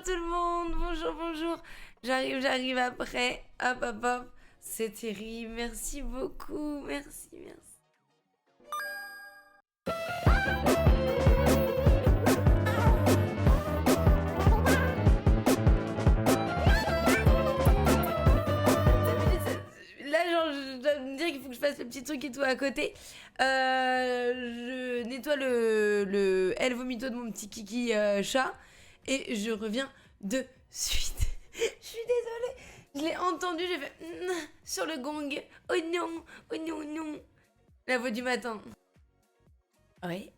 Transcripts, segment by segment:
Bonjour tout le monde, bonjour. J'arrive après. Hop. C'est terrible, merci beaucoup, merci. Là, genre, je dois me dire qu'il faut que je fasse le petit truc et tout à côté. Je nettoie le El Vomito de mon petit kiki chat. Et je reviens de suite. Je suis désolée. Je l'ai entendu, j'ai fait sur le gong. Oh non. La voix du matin. Oui.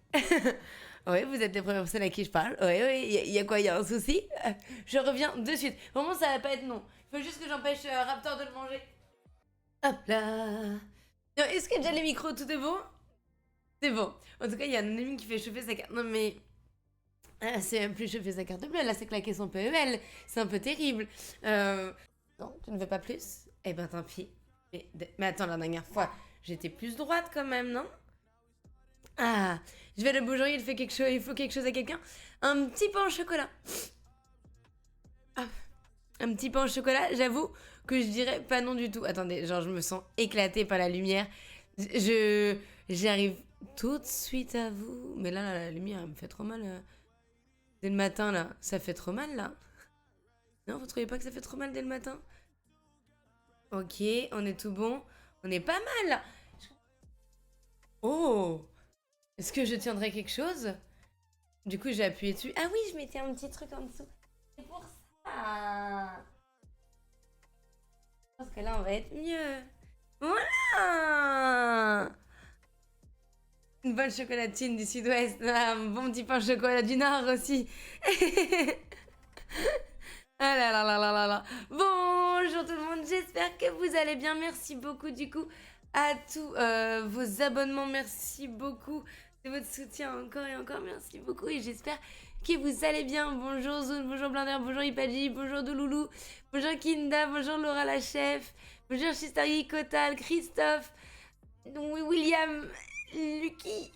Oui, vous êtes les premières personnes à qui je parle. Oui, y a quoi, y a un souci? Je reviens de suite. Vraiment, ça va pas être non. Il faut juste que j'empêche Raptor de le manger. Hop là. Non, est-ce que déjà les micros, tout est bon? C'est bon. En tout cas, il y a un ami qui fait chauffer sa carte. Non, mais. C'est même plus chauffer sa carte bleue, là, c'est claquer son PEL. C'est un peu terrible. Non, tu ne veux pas plus? Eh ben, tant pis. Mais attends, la dernière fois, j'étais plus droite quand même, non? Ah, je vais à la boulangerie, il faut quelque chose à quelqu'un. Un petit pain au chocolat. Ah, un petit pain au chocolat, j'avoue que je dirais pas non du tout. Attendez, genre je me sens éclatée par la lumière. J'arrive tout de suite à vous. Mais là, la lumière, elle me fait trop mal. Dès le matin, là. Ça fait trop mal, là. Non, vous trouvez pas que ça fait trop mal dès le matin? Ok, on est tout bon. On est pas mal, là. Oh! Est-ce que je tiendrai quelque chose? Du coup, j'ai appuyé dessus. Ah oui, je mettais un petit truc en dessous. C'est pour ça. Je pense que là, on va être mieux. Voilà! Une bonne chocolatine du sud-ouest. Un bon petit pain au chocolat du nord aussi. Ah là là là là là là. Bonjour tout le monde, j'espère que vous allez bien. Merci beaucoup du coup à tous vos abonnements. Merci beaucoup de votre soutien encore et encore. Merci beaucoup et j'espère que vous allez bien. Bonjour Zoun, bonjour Blinder, bonjour Ipaji, bonjour Douloulou, bonjour Kinda, bonjour Laura la chef, bonjour Shistari, Kotal, Christophe, William, Lucky.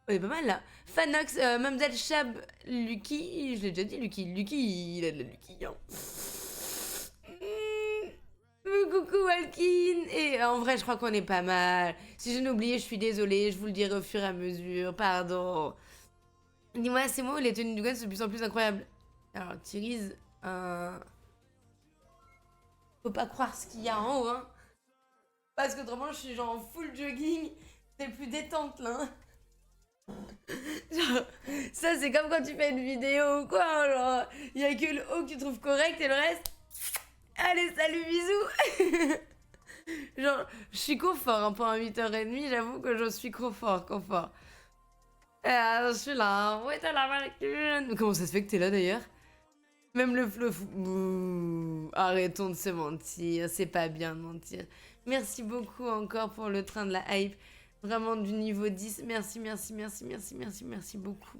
On est pas mal là. Fanox, Mamzal Chab, Lucky, je l'ai déjà dit, Lucky, il a de la Lucky. Hein. Coucou Walkin. Et en vrai, je crois qu'on est pas mal. Si j'en ai oublié, je suis désolée, je vous le dirai au fur et à mesure, pardon. Dis-moi, c'est moi, les tenues du Gwen sont de plus en plus incroyables. Alors, Thierry's, faut pas croire ce qu'il y a en haut, hein. Parce qu'autrement, je suis genre en full jogging, c'est plus détente là. Genre, ça c'est comme quand tu fais une vidéo ou quoi, genre, y a que le haut que tu trouves correct et le reste, allez salut bisous. Genre, je suis confort hein, pour un 8h30, j'avoue que je suis confort. Je suis là, où est la Valkyrie? Comment ça se fait que t'es là d'ailleurs? Même le fluff, arrêtons de se mentir, c'est pas bien de mentir. Merci beaucoup encore pour le train de la hype. Vraiment du niveau 10. Merci beaucoup.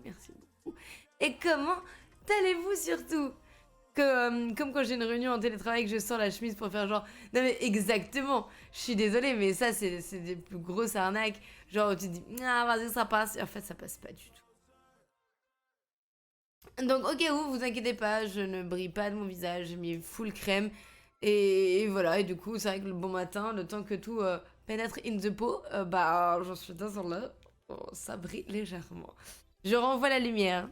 Et comment allez-vous surtout comme quand j'ai une réunion en télétravail que je sors la chemise pour faire genre... Non mais exactement. Je suis désolée mais ça c'est des plus grosses arnaques. Genre où tu te dis ah vas-y ça passe. Et en fait ça passe pas du tout. Donc ok vous inquiétez pas. Je ne brille pas de mon visage. J'ai mis full crème. Et voilà, et du coup, c'est vrai que le bon matin, le temps que tout pénètre in the pot, bah, j'en suis désolée, ça brille légèrement. Je renvoie la lumière.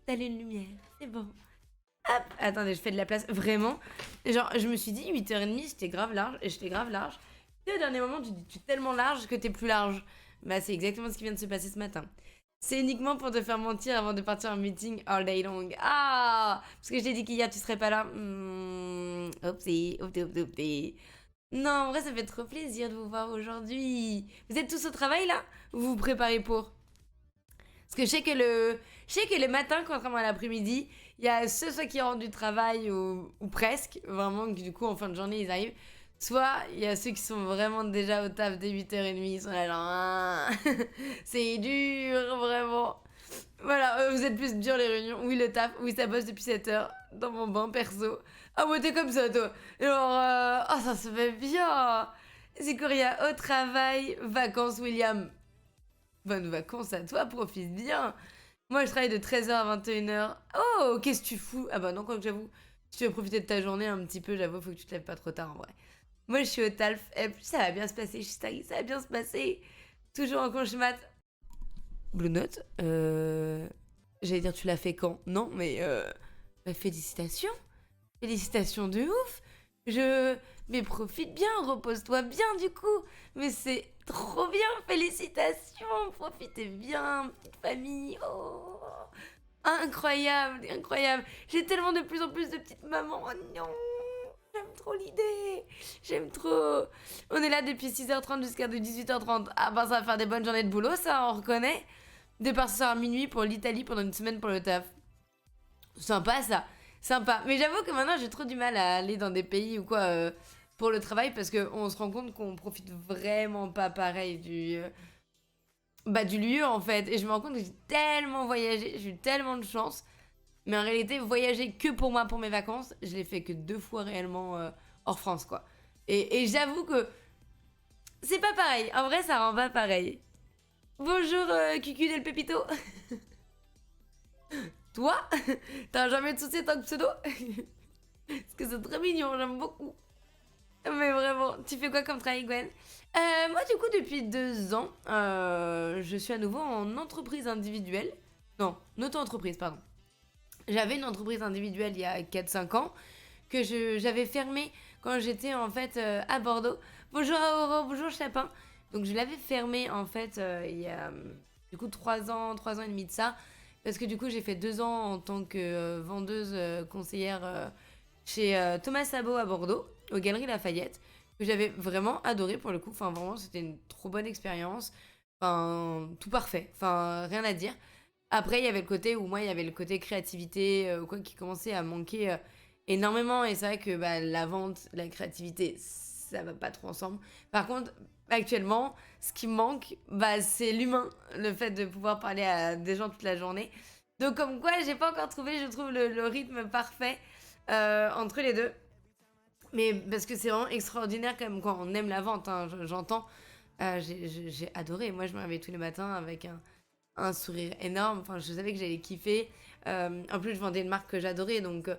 T'as une lumière, c'est bon. Hop, attendez, je fais de la place. Vraiment, genre, je me suis dit 8h30, j'étais grave large, et j'étais grave large. Et au dernier moment, tu es tellement large que t'es plus large. Bah, c'est exactement ce qui vient de se passer ce matin. C'est uniquement pour te faire mentir avant de partir en meeting all day long. Ah, parce que je t'ai dit qu'hier tu serais pas là. Oupsie. Non, en vrai, ça fait trop plaisir de vous voir aujourd'hui. Vous êtes tous au travail là? Ou vous vous préparez pour? Parce que je sais que le matin, contrairement à l'après-midi, il y a ceux qui rentrent du travail ou presque, vraiment, que du coup en fin de journée ils arrivent. Soit il y a ceux qui sont vraiment déjà au taf dès 8h30, ils sont là genre c'est dur, vraiment. Voilà, vous êtes plus dur les réunions. Oui, le taf, oui, ça bosse depuis 7h dans mon bain perso. Ah, moi, t'es comme ça, toi. Genre, oh, ça se fait bien. Zikoria, au travail, vacances, William. Bonnes vacances à toi, profite bien. Moi, je travaille de 13h à 21h. Oh, qu'est-ce que tu fous? Ah bah non, quoi que j'avoue, si tu veux profiter de ta journée un petit peu, j'avoue, faut que tu te lèves pas trop tard en vrai. Moi, je suis au taf, et puis ça va bien se passer, je suis taguée, ça va bien se passer. Toujours en congé mat. Blue Note, j'allais dire, tu l'as fait quand? Non, mais bah, félicitations. Félicitations de ouf. Je... Mais profite bien, repose-toi bien du coup. Mais c'est trop bien, félicitations. Profitez bien, petite famille. Oh. Incroyable, incroyable. J'ai tellement de plus en plus de petites mamans. Oh non. J'aime trop l'idée. J'aime trop. On est là depuis 6h30 jusqu'à 18h30. Ah bah ça va faire des bonnes journées de boulot, ça, on reconnaît. Départ ce soir à minuit pour l'Italie pendant une semaine pour le taf. Sympa ça. Sympa. Mais j'avoue que maintenant j'ai trop du mal à aller dans des pays ou quoi pour le travail parce qu'on se rend compte qu'on profite vraiment pas pareil du lieu en fait. Et je me rends compte que j'ai tellement voyagé, j'ai eu tellement de chance. Mais en réalité, voyager que pour moi, pour mes vacances, je l'ai fait que 2 fois réellement hors France quoi. Et j'avoue que c'est pas pareil. En vrai, ça rend pas pareil. Bonjour Cucu del Pepito. Toi, t'as jamais de soucis tant que pseudo? Parce que c'est très mignon, j'aime beaucoup. Mais vraiment, tu fais quoi comme travail, Gwen? Moi, du coup, depuis 2 ans, je suis à nouveau en entreprise individuelle. Non, auto-entreprise, pardon. J'avais une entreprise individuelle il y a 4 5 ans que j'avais fermée quand j'étais en fait à Bordeaux. Bonjour Auro, bonjour Chapin. Donc je l'avais fermée en fait il y a du coup 3 ans et demi de ça. Parce que du coup j'ai fait 2 ans en tant que vendeuse conseillère chez Thomas Sabot à Bordeaux, aux Galeries Lafayette, que j'avais vraiment adoré pour le coup. Enfin vraiment c'était une trop bonne expérience. Enfin tout parfait, enfin rien à dire. Après, il y avait le côté où moi, il y avait le côté créativité ou quoi qui commençait à manquer énormément. Et c'est vrai que bah, la vente, la créativité, ça va pas trop ensemble. Par contre, actuellement, ce qui me manque, bah, c'est l'humain. Le fait de pouvoir parler à des gens toute la journée. Donc, comme quoi, j'ai pas encore trouvé, je trouve, le rythme parfait entre les deux. Mais parce que c'est vraiment extraordinaire quand même quand on aime la vente, hein, j'entends. J'ai adoré. Moi, je me réveille tous les matins avec un sourire énorme. Enfin, je savais que j'allais kiffer. En plus, je vendais une marque que j'adorais, donc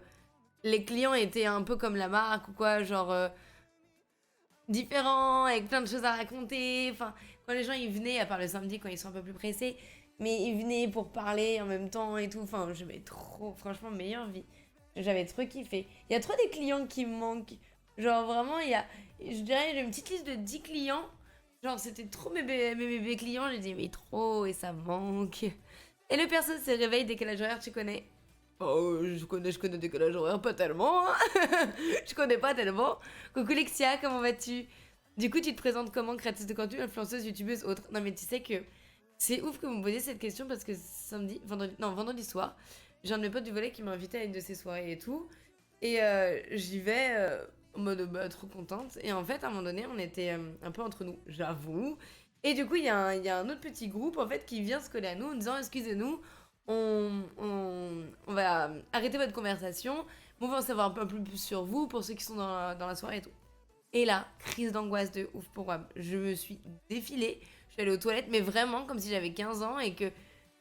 les clients étaient un peu comme la marque ou quoi, genre différents, avec plein de choses à raconter. Enfin, quand les gens ils venaient, à part le samedi quand ils sont un peu plus pressés, mais ils venaient pour parler en même temps et tout. Enfin, je j'aimais trop, franchement, meilleure vie. J'avais trop kiffé. Il y a trop des clients qui me manquent. Genre vraiment, il y a, je dirais, j'ai une petite liste de 10 clients. Genre, c'était trop mes bébés clients. J'ai dit, mais trop, et ça manque. Et le perso se réveille, décalage horaire, tu connais? Oh, je connais décalage horaire, pas tellement. Hein. Je connais pas tellement. Coucou Lexia, comment vas-tu? Du coup, tu te présentes comment? Créatrice de contenu, influenceuse, youtubeuse, autre? Non, mais tu sais que c'est ouf que vous me posiez cette question parce que vendredi soir, j'ai un de mes potes du volet qui m'a invité à une de ses soirées et tout. Et j'y vais en mode bah, trop contente. Et en fait, à un moment donné, on était un peu entre nous, j'avoue. Et du coup, il y a un autre petit groupe en fait qui vient se coller à nous en disant excusez-nous, on va arrêter votre conversation, mais on va en savoir un peu plus sur vous pour ceux qui sont dans la soirée et tout. Et là, crise d'angoisse de ouf pour moi. Je me suis défilée, je suis allée aux toilettes, mais vraiment comme si j'avais 15 ans et que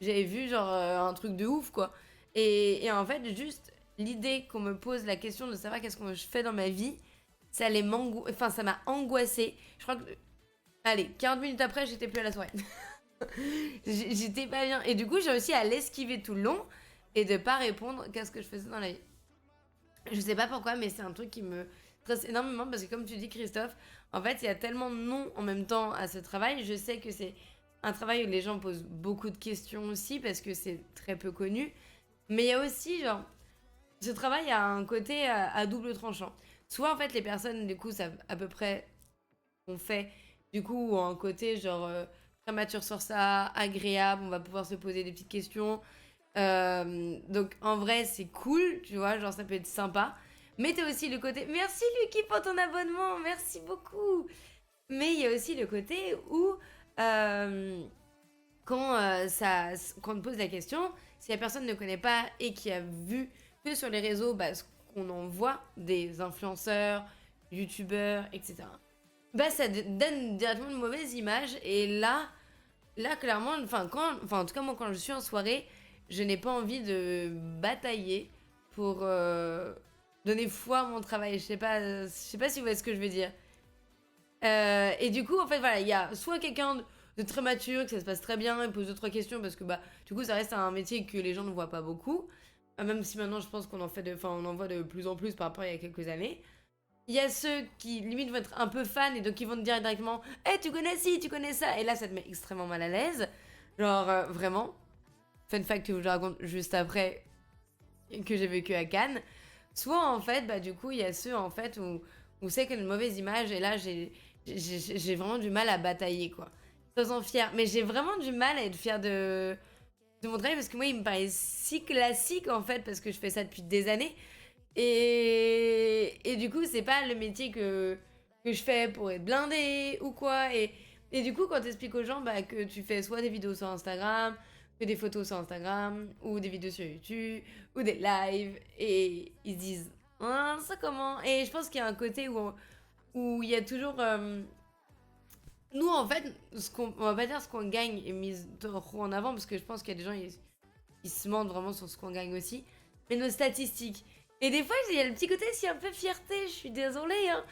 j'avais vu genre un truc de ouf quoi. Et en fait, juste l'idée qu'on me pose la question de savoir qu'est-ce que je fais dans ma vie, enfin, ça m'a angoissée. Je crois que, allez, 40 minutes après, j'étais plus à la soirée. J'étais pas bien. Et du coup, j'ai réussi à l'esquiver tout le long et de pas répondre qu'à ce que je faisais dans la vie. Je sais pas pourquoi, mais c'est un truc qui me stresse énormément parce que, comme tu dis, Christophe, en fait, il y a tellement de non en même temps à ce travail. Je sais que c'est un travail où les gens posent beaucoup de questions aussi parce que c'est très peu connu. Mais il y a aussi, genre, ce travail a un côté à double tranchant. Soit, en fait, les personnes, du coup, savent à peu près ce qu'on fait. Du coup, ou un côté, genre, très mature sur ça, agréable, on va pouvoir se poser des petites questions. Donc en vrai, c'est cool, tu vois, genre ça peut être sympa. Mais t'as aussi le côté. Merci Lucky pour ton abonnement, merci beaucoup. Mais il y a aussi le côté où euh, quand on te pose la question, si la personne ne connaît pas et qui a vu que sur les réseaux bah, ce qu'on en voit des influenceurs, youtubeurs, etc. Bah ça donne directement une mauvaise image et là clairement, enfin en tout cas moi quand je suis en soirée, je n'ai pas envie de batailler pour donner foi à mon travail. Je sais pas si vous voyez ce que je veux dire. Et du coup, en fait, voilà, il y a soit quelqu'un de très mature, que ça se passe très bien, il pose 2-3 questions parce que, bah, du coup, ça reste un métier que les gens ne voient pas beaucoup. Même si maintenant, je pense qu'on en fait on en voit de plus en plus par rapport à il y a quelques années. Il y a ceux qui, limite, vont être un peu fans et donc ils vont te dire directement hey, tu connais ci, tu connais ça. Et là, ça te met extrêmement mal à l'aise. Genre, vraiment. Fun fact que je vous raconte juste après que j'ai vécu à Cannes. Soit, en fait, bah, du coup, il y a ceux, en fait, où c'est qu'il y a une mauvaise image et là, j'ai vraiment du mal à batailler, quoi. Sois-en fier. Mais j'ai vraiment du mal à être fier de mon travail parce que moi, il me paraît si classique, en fait, parce que je fais ça depuis des années. Et du coup, c'est pas le métier que je fais pour être blindé ou quoi. Et du coup, quand t'expliques aux gens bah, que tu fais soit des vidéos sur Instagram, que des photos sur Instagram, ou des vidéos sur YouTube, ou des lives, et ils se disent ah, ça comment. Et je pense qu'il y a un côté où il y a toujours. Nous, en fait, on va pas dire ce qu'on gagne est mis trop en avant, parce que je pense qu'il y a des gens ils se mentent vraiment sur ce qu'on gagne aussi. Mais nos statistiques. Et des fois, il y a le petit côté si un peu fierté, je suis désolée, hein.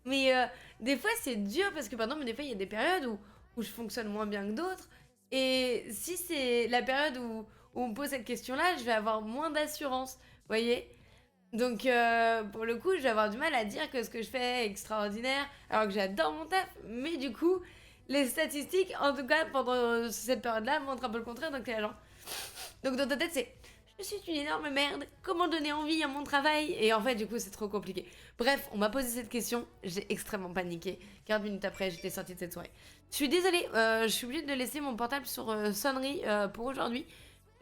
Mais des fois, c'est dur parce que, par exemple, des fois, il y a des périodes où je fonctionne moins bien que d'autres. Et si c'est la période où on me pose cette question-là, je vais avoir moins d'assurance. Vous voyez? Donc, pour le coup, je vais avoir du mal à dire que ce que je fais est extraordinaire, alors que j'adore mon taf. Mais du coup, les statistiques, en tout cas pendant cette période-là, montrent un peu le contraire. Donc, t'es là, genre. Donc, dans ta tête, c'est je suis une énorme merde, comment donner envie à mon travail? Et en fait, du coup, c'est trop compliqué. Bref, on m'a posé cette question, j'ai extrêmement paniqué. 40 minutes après, j'étais sortie de cette soirée. Je suis désolée, je suis obligée de laisser mon portable sur sonnerie pour aujourd'hui.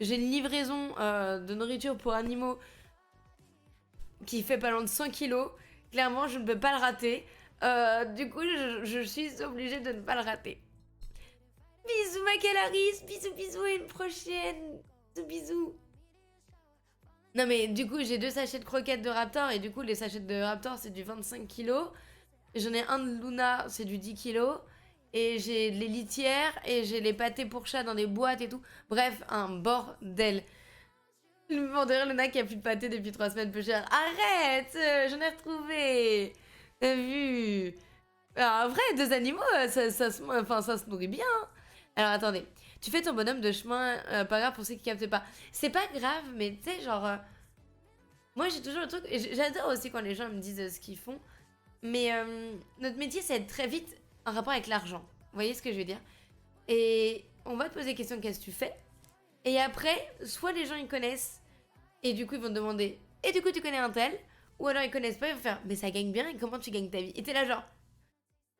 J'ai une livraison de nourriture pour animaux qui fait pas loin de 100 kilos. Clairement, je ne peux pas le rater. Du coup, je suis obligée de ne pas le rater. Bisous, ma Calaris. Bisous, bisous, à une prochaine. Bisous, bisous. Non, mais du coup, j'ai 2 sachets de croquettes de Raptor. Et du coup, les sachets de Raptor, c'est du 25 kilos. J'en ai un de Luna, c'est du 10 kilos. Et j'ai les litières. Et j'ai les pâtés pour chat dans des boîtes et tout. Bref, un bordel. Le vendeur Luna qui a plus de pâté depuis 3 semaines peu cher. Arrête, j'en ai retrouvé. T'as vu? Alors, en vrai, 2 animaux, ça se nourrit bien, hein. Alors attendez, tu fais ton bonhomme de chemin, pas grave pour ceux qui captent pas. C'est pas grave, mais tu sais, genre, moi j'ai toujours le truc, et j'adore aussi quand les gens me disent ce qu'ils font, mais notre métier, ça aide très vite en rapport avec l'argent. Vous voyez ce que je veux dire? Et on va te poser des questions, qu'est-ce que tu fais? Et après, soit les gens ils connaissent, et du coup ils vont te demander, et du coup tu connais un tel? Ou alors ils connaissent pas, ils vont faire, mais ça gagne bien, et comment tu gagnes ta vie? Et t'es là genre,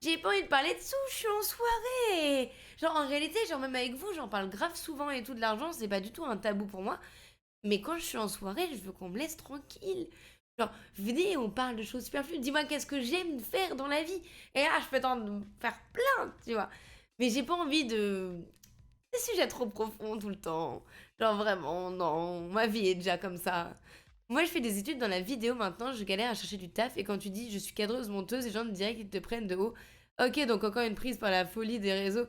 j'ai pas envie de parler de sous, je suis en soirée. Genre en réalité, genre même avec vous, j'en parle grave souvent et tout de l'argent, c'est pas du tout un tabou pour moi. Mais quand je suis en soirée, je veux qu'on me laisse tranquille. Genre, venez, on parle de choses superflues. Dis-moi qu'est-ce que j'aime faire dans la vie. Et là, je peux t'en faire plein, tu vois. Mais j'ai pas envie de... Des sujets trop profonds tout le temps. Genre vraiment, non, ma vie est déjà comme ça. Moi, je fais des études dans la vidéo maintenant, je galère à chercher du taf. Et quand tu dis je suis cadreuse monteuse, les gens me diraient qu'ils te prennent de haut. Ok, donc encore une prise par la folie des réseaux.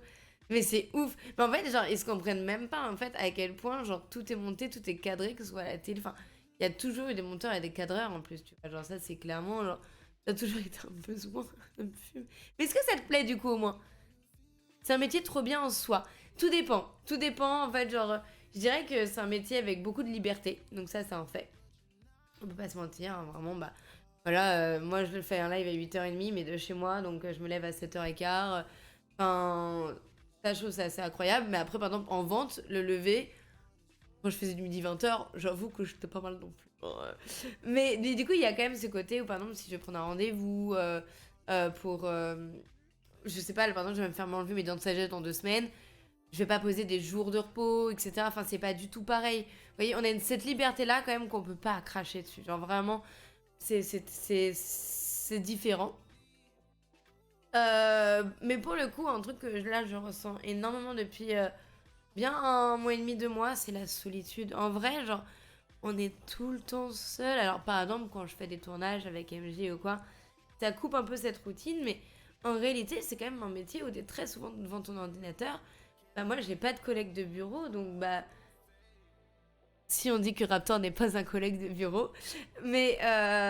Mais c'est ouf. Mais en fait, genre, ils se comprennent même pas, en fait, à quel point, genre, tout est monté, tout est cadré, que ce soit à la télé. Enfin, il y a toujours eu des monteurs et des cadreurs, en plus, tu vois. Genre, ça, c'est clairement, genre, t'as toujours été un besoin de me fumer. Mais est-ce que ça te plaît, du coup, au moins? C'est un métier trop bien en soi. Tout dépend. Tout dépend, en fait, genre, je dirais que c'est un métier avec beaucoup de liberté. Donc ça, c'est un fait. On peut pas se mentir, hein, vraiment, bah... Voilà, moi, je fais un live à 8h30, mais de chez moi, donc je me lève à 7h15. Enfin, ça, je trouve ça assez incroyable. Mais après, par exemple, en vente, le lever, quand je faisais du midi 20h, j'avoue que j'étais pas mal non plus. Mais du coup, il y a quand même ce côté où, par exemple, si je vais prendre un rendez-vous pour... je sais pas, par exemple, je vais me faire m'enlever mes dents de sagesse dans 2 semaines. Je vais pas poser des jours de repos, etc. Enfin, c'est pas du tout pareil. Vous voyez, on a cette liberté-là quand même qu'on peut pas cracher dessus. Genre vraiment, c'est différent. Mais pour le coup, un truc que là, je ressens énormément depuis bien 1 mois et demi, 2 mois, c'est la solitude. En vrai, genre, on est tout le temps seul. Alors, par exemple, quand je fais des tournages avec MJ ou quoi, ça coupe un peu cette routine, mais en réalité, c'est quand même un métier où tu es très souvent devant ton ordinateur. Bah, moi, j'ai pas de collègue de bureau, donc bah, Si on dit que Raptor n'est pas un collègue de bureau. Mais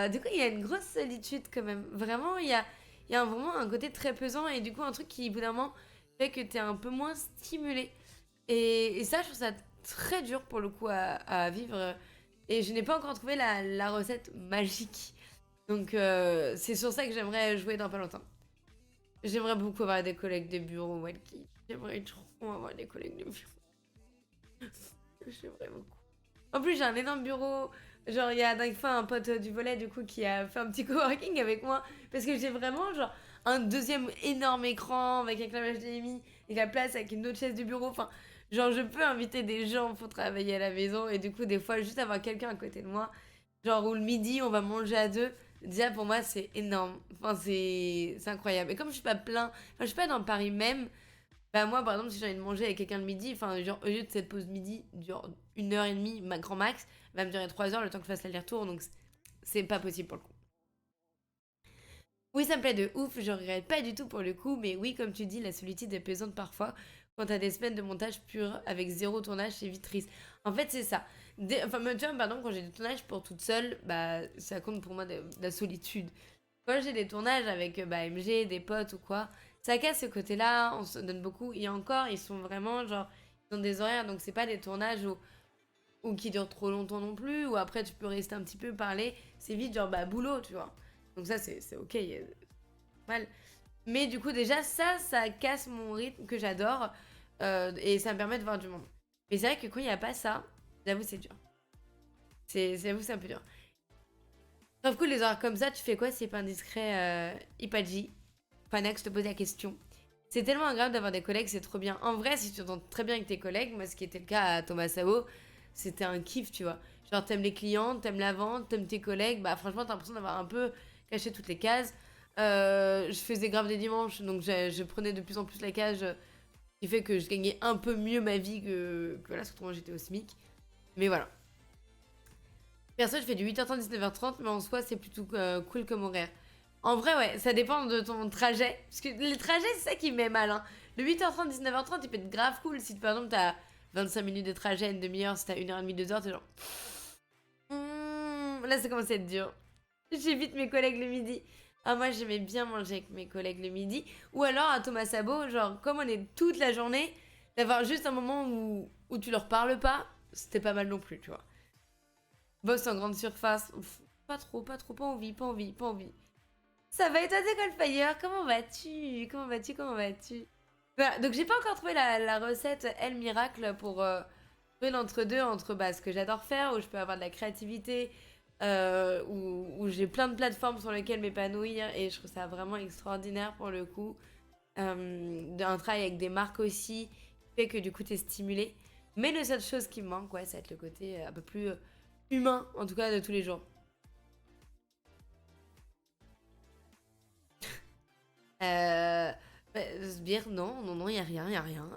du coup, il y a une grosse solitude quand même. Vraiment, il y a vraiment un côté très pesant et du coup, un truc qui, au bout d'un moment, fait que t'es un peu moins stimulé. Et ça, je trouve ça très dur pour le coup à vivre. Et je n'ai pas encore trouvé la recette magique. Donc, c'est sur ça que j'aimerais jouer dans pas longtemps. J'aimerais beaucoup avoir des collègues de bureau, Walkie. J'aimerais trop avoir des collègues de bureau. J'aimerais beaucoup. En plus, j'ai un énorme bureau. Genre, il y a d'un fois un pote du volet, du coup, qui a fait un petit coworking avec moi. Parce que j'ai vraiment, genre, un deuxième énorme écran avec un clavier HDMI et la place avec une autre chaise du bureau. Enfin, genre, je peux inviter des gens pour travailler à la maison. Et du coup, des fois, juste avoir quelqu'un à côté de moi. Genre, où le midi, on va manger à deux. Déjà, pour moi, c'est énorme. Enfin, c'est incroyable. Et comme je suis pas plein, enfin, je suis pas dans Paris même. Bah moi, par exemple, si j'ai envie de manger avec quelqu'un le midi, enfin, genre, au lieu de cette pause midi, dure 1 heure et demie, ma grand max, elle va me durer 3 heures le temps que je fasse l'aller-retour, donc c'est pas possible pour le coup. Oui, ça me plaît de ouf, je regrette pas du tout pour le coup, mais oui, comme tu dis, la solitude est pesante parfois. Quand t'as des semaines de montage pur avec zéro tournage, c'est vite triste. En fait, c'est ça. Enfin, tu vois, par exemple, quand j'ai des tournages pour toute seule, bah, ça compte pour moi de la solitude. Quand j'ai des tournages avec bah, MG, des potes ou quoi, ça casse ce côté-là, on se donne beaucoup. Et encore, ils sont vraiment genre, ils ont des horaires, donc c'est pas des tournages ou qui durent trop longtemps non plus, ou après tu peux rester un petit peu parler. C'est vite genre bah boulot, tu vois. Donc ça, c'est ok, mal. Mais du coup, déjà, ça casse mon rythme que j'adore et ça me permet de voir du monde. Mais c'est vrai que quand il n'y a pas ça, j'avoue, c'est dur. J'avoue, c'est un peu dur. Sauf que les horaires comme ça, tu fais quoi si c'est pas indiscret, Ipaji? Panax te pose la question. C'est tellement agréable d'avoir des collègues, c'est trop bien. En vrai, si tu t'entends très bien avec tes collègues, moi, ce qui était le cas à Thomas Sao, c'était un kiff, tu vois. Genre, t'aimes les clients, t'aimes la vente, t'aimes tes collègues, bah franchement, t'as l'impression d'avoir un peu caché toutes les cases. Je faisais grave des dimanches, donc je prenais de plus en plus la cage, ce qui fait que je gagnais un peu mieux ma vie que voilà, surtout moi j'étais au SMIC. Mais voilà. Perso, je fais du 8h30, 19h30, mais en soi, c'est plutôt cool comme horaire. En vrai, ouais, ça dépend de ton trajet. Parce que les trajets, c'est ça qui me met mal. Hein. Le 8h30, 19h30, il peut être grave cool. Si par exemple, t'as 25 minutes de trajet, une demi-heure, si t'as 1h30, 2 heures, t'es genre. Là, ça commence à être dur. J'évite mes collègues le midi. Ah, moi, j'aimais bien manger avec mes collègues le midi. Ou alors, à Thomas Sabot, genre, comme on est toute la journée, d'avoir juste un moment où tu leur parles pas, c'était pas mal non plus, tu vois. Boss en grande surface. Ouf, pas trop, pas trop, pas envie, pas envie, pas envie. Ça va et toi, Goldfire? Comment vas-tu? Comment vas-tu? Comment vas-tu? Voilà, donc j'ai pas encore trouvé la recette, elle, miracle, pour trouver l'entre-deux entre bah, ce que j'adore faire, où je peux avoir de la créativité, où j'ai plein de plateformes sur lesquelles m'épanouir, et je trouve ça vraiment extraordinaire pour le coup. Un travail avec des marques aussi, qui fait que du coup t'es stimulé. Mais la seule chose qui me manque, ouais, ça va être le côté un peu plus humain, en tout cas de tous les jours. Euh, Sbire, non, non, non, y a rien, y a rien.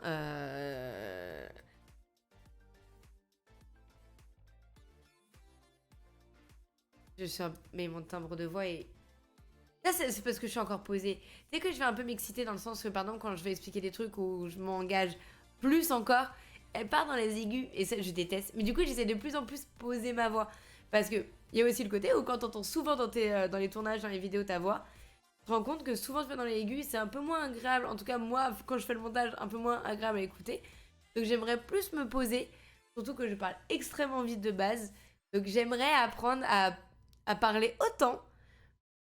Mais mon timbre de voix est. Là, c'est parce que je suis encore posée. Dès que je vais un peu m'exciter dans le sens que, pardon, quand je vais expliquer des trucs où je m'engage plus encore, elle part dans les aigus et ça, je déteste. Mais du coup, j'essaie de plus en plus poser ma voix. Parce que il y a aussi le côté où quand t'entends souvent dans les tournages, dans les vidéos, ta voix, tu te rends compte que souvent je vais dans les aigus, c'est un peu moins agréable. En tout cas, moi, quand je fais le montage, un peu moins agréable à écouter. Donc j'aimerais plus me poser, surtout que je parle extrêmement vite de base. Donc j'aimerais apprendre à parler autant,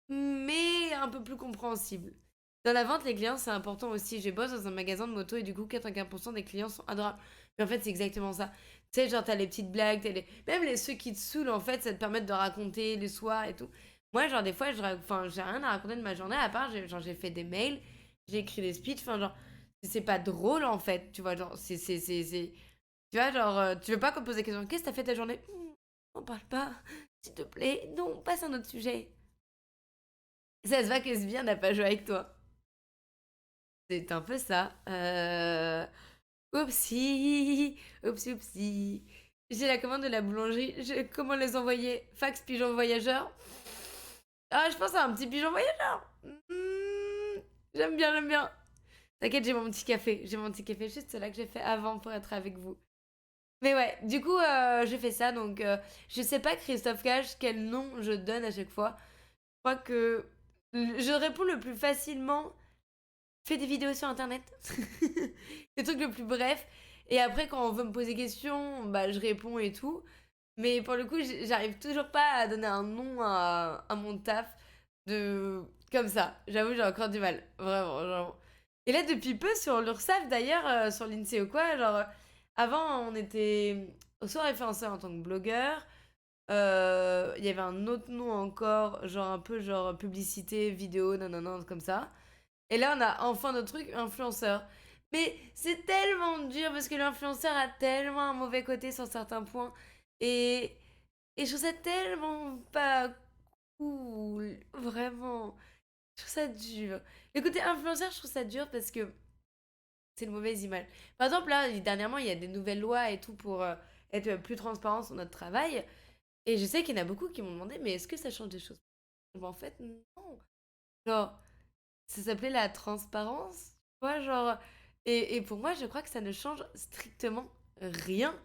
mais un peu plus compréhensible. Dans la vente, les clients, c'est important aussi. Je bosse dans un magasin de moto et du coup, 95% des clients sont adorables. Mais en fait, c'est exactement ça. Tu sais, genre, t'as les petites blagues, même ceux qui te saoulent, en fait, ça te permet de raconter les soirs et tout. Moi, genre, des fois, enfin, j'ai rien à raconter de ma journée à part, genre, j'ai fait des mails, j'ai écrit des speeches, enfin, genre, c'est pas drôle, en fait, tu vois, genre, Tu vois, genre, tu veux pas qu'on te pose des questions. Qu'est-ce que t'as fait ta journée? On parle pas, s'il te plaît. Non, passe à un autre sujet. Ça se voit que Sbire n'a pas joué avec toi. C'est un peu ça. Oupsie, oupsie, oupsie. J'ai la commande de la boulangerie. Comment les envoyer? Fax pigeon voyageur. Ah, je pense à un petit pigeon voyageur. J'aime bien, j'aime bien. T'inquiète, j'ai mon petit café. J'ai mon petit café juste là que j'ai fait avant pour être avec vous. Mais ouais, du coup, je fais ça, donc je sais pas, Christophe Cage, quel nom je donne à chaque fois. Je crois que je réponds le plus facilement, fais des vidéos sur Internet. Le truc le plus bref. Et après, quand on veut me poser des questions, bah, je réponds et tout. Mais pour le coup, j'arrive toujours pas à donner un nom à mon taf de comme ça. J'avoue, j'ai encore du mal. Vraiment, genre. Et là, depuis peu, sur l'URSSAF d'ailleurs, sur l'INSEE ou quoi, genre, avant, on était soit référencé en tant que blogueur. Il y avait un autre nom encore, genre un peu genre publicité, vidéo, non, non, non, comme ça. Et là, on a enfin notre truc, influenceur. Mais c'est tellement dur parce que l'influenceur a tellement un mauvais côté sur certains points. Et, et je trouve ça tellement pas cool. Vraiment. Je trouve ça dur. Le côté influenceur, je trouve ça dur parce que c'est une mauvaise image. Par exemple, là, dernièrement, il y a des nouvelles lois et tout pour être plus transparent sur notre travail. Et je sais qu'il y en a beaucoup qui m'ont demandé, mais est-ce que ça change des choses? En fait, non. Genre, ça s'appelait la transparence. Tu vois, genre. Et pour moi, je crois que ça ne change strictement rien.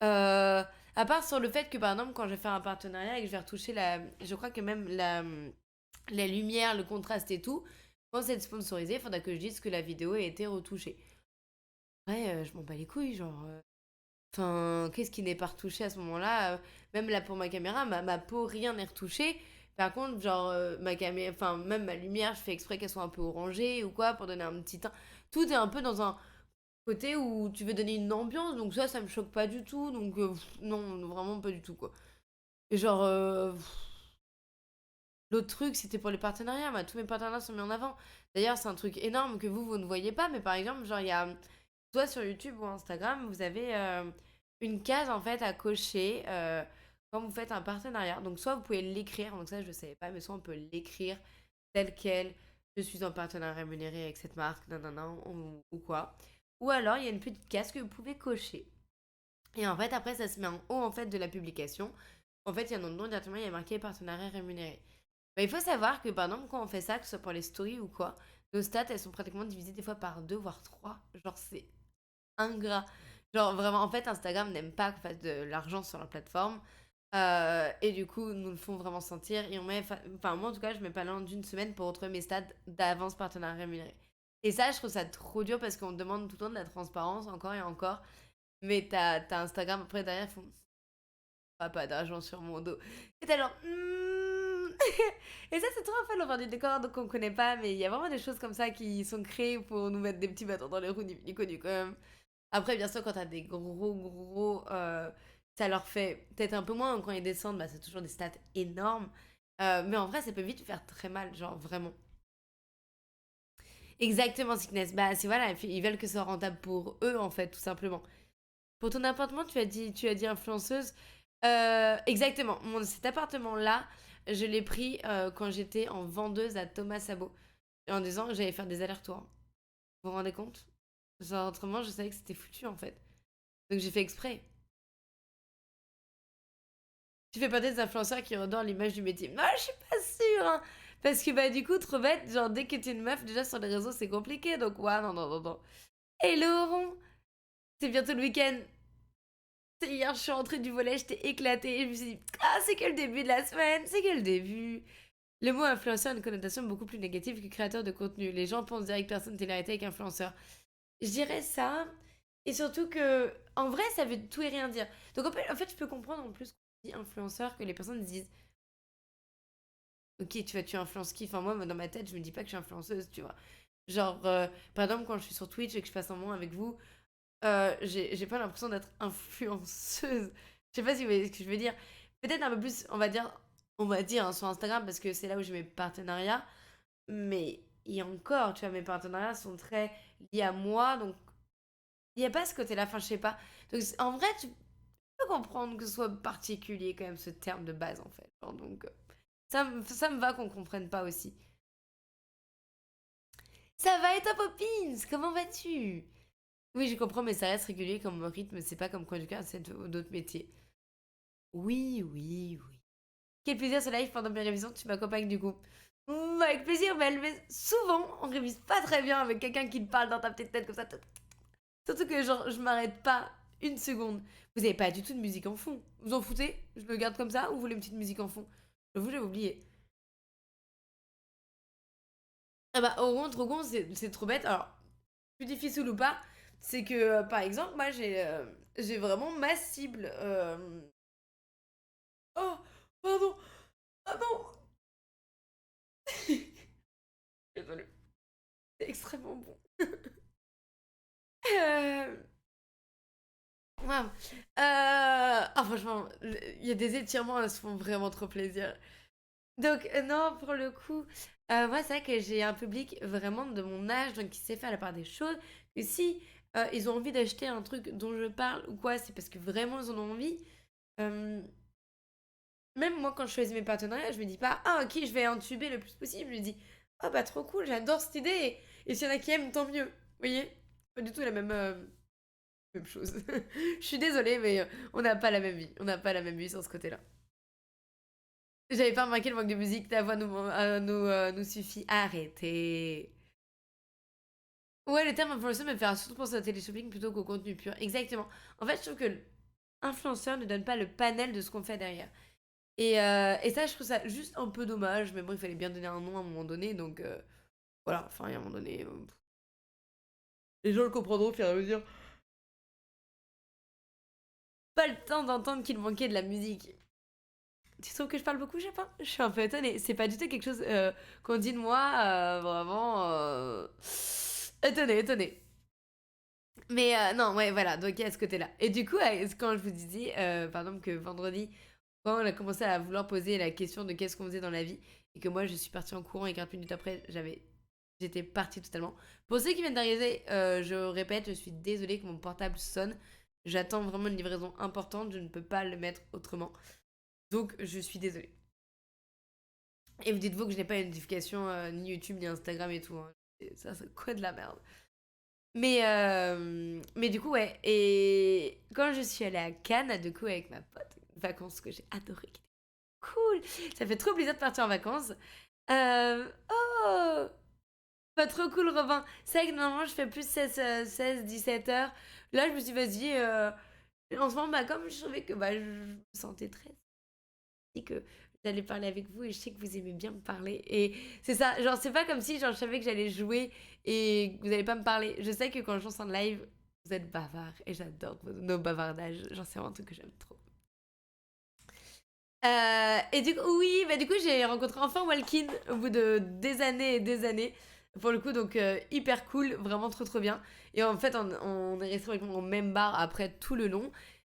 À part sur le fait que, par exemple, quand je vais faire un partenariat et que je vais retoucher la. Je crois que même la lumière, le contraste et tout, quand c'est sponsorisé, il faudra que je dise que la vidéo a été retouchée. Ouais, je m'en bats les couilles, genre. Enfin, qu'est-ce qui n'est pas retouché à ce moment-là? Même là pour ma caméra, ma peau, rien n'est retouché. Par contre, genre, ma caméra, enfin, même ma lumière, je fais exprès qu'elle soit un peu orangée ou quoi pour donner un petit teint. Tout est un peu dans un côté où tu veux donner une ambiance, donc ça me choque pas du tout. Donc, non, vraiment pas du tout, quoi. Et genre, l'autre truc, c'était pour les partenariats. Bah, tous mes partenariats sont mis en avant. D'ailleurs, c'est un truc énorme que vous ne voyez pas, mais par exemple, genre, il y a. Soit sur YouTube ou Instagram, vous avez une case en fait à cocher quand vous faites un partenariat. Donc soit vous pouvez l'écrire, donc ça je ne savais pas, mais soit on peut l'écrire tel quel. Je suis en partenariat rémunéré avec cette marque, non, non, non, ou quoi. Ou alors il y a une petite case que vous pouvez cocher. Et en fait après ça se met en haut en fait de la publication. En fait il y a un nom directement, il y a marqué partenariat rémunéré. Bah, il faut savoir que par exemple quand on fait ça, que ce soit pour les stories ou quoi, nos stats elles sont pratiquement divisées des fois par deux voire trois. Genre c'est ingrat. Genre vraiment, en fait, Instagram n'aime pas qu'on fasse de l'argent sur leur plateforme. Et du coup, nous le font vraiment sentir. Et on met, enfin, moi en tout cas, je mets pas loin d'une semaine pour retrouver mes stats d'avance partenariat rémunéré. Et ça, je trouve ça trop dur parce qu'on demande tout le temps de la transparence, encore et encore. Mais t'as Instagram après derrière, ils font pas d'argent sur mon dos. Et t'es genre. Et ça, c'est trop un peu l'envers du décor, donc on connaît pas. Mais il y a vraiment des choses comme ça qui sont créées pour nous mettre des petits bâtons dans les roues ni connu quand même. Après, bien sûr, quand t'as des gros, ça leur fait peut-être un peu moins. Quand ils descendent, bah, c'est toujours des stats énormes. Mais en vrai, ça peut vite faire très mal, genre vraiment. Exactement, Sickness. Bah, c'est voilà, ils veulent que ce soit rentable pour eux, en fait, tout simplement. Pour ton appartement, tu as dit influenceuse. Exactement. Cet appartement-là, je l'ai pris quand j'étais en vendeuse à Thomas Sabot. En disant que j'allais faire des allers-retours. Vous vous rendez compte? Genre, autrement, je savais que c'était foutu, en fait. Donc j'ai fait exprès. Tu fais partie des influenceurs qui redorent l'image du métier. Non, je suis pas sûre, hein. Parce que bah du coup, trop bête, genre dès que t'es une meuf, déjà sur les réseaux, c'est compliqué. Donc ouais, non, non, non, non. Hello, Laurent, c'est bientôt le week-end. Hier, je suis rentrée du volet, j'étais éclatée. Et je me suis dit, ah, c'est que le début de la semaine, c'est que le début. Le mot influenceur a une connotation beaucoup plus négative que créateur de contenu. Les gens pensent direct personne télé-réalité avec influenceur. Je dirais ça. Et surtout que, en vrai, ça veut tout et rien dire. Donc en fait je peux comprendre en plus qu'on dit influenceur que les personnes disent ok, tu influences qui? Enfin, moi, dans ma tête, je me dis pas que je suis influenceuse, tu vois. Genre, par exemple, quand je suis sur Twitch et que je passe un moment avec vous, j'ai pas l'impression d'être influenceuse. Je sais pas si vous voyez ce que je veux dire. Peut-être un peu plus, on va dire hein, sur Instagram, parce que c'est là où j'ai mes partenariats. Mais, et encore, tu vois, mes partenariats sont très liés à moi, donc il n'y a pas ce côté-là, enfin, je sais pas. Donc, en vrai, tu peux comprendre que ce soit particulier, quand même, ce terme de base, en fait. Genre, donc, ça me va qu'on comprenne pas aussi. Ça va et toi, Poppins? Comment vas-tu? Oui, je comprends, mais ça reste régulier comme rythme, c'est pas comme conducteur, c'est d'autres métiers. Oui, oui, oui. Quel plaisir ce live pendant mes révisions, tu m'accompagnes du coup. Avec plaisir, mais souvent, on révise pas très bien avec quelqu'un qui te parle dans ta petite tête comme ça. Surtout que genre, je m'arrête pas une seconde. Vous avez pas du tout de musique en fond. Vous en foutez? Je le garde comme ça ou vous voulez une petite musique en fond? J'avoue, j'avais oublié. Ah bah, trop con, c'est trop bête. Alors, plus difficile ou pas, c'est que, par exemple, moi, j'ai vraiment ma cible. Oh, pardon, pardon. Désolée, c'est extrêmement bon. Euh, Waouh. Franchement, il y a des étirements, elles se font vraiment trop plaisir. Donc, non, pour le coup, moi, c'est vrai que j'ai un public vraiment de mon âge, donc qui sait faire la part des choses. Que si ils ont envie d'acheter un truc dont je parle ou quoi, c'est parce que vraiment ils en ont envie. Euh, Même moi, quand je choisis mes partenariats, je me dis pas, ah, ok, je vais intuber le plus possible. Je me dis, ah, bah, trop cool, j'adore cette idée. Et s'il y en a qui aiment, tant mieux. Vous voyez? Pas du tout la même chose. Je suis désolée, mais on n'a pas la même vie. On n'a pas la même vie sur ce côté-là. J'avais pas remarqué le manque de musique, ta voix nous suffit. Arrêtez. Ouais, le terme influenceur me fait surtout penser au téléshopping plutôt qu'au contenu pur. Exactement. En fait, je trouve que l'influenceur ne donne pas le panel de ce qu'on fait derrière. Et ça, je trouve ça juste un peu dommage. Mais bon, il fallait bien donner un nom à un moment donné. Donc voilà, enfin, à un moment donné, les gens le comprendront au fur et à mesure. Pas le temps d'entendre qu'il manquait de la musique. Tu trouves que je parle beaucoup, je sais pas. Je suis un peu étonnée. C'est pas du tout quelque chose qu'on dit de moi. Vraiment. Étonnée, étonnée. Mais non, ouais, voilà. Donc il y a ce côté-là. Et du coup, quand je vous disais, par exemple, que vendredi, quand on a commencé à vouloir poser la question de qu'est-ce qu'on faisait dans la vie, et que moi je suis partie en courant et 40 minutes après, j'étais partie totalement. Pour ceux qui viennent d'arriver, je répète, je suis désolée que mon portable sonne. J'attends vraiment une livraison importante, je ne peux pas le mettre autrement. Donc je suis désolée. Et vous dites-vous que je n'ai pas une notification ni YouTube ni Instagram et tout, hein. Ça, c'est quoi de la merde. Mais du coup, ouais. Et quand je suis allée à Cannes, du coup, avec ma pote, vacances que j'ai adoré, qui étaient cool. Ça fait trop plaisir de partir en vacances. Oh, pas trop cool, Robin. C'est vrai que normalement, je fais plus 17 heures. Là, je me suis dit, vas-y, en ce moment, bah, comme je trouvais que bah, je me sentais très dit que j'allais parler avec vous et je sais que vous aimez bien me parler. Et c'est ça, genre, c'est pas comme si genre, je savais que j'allais jouer et que vous allez pas me parler. Je sais que quand je lance en live, vous êtes bavard et j'adore nos bavardages. Genre, c'est vraiment un truc que j'aime trop. Et du coup, oui, bah du coup, j'ai rencontré enfin Walkin au bout de des années et des années. Pour le coup, donc hyper cool, vraiment trop trop bien. Et en fait, on est resté au même bar après tout le long.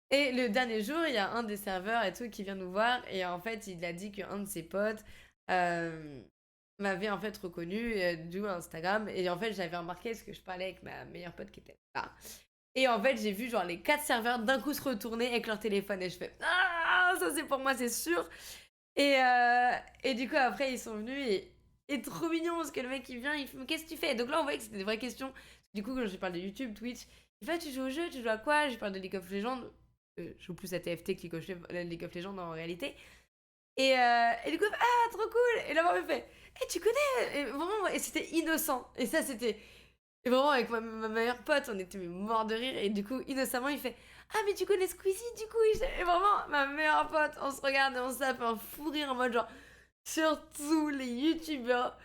Et le dernier jour, il y a un des serveurs et tout qui vient nous voir. Et en fait, il a dit qu'un de ses potes euh, m'avait en fait reconnu du Instagram. Et en fait, j'avais remarqué parce que je parlais avec ma meilleure pote qui était là. Et en fait, j'ai vu genre les 4 serveurs d'un coup se retourner avec leur téléphone. Et je fais, ah, ça c'est pour moi, c'est sûr. Et du coup, après, ils sont venus et trop mignon parce que le mec il vient, il fait, mais qu'est-ce que tu fais? Donc là, on voyait que c'était des vraies questions. Du coup, quand je parle de YouTube, Twitch, il fait, tu joues au jeu, tu joues à quoi? Je parle de League of Legends. Je joue plus à TFT que League of Legends en réalité. Et du coup, ah, trop cool! Et là, on me fait, tu connais? Et vraiment, et c'était innocent. Et ça, c'était. Et vraiment, avec ma meilleure pote, on était morts de rire. Et du coup, innocemment, il fait, ah, mais tu connais Squeezie, du coup? Et vraiment, ma meilleure pote, on se regarde et on se tape un fou rire en mode genre, surtout les youtubeurs,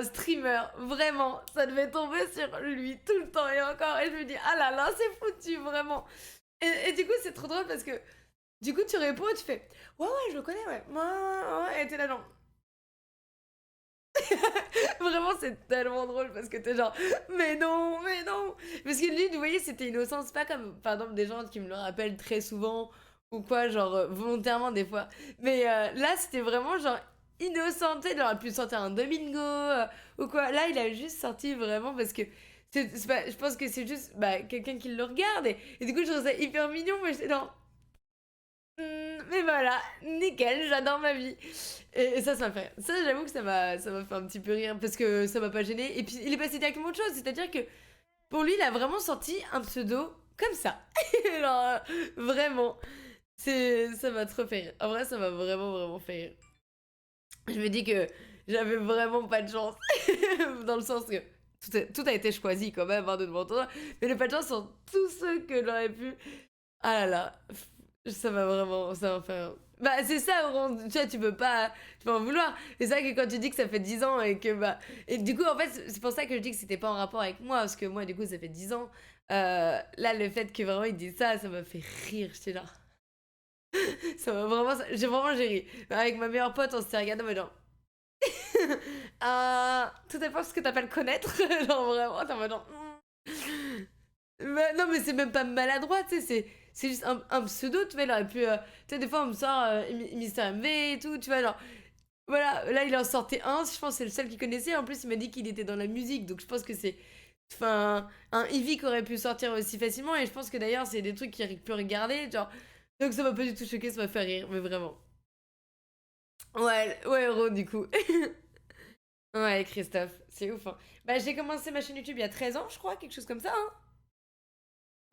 streamers, vraiment, ça devait tomber sur lui tout le temps et encore. Et je me dis, ah là là, c'est foutu, vraiment. Et du coup, c'est trop drôle parce que du coup, tu réponds et tu fais, ouais, ouais, je le connais, ouais. Ouais, ouais, ouais. Et t'es là, genre. Vraiment, c'est tellement drôle parce que t'es genre, mais non, mais non. Parce que lui, vous voyez, c'était innocent. C'est pas comme, par exemple, des gens qui me le rappellent très souvent ou quoi, genre volontairement des fois. Mais là, c'était vraiment genre innocent. Tu sais, il aurait pu sortir un Domingo ou quoi. Là, il a juste sorti vraiment parce que. C'est pas, je pense que c'est juste bah, quelqu'un qui le regarde et du coup je trouve ça hyper mignon mais j'étais dans mais voilà, nickel, j'adore ma vie. Et ça m'a fait rire. Ça, j'avoue que ça m'a fait un petit peu rire parce que ça m'a pas gêné. Et puis, il est passé directement à autre chose. C'est-à-dire que pour lui, il a vraiment sorti un pseudo comme ça. Genre, vraiment. Ça m'a trop fait rire. En vrai, ça m'a vraiment, vraiment fait rire. Je me dis que j'avais vraiment pas de chance. Dans le sens que tout a été choisi quand même, hein, de devant toi. Mais les pas de chance sont tous ceux que j'aurais pu. Ah là là, ça va vraiment, ça va faire. Bah, c'est ça, tu vois, tu peux en vouloir. C'est ça que quand tu dis que ça fait 10 ans et que, bah. Et du coup, en fait, c'est pour ça que je dis que c'était pas en rapport avec moi, parce que moi, du coup, ça fait 10 ans. Là, le fait que vraiment il dit ça m'a fait rire. J'étais là. Ça m'a vraiment. J'ai ri. Avec ma meilleure pote, on s'était regardé, mais genre. Tout dépend de ce que t'appelles connaître. Genre, vraiment, t'es en mode genre. Non, mais c'est même pas maladroit, tu sais, c'est juste un pseudo, tu vois, il aurait pu... tu sais, des fois, on me sort Mister MV et tout, tu vois, genre... Voilà, là, il en sortait un, je pense que c'est le seul qu'il connaissait. En plus, il m'a dit qu'il était dans la musique, donc je pense que c'est... Enfin, un Eevee qui aurait pu sortir aussi facilement, et je pense que d'ailleurs, c'est des trucs qu'il peut regarder, genre... Donc ça m'a pas du tout choqué, ça m'a fait rire, mais vraiment. Ouais, ouais, Ro, du coup. Ouais, Christophe, c'est ouf, hein. Bah, j'ai commencé ma chaîne YouTube il y a 13 ans, je crois, quelque chose comme ça, hein.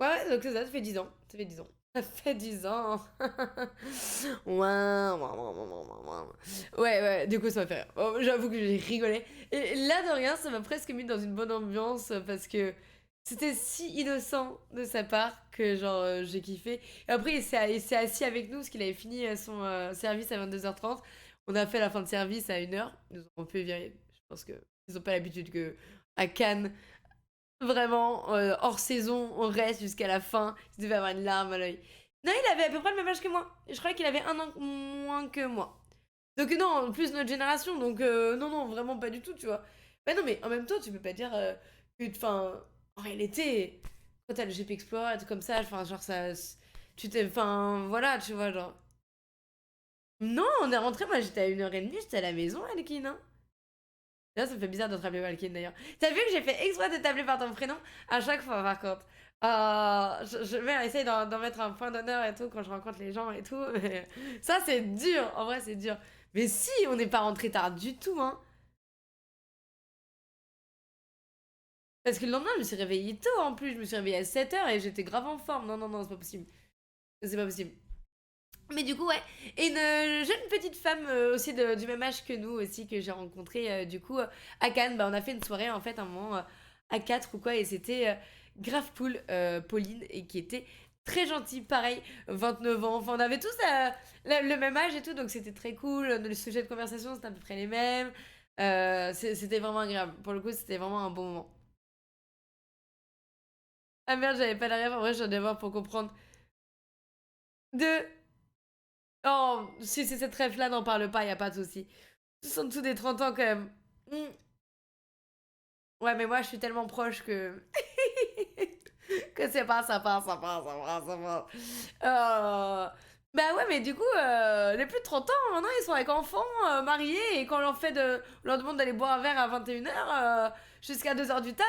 Ouais, ouais, donc c'est ça, ça fait 10 ans. Ça fait 10 ans. Ça fait 10 ans. Ouais, ouais, ouais, du coup, ça m'a fait rire. Oh, j'avoue que j'ai rigolé. Et là, de rien, ça m'a presque mis dans une bonne ambiance parce que c'était si innocent de sa part que, genre, j'ai kiffé. Et après, il s'est assis avec nous parce qu'il avait fini son service à 22h30. On a fait la fin de service à 1h. Ils nous ont fait virer. Je pense que ils ont pas l'habitude que à Cannes. Vraiment, hors saison, on reste jusqu'à la fin. Il devait avoir une larme à l'œil. Non, il avait à peu près le même âge que moi. Je croyais qu'il avait un an moins que moi. Donc non, plus notre génération. Donc non, non, vraiment pas du tout, tu vois. Mais non, mais en même temps, tu peux pas dire que... Enfin, en réalité, quand t'as le GP Explorer et tout comme ça, enfin, genre ça... Tu t'es... Enfin, voilà, tu vois, genre... Non, on est rentré, moi j'étais à 1h30, j'étais à la maison, Alkin, hein. Là, ça me fait bizarre de te rappeler Valkyne d'ailleurs. T'as vu que j'ai fait exprès de t'appeler par ton prénom à chaque fois, par contre. Je vais essayer d'en mettre un point d'honneur et tout quand je rencontre les gens et tout. Mais ça, c'est dur. En vrai, c'est dur. Mais si, on n'est pas rentré tard du tout, hein. Parce que le lendemain, je me suis réveillée tôt en plus. Je me suis réveillée à 7h et j'étais grave en forme. Non, non, non, c'est pas possible. C'est pas possible. Mais du coup, ouais. Et une jeune petite femme aussi du même âge que nous aussi que j'ai rencontrée du coup à Cannes. Bah, on a fait une soirée en fait un moment à 4 ou quoi et c'était grave cool, Pauline, et qui était très gentille, pareil, 29 ans. Enfin, on avait tous le même âge et tout, donc c'était très cool. Le sujet de conversation, c'était à peu près les mêmes. C'était vraiment agréable. Pour le coup, c'était vraiment un bon moment. Ah merde, j'avais pas la rêve. En vrai, j'en ai voir pour comprendre. De... Oh, si c'est cette rêve-là, n'en parle pas, y a pas de souci. Tous en dessous des 30 ans quand même. Hmm. Ouais, mais moi je suis tellement proche que. que c'est pas, ça passe, ça passe, ça passe, ça passe. Bah ouais, mais du coup, les plus de 30 ans, maintenant ils sont avec enfants, mariés, et quand on leur demande d'aller boire un verre à 21h jusqu'à 2h du tam,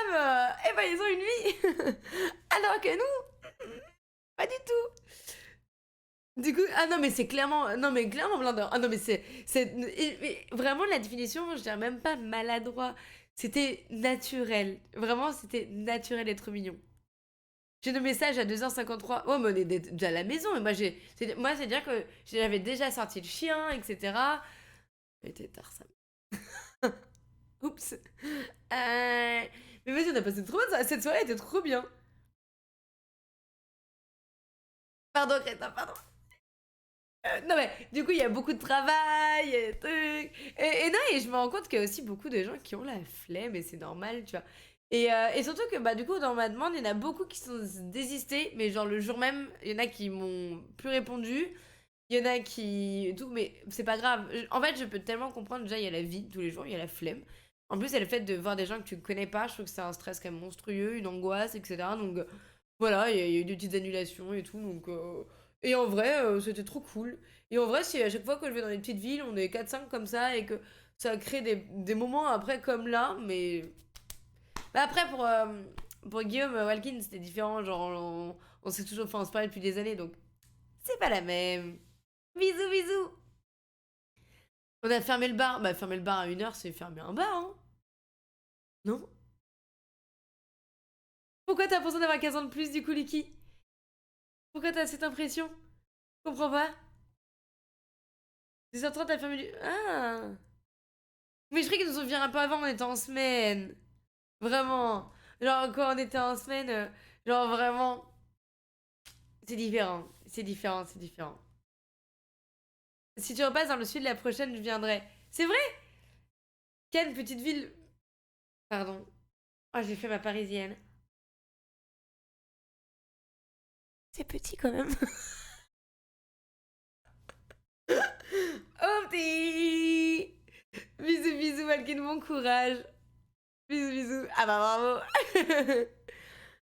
eh ben ils ont une vie. Alors que nous, pas du tout. Du coup, ah non, mais c'est clairement. Non, mais clairement blindeur. Ah non, mais mais vraiment, la définition, je dirais même pas maladroit. C'était naturel. Vraiment, c'était naturel d'être mignon. J'ai nos messages à 2h53. Oh, mais on est déjà à la maison. Et moi, c'est-à-dire que j'avais déjà sorti le chien, etc. Il était tard, ça. Oups. Mais vas-y, on a passé trop bonne. Cette soirée était trop bien. Pardon, Greta, pardon. Non mais du coup il y a beaucoup de travail et trucs. Et non, et je me rends compte qu'il y a aussi beaucoup de gens qui ont la flemme et c'est normal, tu vois. Et surtout que bah du coup dans ma demande il y en a beaucoup qui sont désistés, mais genre le jour même il y en a qui m'ont plus répondu, il y en a qui tout, mais c'est pas grave. En fait je peux tellement comprendre, déjà il y a la vie de tous les jours, il y a la flemme. En plus il y a le fait de voir des gens que tu ne connais pas, je trouve que c'est un stress quand même monstrueux, une angoisse, etc. Donc voilà, il y a eu des petites annulations et tout, donc... Et en vrai, c'était trop cool. Et en vrai, si à chaque fois que je vais dans les petites villes, on est 4-5 comme ça, et que ça crée des moments après comme là, mais... Bah après, pour Guillaume Walkin, c'était différent, genre, on s'est toujours... Enfin, on se parlait depuis des années, donc c'est pas la même. Bisous, bisous. On a fermé le bar. Bah, fermer le bar à 1h, c'est fermer un bar, hein. Non? Pourquoi t'as l'impression d'avoir 15 ans de plus, du coup, Liki? Pourquoi t'as cette impression? Je comprends pas. 10h30, t'as fermé du... Ah! Mais je croyais qu'ils nous ont viré un peu avant, on était en semaine. Vraiment. Genre, quand on était en semaine, genre vraiment. C'est différent. C'est différent, c'est différent. Si tu repasses dans le sud la prochaine, je viendrai. C'est vrai? Quelle petite ville. Pardon. Oh, j'ai fait ma parisienne. C'est petit quand même. Oh petit. Bisous, bisous, Malkin, bon courage. Bisous, bisous. Ah bah bravo.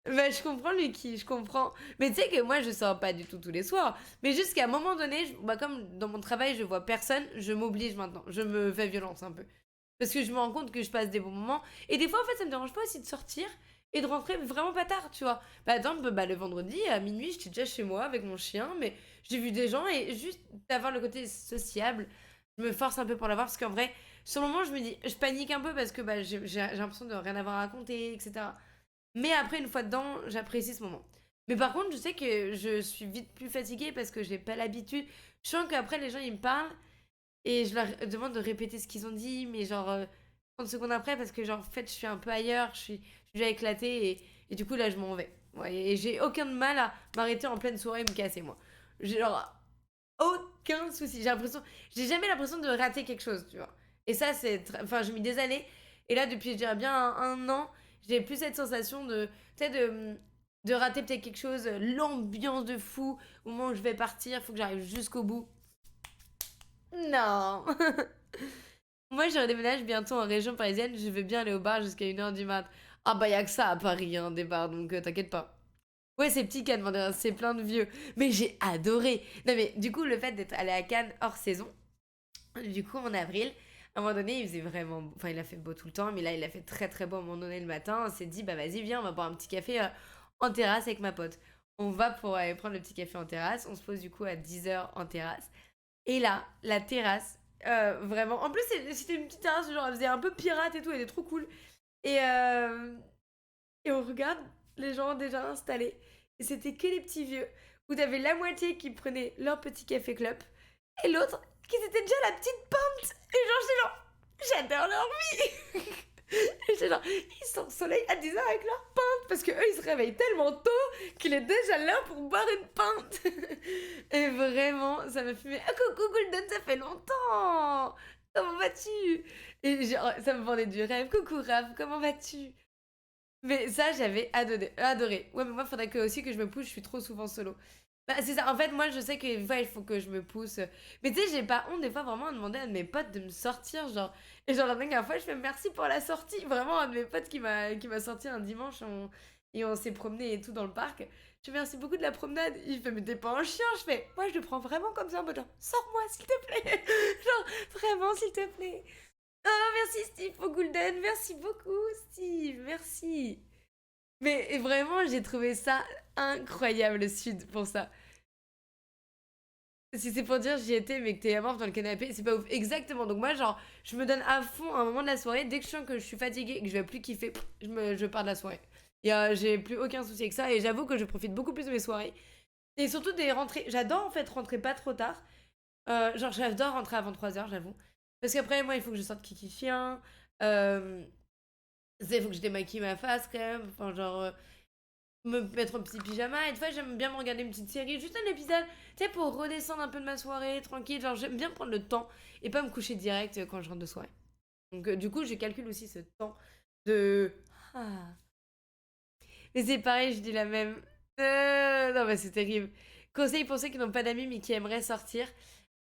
Bah je comprends Lucky, je comprends. Mais tu sais que moi je sors pas du tout tous les soirs. Mais jusqu'à un moment donné, bah comme dans mon travail je vois personne, je m'oblige maintenant. Je me fais violence un peu. Parce que je me rends compte que je passe des bons moments. Et des fois en fait ça me dérange pas aussi de sortir et de rentrer vraiment pas tard, tu vois. Par exemple, bah, le vendredi à minuit j'étais déjà chez moi avec mon chien, mais j'ai vu des gens et juste d'avoir le côté sociable, je me force un peu pour l'avoir parce qu'en vrai, sur le moment je me dis, je panique un peu parce que bah, j'ai l'impression de rien avoir à raconter, etc. Mais après, une fois dedans, j'apprécie ce moment. Mais par contre, je sais que je suis vite plus fatiguée parce que j'ai pas l'habitude. Je sens qu'après, les gens, ils me parlent et je leur demande de répéter ce qu'ils ont dit, mais genre 30 secondes après, parce que genre, en fait, je suis un peu ailleurs, je suis déjà éclatée et du coup, là, je m'en vais. Ouais, et j'ai aucun mal à m'arrêter en pleine soirée et me casser, moi. J'ai genre aucun souci. J'ai jamais l'impression de rater quelque chose, tu vois. Et ça, enfin, j'ai mis des années. Et là, depuis, je dirais bien un an, j'ai plus cette sensation de, tu sais, de rater peut-être quelque chose, l'ambiance de fou, au moment où je vais partir, faut que j'arrive jusqu'au bout. Non. Moi, je redéménage bientôt en région parisienne, je vais bien aller au bar jusqu'à 1h du mat. Ah bah, y a que ça à Paris, hein, des bars, donc t'inquiète pas. Ouais, c'est petit Cannes, c'est plein de vieux. Mais j'ai adoré. Non, mais du coup, le fait d'être allé à Cannes hors saison, du coup, en avril, à un moment donné, il faisait vraiment. Enfin, il a fait beau tout le temps, mais là, il a fait très très beau à un moment donné le matin. On s'est dit, bah vas-y, viens, on va boire un petit café en terrasse avec ma pote. On va pour aller prendre le petit café en terrasse. On se pose du coup à 10h en terrasse. Et là, la terrasse, vraiment. En plus, c'était une petite terrasse, genre, elle faisait un peu pirate et tout, elle était trop cool. Et, euh, et on regarde les gens déjà installés. Et c'était que les petits vieux. Où t'avais la moitié qui prenaient leur petit café club. Et l'autre qui c'était déjà la petite pinte. Et genre, j'étais genre, j'adore leur vie. Et j'étais genre, ils sont au soleil à 10h avec leur pinte. Parce que eux, ils se réveillent tellement tôt qu'il est déjà l'heure pour boire une pinte. Et vraiment, ça m'a fumé. Ah, coucou Golden, ça fait longtemps. Comment vas-tu? Et genre, ça me vendait du rêve. Coucou Raph, comment vas-tu? Mais ça, j'avais adoré. Ouais, mais moi, faudrait que, aussi que je me pousse, je suis trop souvent solo. Bah, c'est ça. En fait, moi, je sais que des fois, il faut que je me pousse. Mais tu sais, j'ai pas honte des fois vraiment à demander à mes potes de me sortir, genre. Et genre, la dernière fois, je fais merci pour la sortie. Vraiment, un de mes potes qui m'a sorti un dimanche et on s'est promené et tout dans le parc. Je fais merci beaucoup de la promenade. Il fait, mais t'es pas un chien. Je fais, moi, je le prends vraiment comme ça en mode genre, sors-moi, s'il te plaît. Genre, vraiment, s'il te plaît. Oh, merci Steve pour Golden. Merci beaucoup, Steve. Merci. Mais vraiment, j'ai trouvé ça incroyable, le Sud, pour ça. Si c'est pour dire j'y étais, mais que t'es mort dans le canapé, c'est pas ouf. Exactement. Donc, moi, genre, je me donne à fond à un moment de la soirée. Dès que je sens que je suis fatiguée et que je vais plus kiffer, je pars de la soirée. Et j'ai plus aucun souci avec ça. Et j'avoue que je profite beaucoup plus de mes soirées. Et surtout des rentrées. J'adore en fait rentrer pas trop tard. Genre, j'adore rentrer avant 3h, j'avoue. Parce qu'après, moi, il faut que je sorte Kiki Chien. Euh, Il faut que je démaquille ma face quand même. Enfin, genre, me mettre un petit pyjama. Et des fois, j'aime bien me regarder une petite série, juste un épisode, tu sais, pour redescendre un peu de ma soirée, tranquille. Genre, j'aime bien prendre le temps et pas me coucher direct quand je rentre de soirée. Donc, du coup, je calcule aussi ce temps de. Ah. Mais c'est pareil, je dis la même. Non, mais c'est terrible. Conseil pour ceux qui n'ont pas d'amis mais qui aimeraient sortir.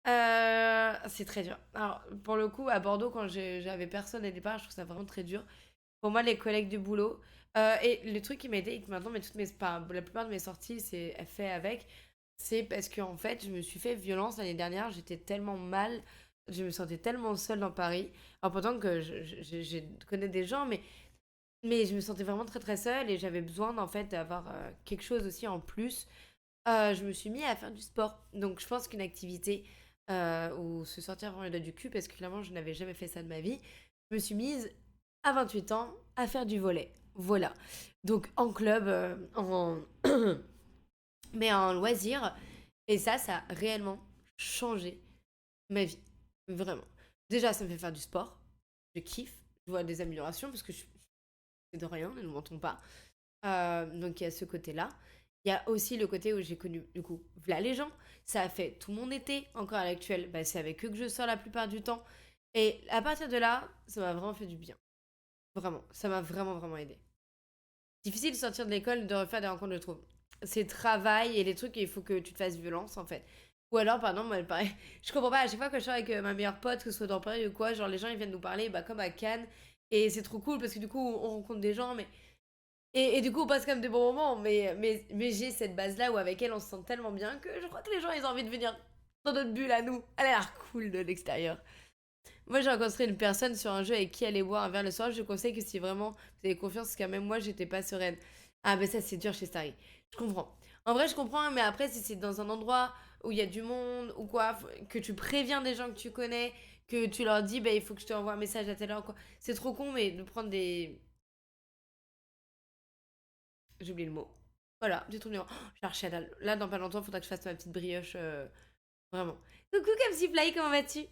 C'est très dur. Alors, pour le coup, à Bordeaux, quand j'avais personne au départ, je trouve ça vraiment très dur. Pour moi, les collègues du boulot. Et le truc qui m'a aidé, et que maintenant, mais la plupart de mes sorties, c'est fait avec, c'est parce qu'en fait, je me suis fait violence l'année dernière. J'étais tellement mal, je me sentais tellement seule dans Paris. Alors, pourtant que je connais des gens, mais je me sentais vraiment très très seule et j'avais besoin en fait d'avoir quelque chose aussi en plus. Je me suis mis à faire du sport. Donc, je pense qu'une activité ou se sortir vraiment les doigts du cul, parce que clairement, je n'avais jamais fait ça de ma vie. Je me suis mise à 28 ans à faire du volley. Voilà. Donc en club, mais en loisir. Et ça a réellement changé ma vie. Vraiment. Déjà, ça me fait faire du sport. Je kiffe. Je vois des améliorations parce que c'est de rien, ne nous mentons pas. Donc il y a ce côté-là. Il y a aussi le côté où j'ai connu, du coup, voilà les gens. Ça a fait tout mon été, encore à l'actuel. Bah, c'est avec eux que je sors la plupart du temps. Et à partir de là, ça m'a vraiment fait du bien. Vraiment, ça m'a vraiment, vraiment aidé. Difficile de sortir de l'école, de refaire des rencontres, je trouve. C'est travail et les trucs, il faut que tu te fasses violence, en fait. Ou alors, pardon, moi, pareil, je comprends pas, à chaque fois que je sors avec ma meilleure pote, que ce soit dans Paris ou quoi, genre les gens, ils viennent nous parler, bah, comme à Cannes. Et c'est trop cool parce que du coup, on rencontre des gens, mais et du coup, on passe quand même des bons moments, mais j'ai cette base-là où avec elle, on se sent tellement bien que je crois que les gens, ils ont envie de venir dans notre bulle à nous. Elle a l'air cool de l'extérieur. Moi, j'ai rencontré une personne sur un jeu avec qui aller boire un verre le soir. Je conseille que si vraiment vous avez confiance, parce que même moi, j'étais pas sereine. Ah, mais ça, c'est dur chez Starry. Je comprends. En vrai, je comprends, mais après, si c'est dans un endroit où il y a du monde ou quoi, que tu préviens des gens que tu connais, que tu leur dis, bah, il faut que je te envoie un message à telle heure, quoi. C'est trop con, mais de prendre des. J'ai oublié le mot. Voilà, des trucs. Oh, j'ai archi à dalle. Là, dans pas longtemps, il faudra que je fasse ma petite brioche. Vraiment. Coucou, Capsifly, comment vas-tu?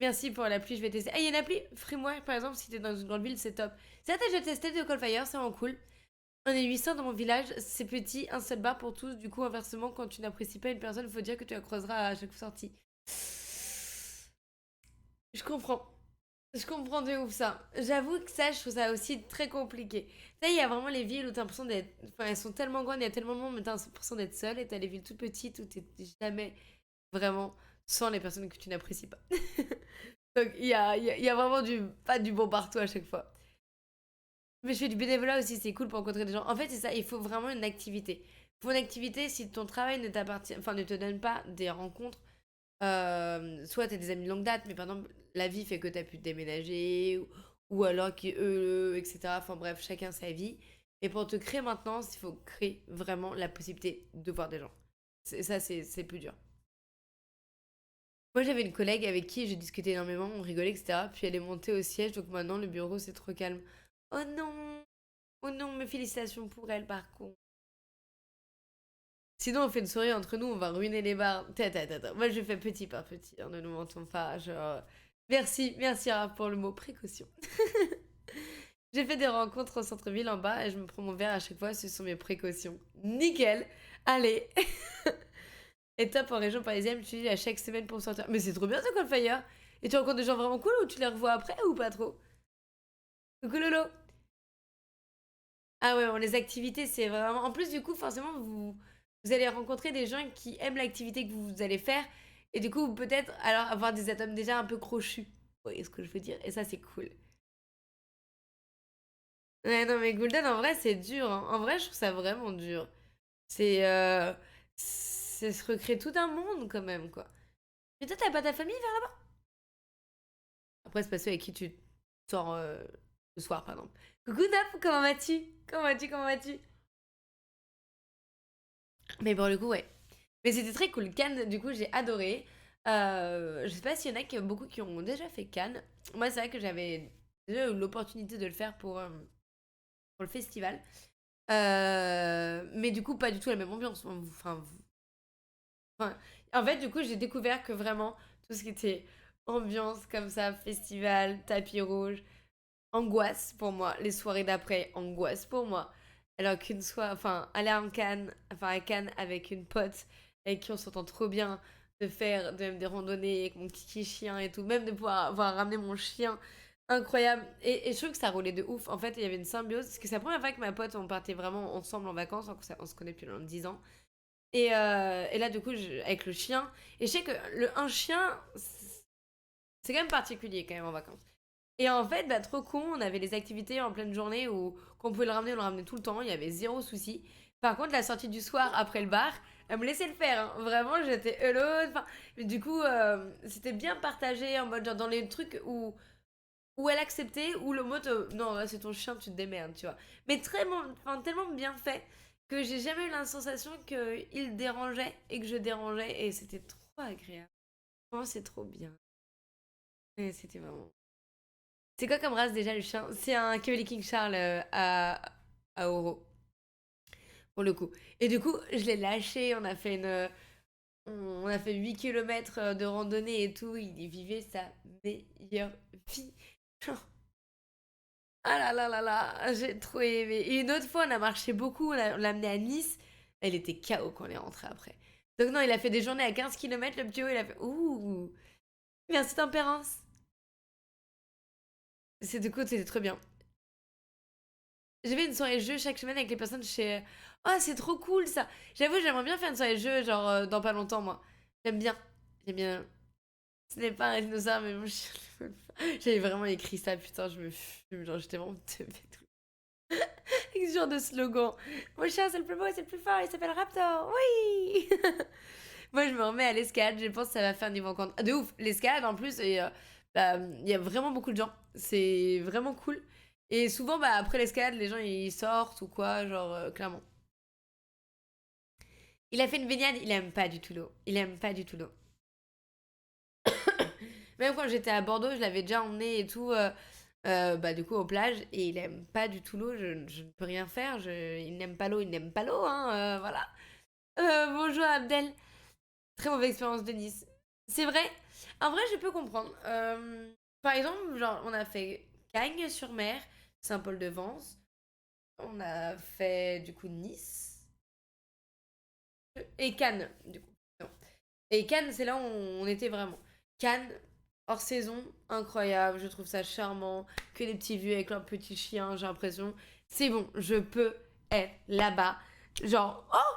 Merci pour l'appli, je vais tester. Ah, il y a une appli Free-moi, par exemple, si t'es dans une grande ville, c'est top. Ça, t'as déjà testé de Callfire, c'est vraiment cool. On est 800 dans mon village, c'est petit, un seul bar pour tous. Du coup, inversement, quand tu n'apprécies pas une personne, il faut dire que tu la croiseras à chaque sortie. Je comprends. Je comprends de ouf ça. J'avoue que ça, je trouve ça aussi très compliqué. Tu sais, il y a vraiment les villes où t'as l'impression d'être. Enfin, elles sont tellement grandes, il y a tellement de monde, mais t'as l'impression d'être seule. Et t'as les villes toutes petites où t'es jamais vraiment sans les personnes que tu n'apprécies pas. Donc, il y a vraiment pas du bon partout à chaque fois. Mais je fais du bénévolat aussi, c'est cool pour rencontrer des gens. En fait, c'est ça, il faut vraiment une activité. Pour une activité, si ton travail ne t'appartient, enfin, ne te donne pas des rencontres, soit t'as des amis de longue date, mais par exemple, la vie fait que t'as pu déménager, ou alors qu'eux, etc. Enfin bref, chacun sa vie. Et pour te créer maintenant, il faut créer vraiment la possibilité de voir des gens. Ça, c'est plus dur. Moi, j'avais une collègue avec qui je discutais énormément, on rigolait, etc. Puis elle est montée au siège, donc maintenant le bureau c'est trop calme. Oh non! Oh non, mes félicitations pour elle par contre. Sinon, on fait une soirée entre nous, on va ruiner les bars. Moi, je fais petit par petit, hein, ne nous mentons pas. Genre. Merci, merci Ara, pour le mot précaution. J'ai fait des rencontres au centre-ville en bas et je me prends mon verre à chaque fois, ce sont mes précautions. Nickel! Allez! Et top en région parisienne, tu dis à chaque semaine pour sortir. Mais c'est trop bien ce Callfire! Et tu rencontres des gens vraiment cool ou tu les revois après ou pas trop? Coucou Lolo! Ah ouais, bon, les activités, c'est vraiment. En plus, du coup, forcément, vous allez rencontrer des gens qui aiment l'activité que vous allez faire. Et du coup, peut-être alors avoir des atomes déjà un peu crochus. Vous voyez ce que je veux dire? Et ça, c'est cool. Ouais, non, mais Golden, en vrai, c'est dur, hein. En vrai, je trouve ça vraiment dur. C'est. C'est se recréer tout un monde, quand même, quoi. Mais toi, t'as pas ta famille vers là-bas? Après, c'est pas ceux avec qui tu sors le soir, par exemple. Coucou, Nap, comment vas-tu? Comment vas-tu? Comment vas-tu? Mais pour le coup, ouais. Mais c'était très cool. Cannes, du coup, j'ai adoré. Je sais pas s'il y en a beaucoup qui ont déjà fait Cannes. Moi, c'est vrai que j'avais déjà eu l'opportunité de le faire pour le festival. Mais du coup, pas du tout la même ambiance. Enfin, en fait, du coup, j'ai découvert que vraiment, tout ce qui était ambiance comme ça, festival, tapis rouge, angoisse pour moi. Les soirées d'après, angoisse pour moi. Alors qu'une soirée, enfin, aller en Cannes, enfin à Cannes avec une pote avec qui on s'entend trop bien, de faire même des randonnées avec mon kiki chien et tout, même de pouvoir avoir ramené mon chien, incroyable. Et je trouve que ça roulait de ouf. En fait, il y avait une symbiose, parce que c'est la première fois que ma pote, on partait vraiment ensemble en vacances, on se connaît depuis 10 ans. Et là, du coup, avec le chien, et je sais que un chien, c'est quand même particulier quand même en vacances. Et en fait, bah, trop con, on avait les activités en pleine journée où qu'on pouvait le ramenait tout le temps, il y avait zéro souci. Par contre, la sortie du soir après le bar, elle me laissait le faire, hein. Vraiment, j'étais heureuse. Enfin, mais du coup, c'était bien partagé en mode genre dans les trucs où elle acceptait, où le mot non, là, c'est ton chien, tu te démerdes, tu vois. Mais enfin, tellement bien fait que j'ai jamais eu la sensation qu'il dérangeait et que je dérangeais et c'était trop agréable. Vraiment, c'est trop bien. Et c'était vraiment. C'est quoi comme race déjà le chien? C'est un Cavalier King Charles à Oro, pour le coup. Et du coup, je l'ai lâché, on a fait 8 km de randonnée et tout. Il y vivait sa meilleure vie. Genre, ah là là là là, j'ai trop aimé. Et une autre fois, on a marché beaucoup, on l'a amené à Nice. Elle était KO quand on est rentré après. Donc non, il a fait des journées à 15 km, le petit haut, il a fait ouh. Merci tempérance. C'est du coup, c'était trop bien. J'avais une soirée jeu chaque semaine avec les personnes chez. Oh, c'est trop cool ça. J'avoue, j'aimerais bien faire une soirée jeu, genre dans pas longtemps, moi. J'aime bien. J'aime bien. Ce n'est pas un dinosaure, mais mon chien. J'avais vraiment écrit ça, putain, je me fume. Genre, j'étais vraiment teubée tout. Avec ce genre de slogan. Mon chien, c'est le plus beau, c'est le plus fort, il s'appelle Raptor. Oui. Moi, je me remets à l'escalade. Je pense que ça va faire niveau compte. De ouf. L'escalade, en plus, et bah, il y a vraiment beaucoup de gens. C'est vraiment cool. Et souvent, bah, après l'escalade, les gens, ils sortent ou quoi, genre, clairement. Il a fait une baignade, il aime pas du tout l'eau. Il aime pas du tout l'eau. Même quand j'étais à Bordeaux, je l'avais déjà emmené et tout, bah, du coup, aux plages. Et il aime pas du tout l'eau. Je ne peux rien faire. Il n'aime pas l'eau, il n'aime pas l'eau, hein, voilà. Bonjour Abdel. Très mauvaise expérience de Nice. C'est vrai. En vrai, je peux comprendre. Par exemple, genre, on a fait Cagnes-sur-Mer, Saint-Paul-de-Vence. On a fait, du coup, Nice. Et Cannes, du coup. Non. Et Cannes, c'est là où on était vraiment. Cannes, hors saison, incroyable. Je trouve ça charmant. Que des petits vieux avec leurs petits chiens, j'ai l'impression. C'est bon, je peux être là-bas. Genre, oh,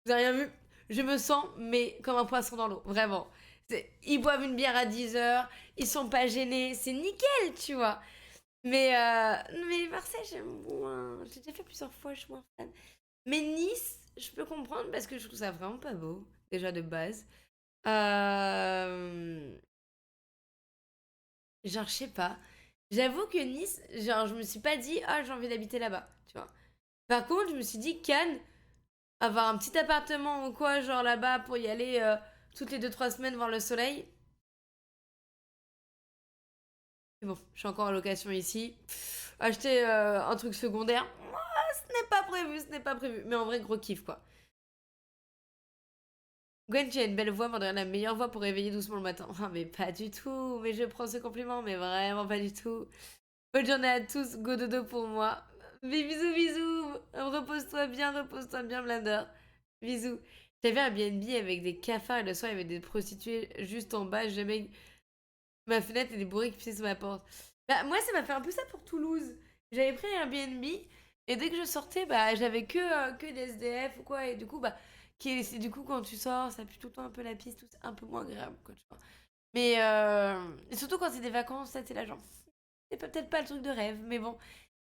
vous avez rien vu? Je me sens, mais comme un poisson dans l'eau, vraiment. Ils boivent une bière à 10 heures, ils sont pas gênés, c'est nickel, tu vois. Mais Marseille, j'aime moins. J'ai déjà fait plusieurs fois, je suis moins fan. Mais Nice, je peux comprendre parce que je trouve ça vraiment pas beau, déjà de base. Euh... Genre, je sais pas. J'avoue que Nice, genre, je me suis pas dit, ah, j'ai envie d'habiter là-bas, tu vois. Par contre, je me suis dit, Cannes, avoir un petit appartement ou quoi, genre là-bas pour y aller toutes les 2 3 semaines voir le soleil. Mais bon, je suis encore en location ici. Acheter un truc secondaire, ce n'est pas prévu, ce n'est pas prévu. Mais en vrai, gros kiff quoi. Gwen, tu as une belle voix, mais on dirait la meilleure voix pour réveiller doucement le matin. Ah, mais pas du tout. Mais je prends ce compliment, mais vraiment pas du tout. Bonne journée à tous, go dodo pour moi. Mais bisous, bisous. Repose-toi bien, Blender. Bisous. J'avais un BNB avec des cafards et le soir il y avait des prostituées juste en bas. Jamais ma fenêtre et des bourrées qui pissaient sur ma porte. Bah, moi, ça m'a fait un peu ça pour Toulouse. J'avais pris un BNB et dès que je sortais, bah, j'avais que des SDF ou quoi. Et du coup, bah, du coup, quand tu sors, ça pue tout le temps un peu la piste, tout, c'est un peu moins agréable, quoi, tu vois. Mais et surtout quand c'est des vacances, ça, c'est la jambe. C'est peut-être pas le truc de rêve, mais bon.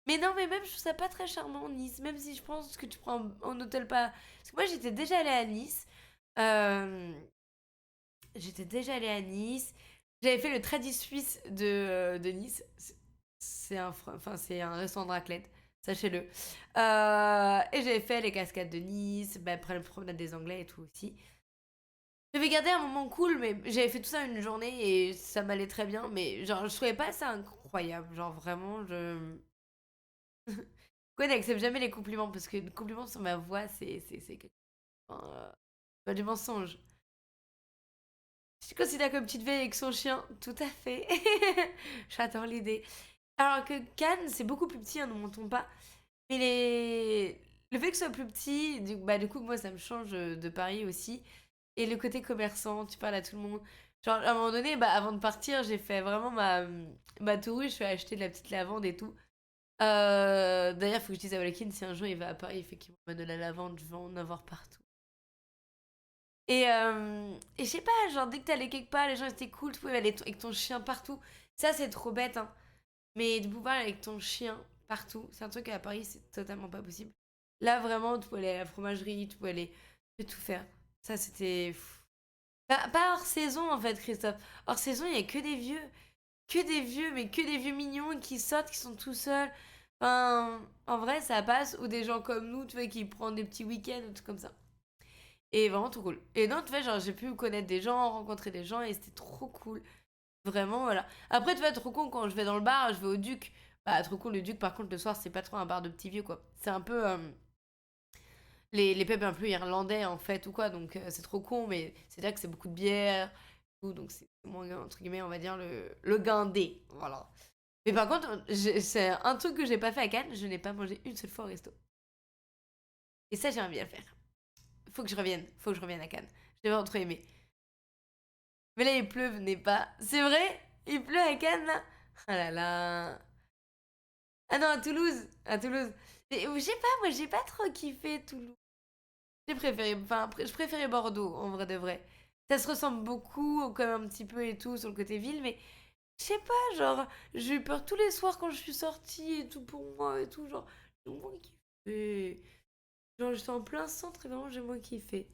Mais non, mais même, je trouve ça pas très charmant, Nice. Même si je pense que tu prends en hôtel pas. Parce que moi, j'étais déjà allée à Nice. Euh, J'étais déjà allée à Nice. J'avais fait le Tradis Suisse de Nice. C'est un restaurant de raclette, sachez-le. Et j'avais fait les cascades de Nice, bah, après le promenade des Anglais et tout aussi. J'avais gardé un moment cool, mais j'avais fait tout ça une journée et ça m'allait très bien. Mais genre, je trouvais pas ça incroyable. Genre, vraiment, je. Quoi, n'accepte jamais les compliments parce que les compliments sur ma voix, pas du mensonge. Je considère comme petite veille avec son chien, tout à fait. J'adore l'idée. Alors que Cannes, c'est beaucoup plus petit, hein, ne montons pas. Mais le fait que ce soit plus petit, du coup, moi, ça me change de Paris aussi. Et le côté commerçant, tu parles à tout le monde. Genre, à un moment donné, bah, avant de partir, j'ai fait vraiment ma tour. Je suis acheter de la petite lavande et tout. D'ailleurs, faut que je dise à Walkin, si un jour il va à Paris, effectivement, de la lavande, je vais en avoir partout. Et je sais pas, genre, dès que t'allais quelque part, les gens étaient cool, tu pouvais aller avec ton chien partout. Ça, c'est trop bête, hein. Mais de pouvoir aller avec ton chien partout, c'est un truc à Paris, c'est totalement pas possible. Là, vraiment, tu pouvais aller à la fromagerie, tu pouvais aller. Tu pouvais tout faire. Ça, c'était. Pas hors saison, en fait, Christophe. Hors saison, il y a que des vieux. Que des vieux, mais que des vieux mignons qui sortent, qui sont tout seuls. Enfin, en vrai, ça passe. Ou des gens comme nous, tu vois, qui prennent des petits week-ends, ou tout comme ça. Et vraiment tout cool. Et non, tu vois, genre, j'ai pu connaître des gens, rencontrer des gens, et c'était trop cool. Vraiment, voilà. Après, tu vois, trop con, quand je vais dans le bar, je vais au Duc. Bah, trop cool, le Duc, par contre, le soir, c'est pas trop un bar de petits vieux, quoi. C'est un peu les pubs un peu irlandais, en fait, ou quoi. Donc, c'est trop con, mais c'est vrai que c'est beaucoup de bière, tout, donc c'est moins, entre guillemets, on va dire, le guindé. Voilà. Mais par contre, c'est un truc que j'ai pas fait à Cannes, je n'ai pas mangé une seule fois au resto. Et ça, j'aimerais bien le faire. Faut que je revienne à Cannes. J'ai vraiment trop aimé. Mais là, il pleut, venez pas. C'est vrai? Il pleut à Cannes, là? Ah là là. Ah non, à Toulouse. À Toulouse. Mais je sais pas, moi, j'ai pas trop kiffé Toulouse. J'ai préféré, enfin, je préférais Bordeaux, en vrai de vrai. Ça se ressemble beaucoup, comme un petit peu et tout, sur le côté ville, mais je sais pas, genre, j'ai eu peur tous les soirs quand je suis sortie et tout pour moi et tout, genre, j'ai moins kiffé. Genre, j'étais en plein centre et vraiment, j'ai moins kiffé.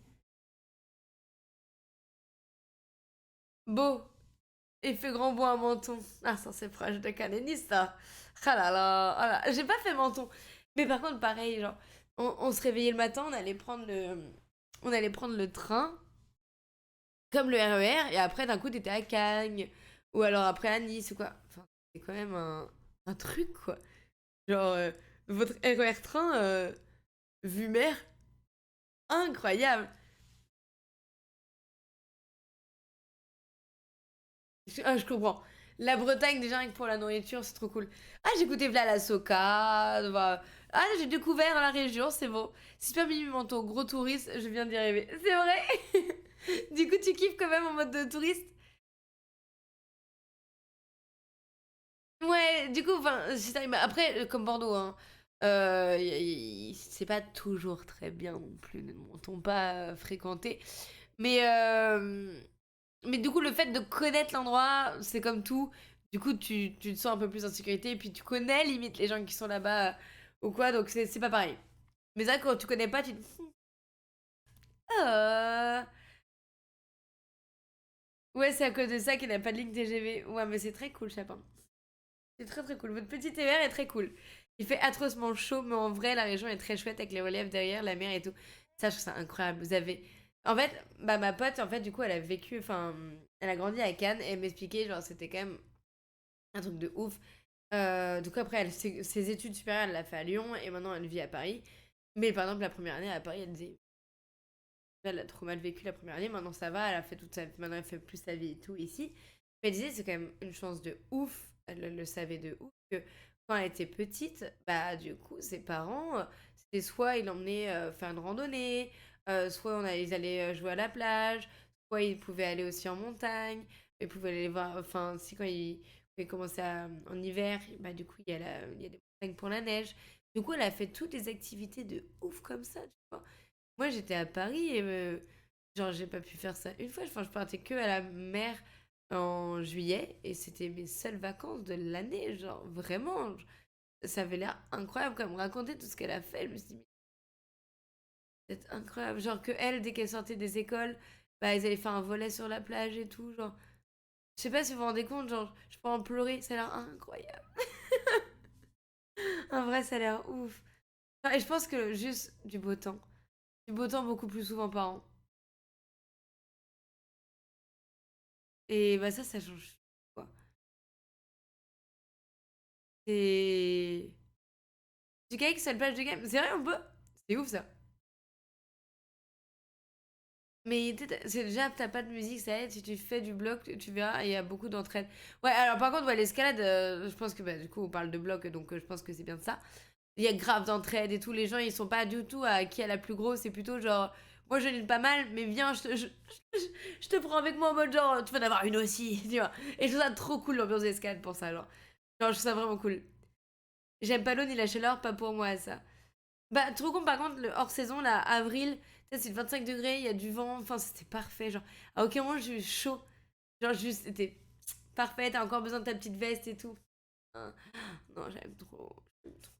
Beau, il fait grand beau à Menton. Ah, ça, c'est proche de Canénis, ça. Ah là là, ah là. J'ai pas fait Menton. Mais par contre, pareil, genre, on se réveillait le matin, on allait prendre le train. Comme le RER, et après, d'un coup, t'étais à Cagnes, ou alors après à Nice, ou quoi. Enfin, c'est quand même un truc, quoi. Genre, votre RER train, vue mer, incroyable. Je comprends. La Bretagne, déjà, rien que pour la nourriture, c'est trop cool. Ah, j'ai goûté Vla la Soca. Bah, ah, j'ai découvert la région, c'est bon. Super mimi manteau, gros touriste, je viens d'y arriver. C'est vrai. Du coup, tu kiffes quand même en mode de touriste. Ouais, du coup, enfin, c'est ça, mais après, comme Bordeaux, hein, c'est pas toujours très bien non plus, ne mentons pas fréquenté. Mais, mais du coup, le fait de connaître l'endroit, c'est comme tout. Du coup, tu te sens un peu plus en sécurité, et puis tu connais limite les gens qui sont là-bas ou quoi, donc c'est pas pareil. Mais ça, quand tu connais pas, tu te dis, euh... Ouais, c'est à cause de ça qu'il n'a pas de ligne TGV. Ouais, mais c'est très cool, Chapin. C'est très très cool. Votre petit thé vert est très cool. Il fait atrocement chaud, mais en vrai, la région est très chouette avec les reliefs derrière, la mer et tout. Ça, je trouve ça incroyable. Vous avez. En fait, bah, ma pote, en fait, du coup, elle a vécu. Enfin, elle a grandi à Cannes et elle m'expliquait, genre, c'était quand même un truc de ouf. Du coup, après, ses études supérieures, elle l'a fait à Lyon et maintenant, elle vit à Paris. Mais par exemple, la première année à Paris, elle disait. Elle a trop mal vécu la première année, maintenant ça va, elle a fait toute sa... maintenant elle fait plus sa vie et tout ici. Mais elle disait c'est quand même une chance de ouf, elle le savait de ouf, que quand elle était petite, bah du coup ses parents, c'était soit ils l'emmenaient faire une randonnée, soit ils allaient jouer à la plage, soit ils pouvaient aller aussi en montagne, ils pouvaient aller voir, enfin si quand ils commençaient en hiver, bah du coup il y a des montagnes pour la neige. Du coup elle a fait toutes les activités de ouf comme ça, tu vois. Moi, j'étais à Paris et genre, j'ai pas pu faire ça une fois. Enfin, je partais que à la mer en juillet et c'était mes seules vacances de l'année. Genre, vraiment, ça avait l'air incroyable quand elle me racontait tout ce qu'elle a fait. Je me suis dit, mais c'est incroyable. Genre, que elle, dès qu'elle sortait des écoles, bah, ils allaient faire un volet sur la plage et tout. Genre, je sais pas si vous vous rendez compte, genre, je peux en pleurer. Ça a l'air incroyable. En vrai, ça a l'air ouf. Enfin, et je pense que juste du beau temps. Du beau temps beaucoup plus souvent par an. Et bah, ça change. Quoi. C'est. Du cake sur le plage de game. C'est vrai, on peut. C'est ouf ça. Mais c'est déjà, t'as pas de musique, ça aide. Si tu fais du bloc, tu verras, il y a beaucoup d'entraide. Ouais, alors par contre, ouais, l'escalade, je pense que bah, du coup, on parle de bloc, donc je pense que c'est bien de ça. Il y a grave d'entraide et tout. Les gens, ils sont pas du tout à qui a la plus grosse. C'est plutôt genre, moi je n'ai pas mal, mais viens, je te prends avec moi en mode genre, tu vas en avoir une aussi, tu vois. Et je trouve ça trop cool l'ambiance d'escalade pour ça, genre. Genre, je trouve ça vraiment cool. J'aime pas l'eau ni la chaleur, pas pour moi ça. Bah, trop con, par contre, le hors-saison, là, avril, c'est 25 degrés, il y a du vent, enfin, c'était parfait. Genre, à aucun moment, j'ai eu chaud. Genre, juste, c'était parfait, t'as encore besoin de ta petite veste et tout. Hein. Non, j'aime trop. J'aime trop.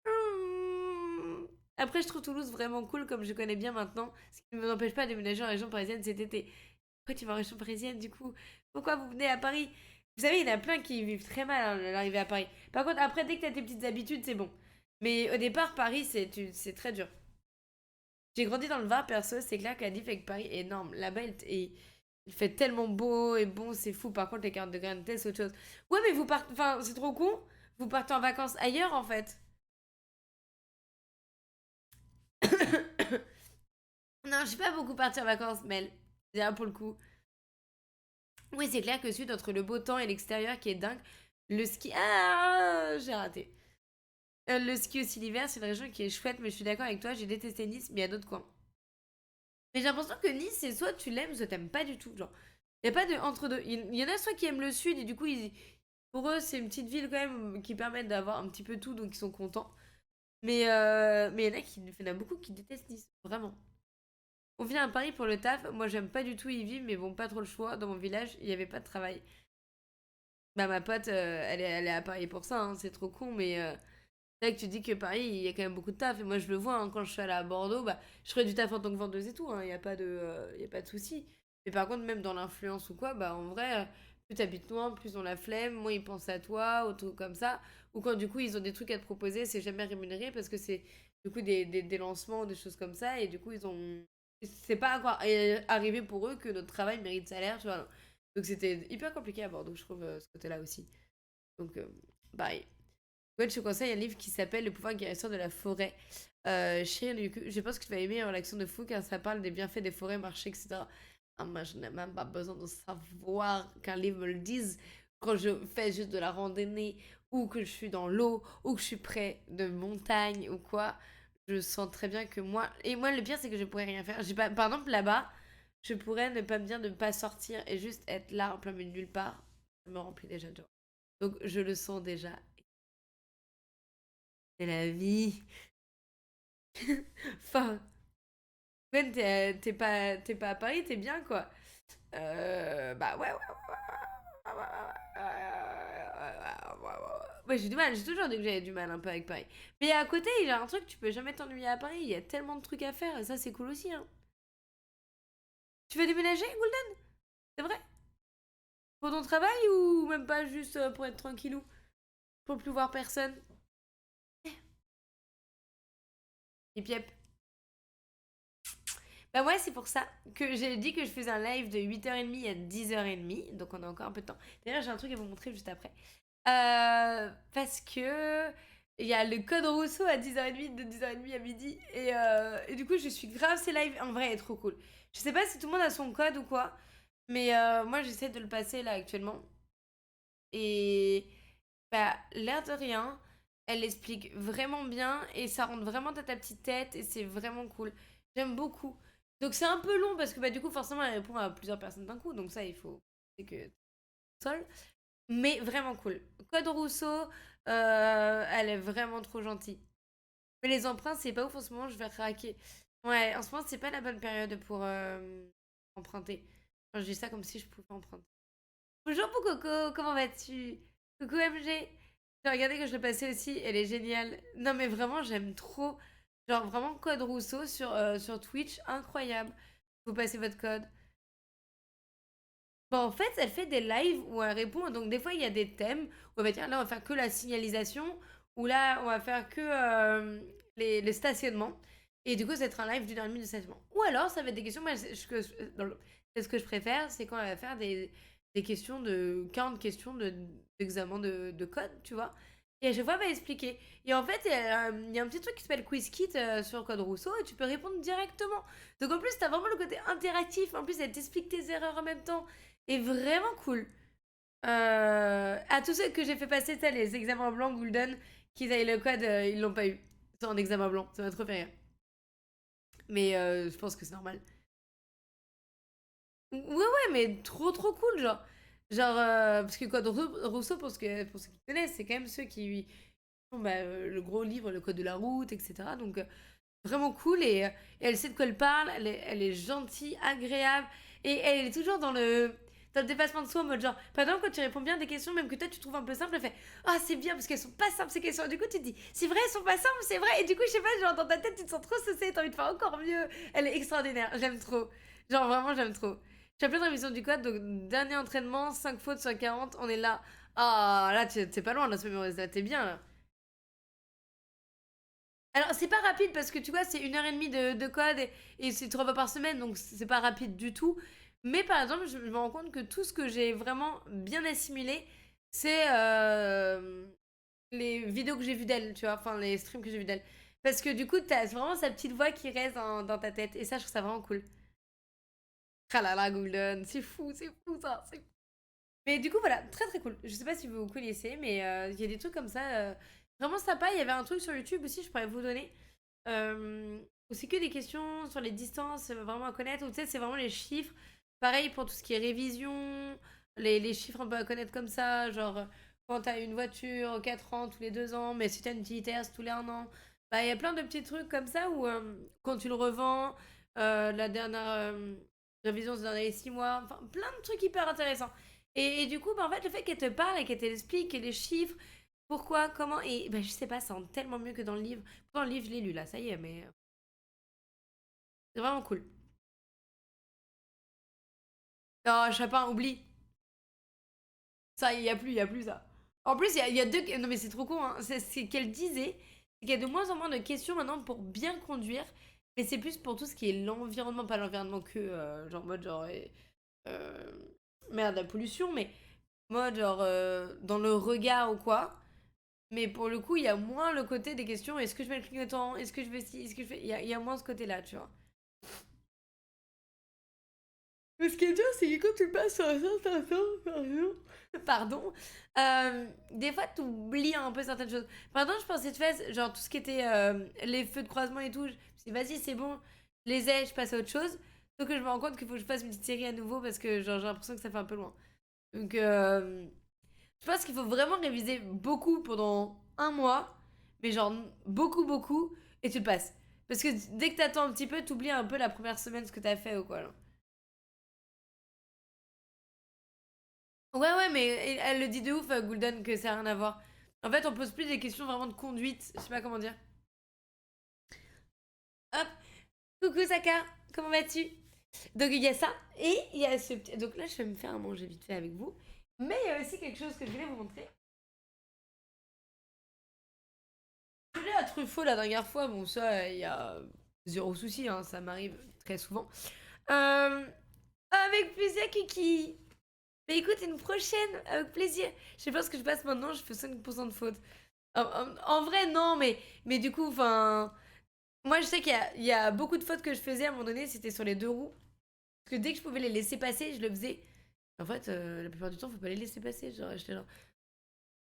Hum. Après, je trouve Toulouse vraiment cool, comme je connais bien maintenant. Ce qui ne m'empêche pas de déménager en région parisienne cet été. Pourquoi tu vas en région parisienne, du coup? Pourquoi vous venez à Paris? Vous savez, il y en a plein qui vivent très mal hein, l'arrivée à Paris. Par contre, après, dès que t'as tes petites habitudes, c'est bon. Mais au départ, Paris, c'est très dur. J'ai grandi dans le Var, perso, c'est clair qu'Adif avec Paris est énorme. Là-bas, il fait tellement beau et bon, c'est fou. Par contre, les 40 degrés de c'est autre chose. Ouais, mais vous partez. Enfin, c'est trop con. Vous partez en vacances ailleurs, en fait. Non, je suis pas beaucoup partie en vacances, Mel. Déjà pour le coup. Oui, c'est clair que suite entre le beau temps et l'extérieur qui est dingue, le ski. Ah, j'ai raté. Le ski aussi l'hiver, c'est une région qui est chouette, mais je suis d'accord avec toi, j'ai détesté Nice, mais il y a d'autres coins. Mais j'ai l'impression que Nice, c'est soit tu l'aimes, soit t'aimes pas du tout. Genre, il n'y a pas de entre-deux. Il y en a soit qui aiment le sud, et du coup, pour eux, c'est une petite ville quand même qui permet d'avoir un petit peu tout, donc ils sont contents. Mais il y en a il y en a beaucoup qui détestent Nice, vraiment. On vient à Paris pour le taf, moi j'aime pas du tout y vivre, mais bon, pas trop le choix. Dans mon village, il n'y avait pas de travail. Bah ma pote, elle est à Paris pour ça, hein, c'est trop con, mais c'est vrai que tu dis que Paris, il y a quand même beaucoup de taf, et moi je le vois, hein, quand je suis allée à Bordeaux, bah, je ferais du taf en tant que vendeuse et tout, il n'y a pas y a pas de souci. Mais par contre, même dans l'influence ou quoi, bah en vrai, plus t'habites loin, plus on la flemme, moins ils pensent à toi, ou tout comme ça. Ou quand du coup ils ont des trucs à te proposer, c'est jamais rémunéré parce que c'est du coup des lancements ou des choses comme ça, et du coup ils ont. C'est pas encore arrivé pour eux que notre travail mérite salaire, tu vois. Donc c'était hyper compliqué à Bordeaux, je trouve, ce côté-là aussi. Donc, pareil. Ouais, je te conseille un livre qui s'appelle Le pouvoir guérisseur de la forêt. Je pense que tu vas aimer l'action de fou car ça parle des bienfaits des forêts, marchés, etc. Ah, moi, je n'ai même pas besoin de savoir qu'un livre me le dise quand je fais juste de la randonnée ou que je suis dans l'eau ou que je suis près de montagne ou quoi. Je sens très bien que moi. Et moi, le pire, c'est que je pourrais rien faire. J'ai pas... Par exemple, là-bas, je pourrais ne pas me dire de ne pas sortir et juste être là en plein milieu de nulle part. Ça me remplit déjà de joie. Donc, je le sens déjà. C'est la vie. Enfin, Gwen, t'es pas à Paris, t'es bien, quoi. Bah ouais, ouais, ouais, ouais, ouais, j'ai du mal, j'ai toujours dit que j'avais du mal un peu avec Paris. Mais à côté, il y a un truc, tu peux jamais t'ennuyer à Paris, il y a tellement de trucs à faire, et ça, c'est cool aussi, hein. Tu veux déménager, Goulden? C'est vrai? Pour ton travail ou même pas juste pour être tranquillou? Pour plus voir personne? Et piep. Bah ouais, c'est pour ça que j'ai dit que je faisais un live de 8h30 à 10h30, donc on a encore un peu de temps. D'ailleurs, j'ai un truc à vous montrer juste après. Parce que il y a le code Rousseau à 10h30, de 10h30 à midi, et du coup, je suis grave ces lives. En vrai, elle est trop cool. Je sais pas si tout le monde a son code ou quoi, mais moi, j'essaie de le passer là actuellement. Et bah, l'air de rien, elle explique vraiment bien et ça rentre vraiment dans ta petite tête et c'est vraiment cool. J'aime beaucoup. Donc c'est un peu long parce que bah, du coup, forcément, elle répond à plusieurs personnes d'un coup. Donc ça, il faut. C'est que seul. Mais vraiment cool. Code Rousseau, elle est vraiment trop gentille. Mais les emprunts, c'est pas ouf en ce moment, je vais craquer. Ouais, en ce moment, c'est pas la bonne période pour emprunter. Enfin, je dis ça comme si je pouvais emprunter. Bonjour pour Coco, comment vas-tu? Coucou MG. J'ai regardé que je le passais aussi, elle est géniale. Non mais vraiment, j'aime trop. Genre vraiment code Rousseau sur Twitch, incroyable. Vous passez votre code. Bon, en fait, elle fait des lives où elle répond. Donc des fois, il y a des thèmes où elle va dire là, on va faire que la signalisation, ou là, on va faire que les stationnements. Et du coup, ça va être un live d'1h30 de stationnement. Ou alors, ça va être des questions. Moi, ce que je préfère, c'est quand elle va faire des questions de 40 questions d'examen de code, tu vois. Et à chaque fois, elle va expliquer. Et en fait, il y a un petit truc qui s'appelle QuizKit sur Code Rousseau et tu peux répondre directement. Donc en plus, t'as vraiment le côté interactif. En plus, elle t'explique tes erreurs en même temps. Et vraiment cool. À tous ceux que j'ai fait passer, ça, les examens blancs Golden, qu'ils aient le code, ils l'ont pas eu. C'est en examen blanc. Ça m'a trop fait rire. Mais je pense que c'est normal. Ouais, ouais, mais trop, trop cool, genre. Genre, parce que Code Rousseau, pour ceux qui connaissent, c'est quand même ceux qui font bah, le gros livre, le code de la route, etc. Donc, vraiment cool. Et elle sait de quoi elle parle. Elle est gentille, agréable. Et elle est toujours dans le dépassement de soi, en mode genre, par exemple, quand tu réponds bien à des questions, même que toi tu trouves un peu simple, elle fait ah, c'est bien parce qu'elles sont pas simples ces questions. Du coup, tu te dis c'est vrai, elles sont pas simples, c'est vrai. Et du coup, je sais pas, genre dans ta tête, tu te sens trop saucée, t'as envie de faire encore mieux. Elle est extraordinaire, j'aime trop. Genre, vraiment, j'aime trop. J'ai plein de révisions du code, donc dernier entraînement, 5 fautes sur 40, on est là. Ah, là, t'es pas loin, là, ce mémorise, là, t'es bien, là. Alors, c'est pas rapide parce que tu vois, c'est 1h30 de code et c'est 3 fois par semaine, donc c'est pas rapide du tout. Mais par exemple, je me rends compte que tout ce que j'ai vraiment bien assimilé, c'est les vidéos que j'ai vues d'elle, tu vois, enfin les streams que j'ai vus d'elle. Parce que du coup, t'as vraiment sa petite voix qui reste dans ta tête et ça, je trouve ça vraiment cool. Ah là là, Golden, c'est fou ça, c'est fou. Mais du coup, voilà, très très cool. Je sais pas si vous connaissez, mais il y a des trucs comme ça. Vraiment sympa. Il y avait un truc sur YouTube aussi, je pourrais vous donner. Où c'est que des questions sur les distances, vraiment à connaître. Ou tu sais, c'est vraiment les chiffres. Pareil pour tout ce qui est révision, les chiffres un peu à connaître comme ça. Genre, quand t'as une voiture, 4 ans, tous les 2 ans, mais si t'as une utilitaire, c'est tous les 1 an. Bah, il y a plein de petits trucs comme ça où quand tu le revends, la dernière révision, c'est dans les 6 mois. Enfin, plein de trucs hyper intéressants. Et du coup, bah, en fait, le fait qu'elle te parle et qu'elle te l'explique, et les chiffres, pourquoi, comment, et bah, je sais pas, ça rend tellement mieux que dans le livre. Dans le livre, je l'ai lu là, ça y est, mais c'est vraiment cool. Oh, Chapin, oublie. Ça, il y a plus ça. En plus, il y a deux. Non, mais c'est trop con, hein. C'est qu'elle disait qu'il y a de moins en moins de questions maintenant pour bien conduire. Mais c'est plus pour tout ce qui est l'environnement, pas l'environnement que, genre, mode, genre. Euh, merde, la pollution, mais mode, genre, dans le regard ou quoi. Mais pour le coup, il y a moins le côté des questions est-ce que je mets le clignotant? Est-ce que je fais ci? Est-ce que je fais. Il y a moins ce côté-là, tu vois. Mais ce qui est dur, c'est que quand tu passes sur un certain temps, pardon, des fois tu oublies un peu certaines choses. Pardon, je pensais de fait, genre tout ce qui était les feux de croisement et tout, je me suis dit, vas-y, c'est bon, je les ai, je passe à autre chose. Sauf que je me rends compte qu'il faut que je fasse une petite série à nouveau parce que genre, j'ai l'impression que ça fait un peu loin. Donc, je pense qu'il faut vraiment réviser beaucoup pendant 1 mois, mais genre beaucoup, beaucoup, et tu le passes. Parce que dès que t'attends un petit peu, t'oublies un peu la première semaine ce que t'as fait ou quoi. Là. Ouais, ouais, mais elle le dit de ouf, Gulden, que ça n'a rien à voir. En fait, on pose plus des questions vraiment de conduite. Je sais pas comment dire. Hop, coucou Saka, comment vas-tu? Donc il y a ça, et il y a ce petit. Donc là, je vais me faire un manger vite fait avec vous. Mais il y a aussi quelque chose que je voulais vous montrer. Je l'ai à Truffaut la dernière fois, bon, ça, il y a zéro souci, hein, ça m'arrive très souvent. Euh, Avec plaisir, Kiki. Mais écoute, une prochaine, avec plaisir. Je pense que je passe maintenant, je fais 5% de fautes. En vrai, non, mais du coup, enfin. Moi, je sais il y a beaucoup de fautes que je faisais à un moment donné, c'était sur les deux roues. Parce que dès que je pouvais les laisser passer, je le faisais. En fait, la plupart du temps, faut pas les laisser passer. Genre, j'étais là.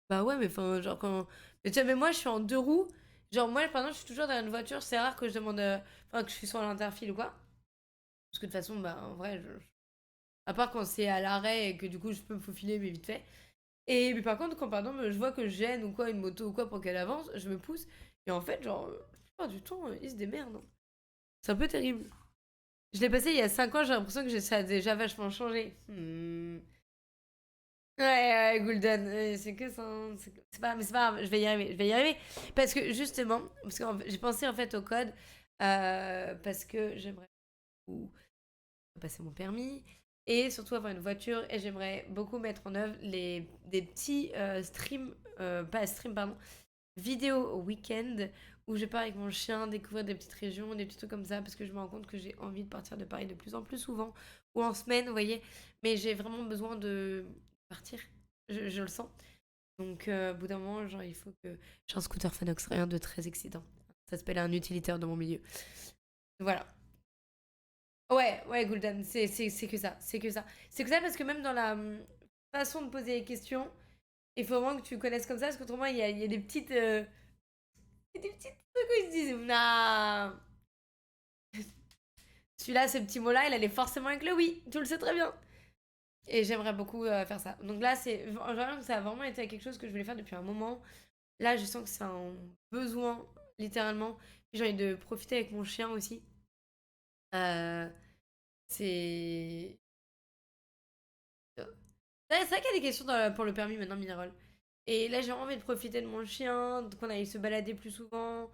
Bah ouais, mais enfin, genre quand. Mais tu vois, mais moi, je suis en deux roues. Genre, moi, par exemple, je suis toujours dans une voiture. C'est rare que je demande. Enfin, que je suis sur l'interfile ou quoi. Parce que de toute façon, bah, en vrai, à part quand c'est à l'arrêt et que du coup, je peux me faufiler, mais vite fait. Et mais par contre, quand par exemple, je vois que je gêne ou quoi, une moto ou quoi pour qu'elle avance, je me pousse. Et en fait, genre, la plupart du temps, ils se démerdent. Hein. C'est un peu terrible. Je l'ai passé il y a 5 ans, j'ai l'impression que ça a déjà vachement changé. Ouais, ouais, Gulden, c'est que ça. C'est pas, mais c'est pas grave, je vais y arriver, je vais y arriver. Parce que justement, parce que j'ai pensé en fait au code, parce que j'aimerais beaucoup passer mon permis et surtout avoir une voiture et j'aimerais beaucoup mettre en œuvre des petits streams, pas streams, pardon, vidéos au week-end où je pars avec mon chien découvrir des petites régions, des petits trucs comme ça parce que je me rends compte que j'ai envie de partir de Paris de plus en plus souvent ou en semaine, vous voyez. Mais j'ai vraiment besoin de partir, je le sens. Donc au bout d'un moment, genre il faut que j'ai un scooter Fanox, rien de très excitant. Ça s'appelle un utilitaire dans mon milieu. Voilà. Ouais, ouais, Guldan, c'est que ça, c'est que ça. C'est que ça parce que même dans la façon de poser les questions, il faut vraiment que tu connaisses comme ça, parce qu'autrement, il y a des petites, des petits trucs où ils se disent, nah, celui-là, ce petit mot-là, il allait forcément avec le oui, tu le sais très bien. Et j'aimerais beaucoup faire ça. Donc là, ça a vraiment été quelque chose que je voulais faire depuis un moment. Là, je sens que c'est un besoin, littéralement. Puis j'ai envie de profiter avec mon chien aussi. Euh, c'est c'est vrai qu'il y a des questions pour le permis maintenant, Mineral. Et là, j'ai envie de profiter de mon chien, qu'on aille se balader plus souvent,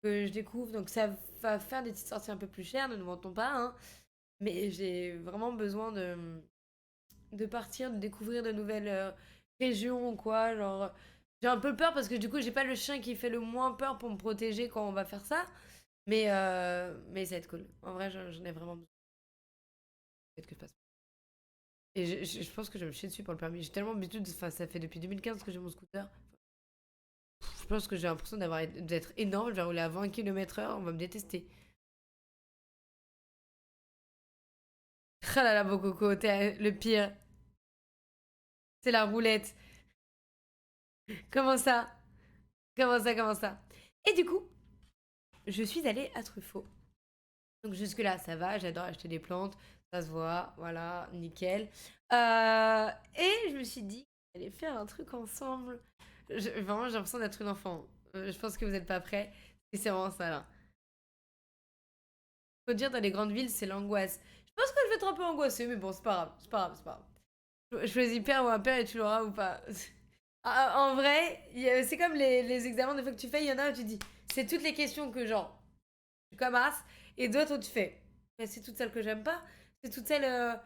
que je découvre. Donc ça va faire des petites sorties un peu plus chères, ne nous mentons pas. Hein. Mais j'ai vraiment besoin de partir, de découvrir de nouvelles régions ou quoi. Genre, j'ai un peu peur parce que du coup, j'ai pas le chien qui fait le moins peur pour me protéger quand on va faire ça. Mais ça va être cool. En vrai, j'en ai vraiment besoin. Peut-être que je passe. Et je pense que je vais me chier dessus pour le permis. J'ai tellement l'habitude, enfin, ça fait depuis 2015 que j'ai mon scooter. Je pense que j'ai l'impression d'être énorme. Je vais rouler à 20 km/h, on va me détester. Ah là là, Bokoko, t'es le pire. C'est la roulette. Comment ça? Comment ça, comment ça? Et du coup, je suis allée à Truffaut. Donc jusque-là, ça va, j'adore acheter des plantes, ça se voit, voilà, nickel. Et je me suis dit, on allait faire un truc ensemble. Vraiment, j'ai l'impression d'être une enfant. Je pense que vous n'êtes pas prêts. Et c'est vraiment ça, là. Faut dire, dans les grandes villes, c'est l'angoisse. Je pense que je vais être un peu angoissée, mais bon, c'est pas grave, c'est pas grave, c'est pas grave. Choisis père ou impair et tu l'auras ou pas. En vrai, c'est comme les examens des fois que tu fais, il y en a où tu dis, c'est toutes les questions que genre, tu comme as, et d'autres où tu fais, mais c'est toutes celles que j'aime pas, c'est toutes celles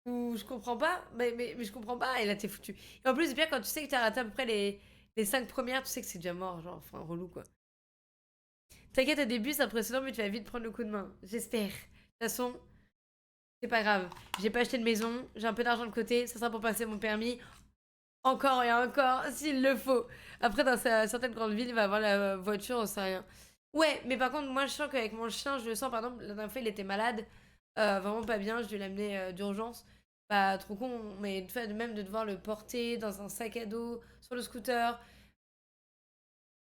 où je comprends pas, mais je comprends pas, et là t'es foutu. Et en plus, c'est bien quand tu sais que t'as raté à peu près les 5 premières, tu sais que c'est déjà mort, genre, enfin, relou quoi. T'inquiète, au début c'est impressionnant, mais tu vas vite prendre le coup de main, j'espère. De toute façon, c'est pas grave. J'ai pas acheté de maison, j'ai un peu d'argent de côté, ça sera pour passer mon permis. Encore et encore, s'il le faut. Après, dans certaines grandes villes, il va avoir la voiture, on sait rien. Ouais, mais par contre, moi, je sens qu'avec mon chien, je le sens, par exemple, la dernière fois, il était malade, vraiment pas bien, je dû l'amener d'urgence. Pas trop con, mais de fait, même de devoir le porter dans un sac à dos, sur le scooter,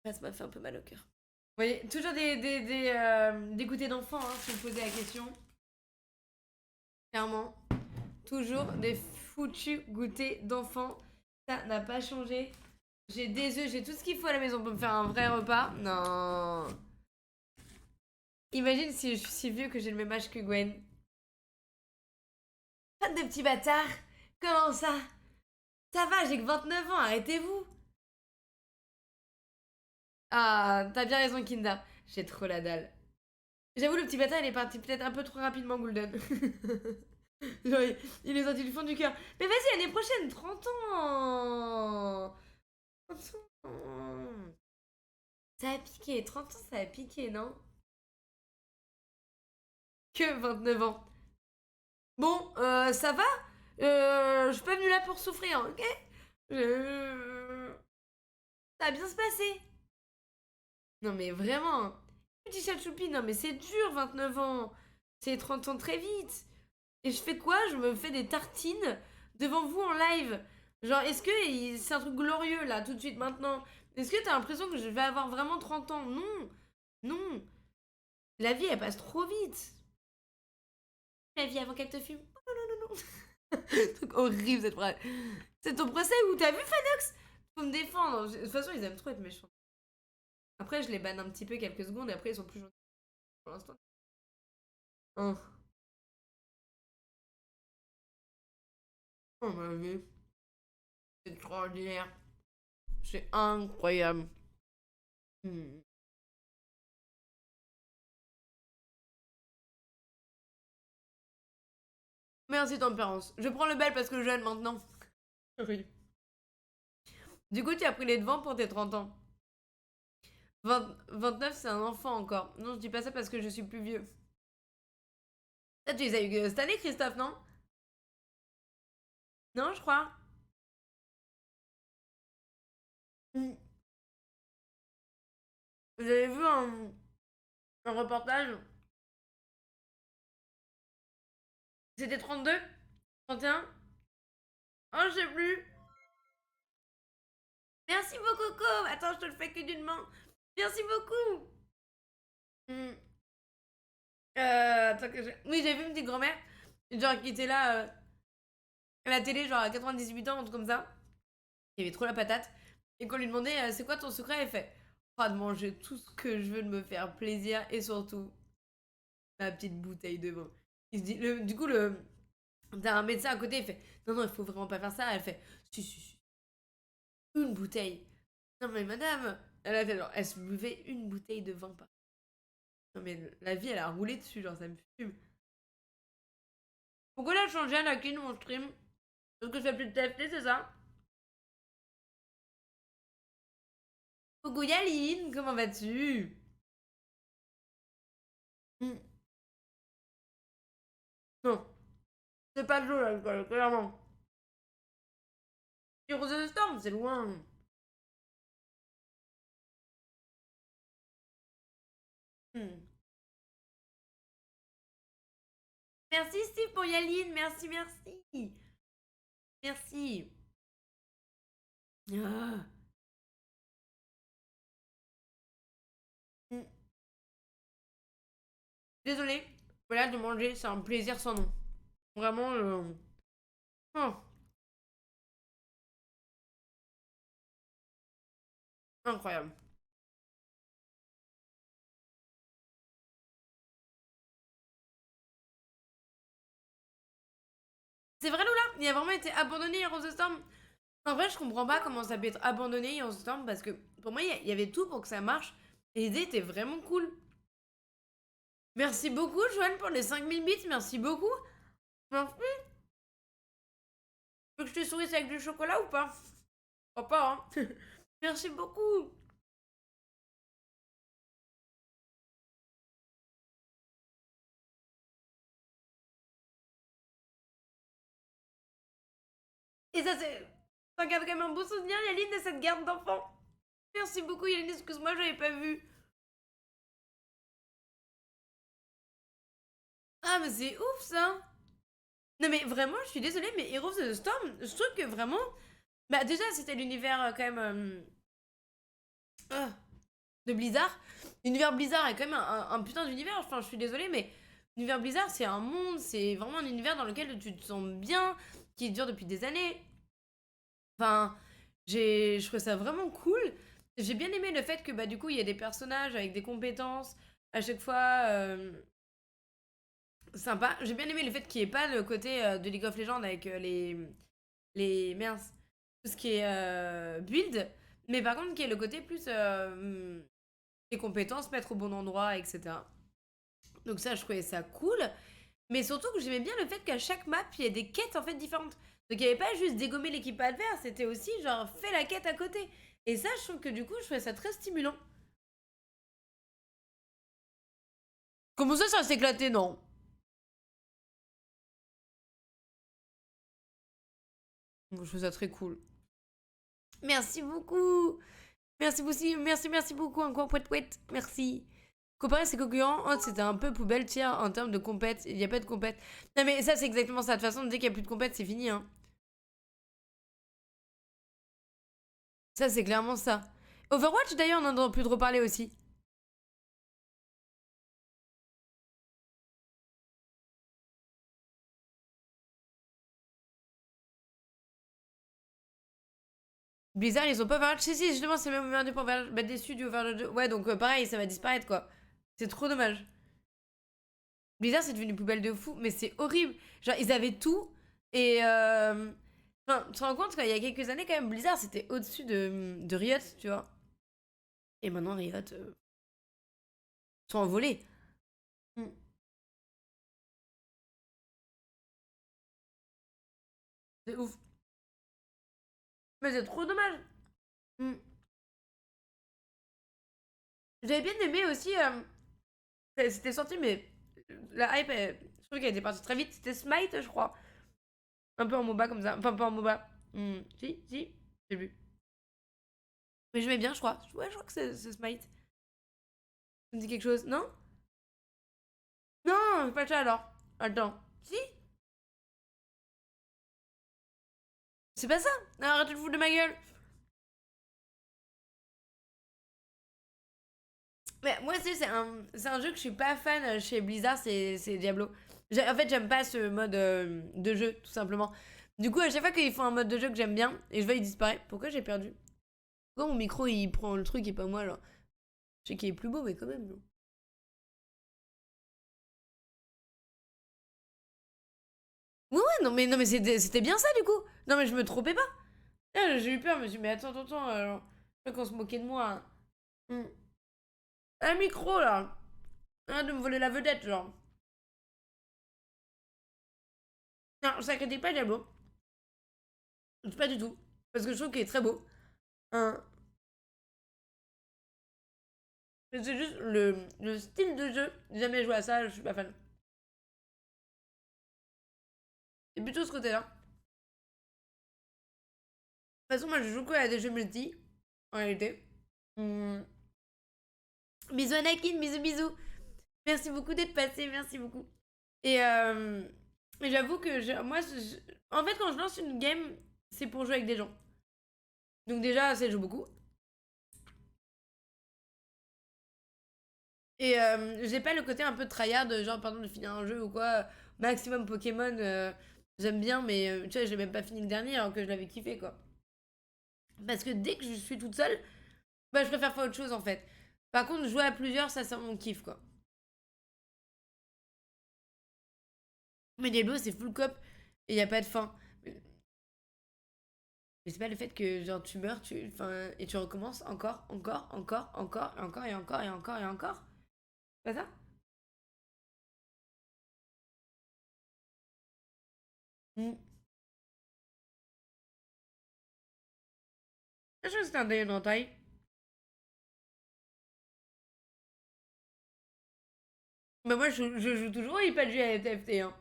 ça m'a fait un peu mal au cœur. Vous voyez, toujours des goûters d'enfants, hein, si vous me posez la question. Clairement. Toujours des foutus goûters d'enfants. Ça n'a pas changé. J'ai des œufs, j'ai tout ce qu'il faut à la maison pour me faire un vrai repas. Non. Imagine si je suis si vieux que j'ai le même âge que Gwen. Pas de petits bâtards. Comment ça? Ça va, j'ai que 29 ans, arrêtez-vous. Ah, t'as bien raison, Kinda. J'ai trop la dalle. J'avoue, le petit bâtard, il est parti peut-être un peu trop rapidement, Golden. Genre, il est sorti du fond du cœur. Mais vas-y, l'année prochaine, 30 ans. 30 ans. Ça a piqué. 30 ans, ça a piqué, non? Que 29 ans. Bon, ça va? Je suis pas venue là pour souffrir, ok? Euh, Ça va bien se passer. Non mais vraiment. Petit chat choupi, non mais c'est dur, 29 ans. C'est 30 ans très vite. Et je fais quoi? Je me fais des tartines devant vous en live. Genre, est-ce que c'est un truc glorieux là, tout de suite, maintenant? Est-ce que t'as l'impression que je vais avoir vraiment 30 ans? Non. Non. La vie, elle passe trop vite. La vie avant qu'elle te fume. Oh non, non, non, non. Truc horrible cette phrase. C'est ton procès où t'as vu Fanox? Faut me défendre. De toute façon, ils aiment trop être méchants. Après, je les banne un petit peu quelques secondes et après, ils sont plus gentils pour l'instant. Oh, oh ma vie. C'est extraordinaire. C'est incroyable. Hmm. Merci, tempérance. Je prends le bel parce que je jeune maintenant. Oui. Du coup, tu as pris les devants pour tes 30 ans. 29, c'est un enfant encore. Non, je dis pas ça parce que je suis plus vieux. Ça, tu les as eu cette année, Christophe, non? Non, je crois. Hmm. Vous avez vu un reportage? C'était 32? 31? Oh, je sais plus. Merci beaucoup, Coco. Attends, je te le fais que d'une main. Merci beaucoup. Hmm. Attends que je... Oui, j'ai vu une petite grand-mère, genre qui était là à la télé, genre à 98 ans, un truc comme ça. Il y avait trop la patate. Et qu'on lui demandait c'est quoi ton secret, elle fait de manger tout ce que je veux, de me faire plaisir et surtout ma petite bouteille de vin. Il se dit, du coup, t'as un médecin à côté, il fait non, non, il faut vraiment pas faire ça. Elle fait si, si, si, une bouteille. Non, mais madame, elle a fait genre, elle se buvait une bouteille de vin pas. Non, mais la vie, elle a roulé dessus, genre, ça me fume. Pourquoi elle a changé à la clean mon stream? Parce que je fais plus de TFT, c'est ça? Coucou Yaline, comment vas-tu? Hmm. Non, c'est pas de l'eau l'alcool, clairement. Heroes of the Storm, c'est loin. Hmm. Merci Steve pour Yaline, merci, merci. Merci. Ah. Désolée, voilà, de manger, c'est un plaisir sans nom. Vraiment, oh, incroyable. C'est vrai, Lola, il a vraiment été abandonné Heroes of the Storm. En vrai, je comprends pas comment ça peut être abandonné Heroes of the Storm parce que pour moi, il y avait tout pour que ça marche. Et l'idée était vraiment cool. Merci beaucoup, Joanne, pour les 5000 bits. Merci beaucoup. Merci. Tu veux que je te sourise avec du chocolat ou pas? Crois pas, hein. Merci beaucoup. Et ça, c'est. Ça garde quand même un beau souvenir, Yaline, de cette garde d'enfant. Merci beaucoup, Yaline. Excuse-moi, j'avais pas vu. Ah, mais c'est ouf ça. Non, mais vraiment, je suis désolée, mais Heroes of the Storm, je trouve que vraiment. Bah, déjà, c'était l'univers quand même. Ah, de Blizzard. L'univers Blizzard est quand même un putain d'univers. Enfin, je suis désolée, mais l'univers Blizzard, c'est un monde, c'est vraiment un univers dans lequel tu te sens bien, qui dure depuis des années. Enfin, je trouve ça vraiment cool. J'ai bien aimé le fait que, bah, du coup, il y a des personnages avec des compétences à chaque fois sympa. J'ai bien aimé le fait qu'il n'y ait pas le côté de League of Legends avec merde, tout ce qui est build, mais par contre, qu'il y ait le côté plus les compétences, mettre au bon endroit, etc. Donc ça, je trouvais ça cool. Mais surtout que j'aimais bien le fait qu'à chaque map, il y ait des quêtes en fait différentes. Donc il n'y avait pas juste dégommer l'équipe adverse, c'était aussi genre fais la quête à côté. Et ça, je trouve que du coup, je trouvais ça très stimulant. Comment ça s'est éclaté, non? Je trouve ça très cool. Merci beaucoup. Merci beaucoup, merci beaucoup encore, pouet pouet. Merci. Comparé à ses concurrents, oh, c'était un peu poubelle, tiens, en termes de compète. Il n'y a pas de compète. Non, mais ça, c'est exactement ça. De toute façon, dès qu'il n'y a plus de compète, c'est fini, hein. Ça, c'est clairement ça. Overwatch, d'ailleurs, on en a plus de reparler aussi. Blizzard, ils ont pas Overwatch. Si, si, justement, c'est même vendu pour bah, déçu du Overwatch 2. Ouais, donc pareil, ça va disparaître, quoi. C'est trop dommage. Blizzard, c'est devenu poubelle de fou, mais c'est horrible. Genre, ils avaient tout. Et. Enfin, tu te rends compte qu'il y a quelques années, quand même, Blizzard, c'était au-dessus de Riot, tu vois. Et maintenant, Riot sont envolés. Mm. C'est ouf. Mais c'est trop dommage. Mm. J'avais bien aimé aussi. C'était sorti, mais la hype, je trouve qu'elle était partie très vite. C'était Smite, je crois. Un peu en MOBA comme ça. Enfin, pas en MOBA. Si, si, j'ai vu. Mais je mets bien, je crois. Ouais, je crois que c'est Smite. Ça me dit quelque chose, non? Non, c'est pas ça alors. Attends. Si? C'est pas ça? Non, arrête de te foutre de ma gueule. Mais moi, tu sais, c'est un jeu que je suis pas fan chez Blizzard, c'est Diablo. En fait, j'aime pas ce mode de jeu, tout simplement. Du coup, à chaque fois qu'ils font un mode de jeu que j'aime bien, et je vois, il disparaît. Pourquoi j'ai perdu? Pourquoi mon micro, il prend le truc et pas moi, là? Je sais qu'il est plus beau, mais quand même, non. Ouais, ouais, non, mais c'était bien ça, du coup. Non, mais je me trompais pas. Ah, j'ai eu peur, je me suis dit, mais attends, attends, je crois qu'on se moquait de moi, hein. Un micro, là. Arrête de me voler la vedette, genre. Non, ça critique pas Diablo. Pas du tout. Parce que je trouve qu'il est très beau. Hein. C'est juste le style de jeu. J'ai jamais joué à ça, je suis pas fan. C'est plutôt ce côté-là. De toute façon, moi, je joue que à des jeux multi, en réalité. Hum. Bisous Anakin, bisous, bisous. Merci beaucoup d'être passé, merci beaucoup. Et, j'avoue que moi, en fait, quand je lance une game, c'est pour jouer avec des gens. Donc déjà, ça joue beaucoup. Et j'ai pas le côté un peu tryhard, genre par exemple de finir un jeu ou quoi. Maximum Pokémon, j'aime bien, mais tu vois, j'ai même pas fini le dernier alors que je l'avais kiffé quoi. Parce que dès que je suis toute seule, bah je préfère faire autre chose en fait. Par contre, jouer à plusieurs, ça c'est mon kiff quoi. Mais Diablo, c'est full cop et y a pas de fin. Mais c'est pas le fait que genre tu meurs, enfin, et tu recommences encore, encore, encore, encore, et encore, et encore, et encore, et encore. C'est pas ça? Mm. Je trouve que c'était un Day en taille. Mais moi, je joue toujours il pas de jeu à TFT, hein.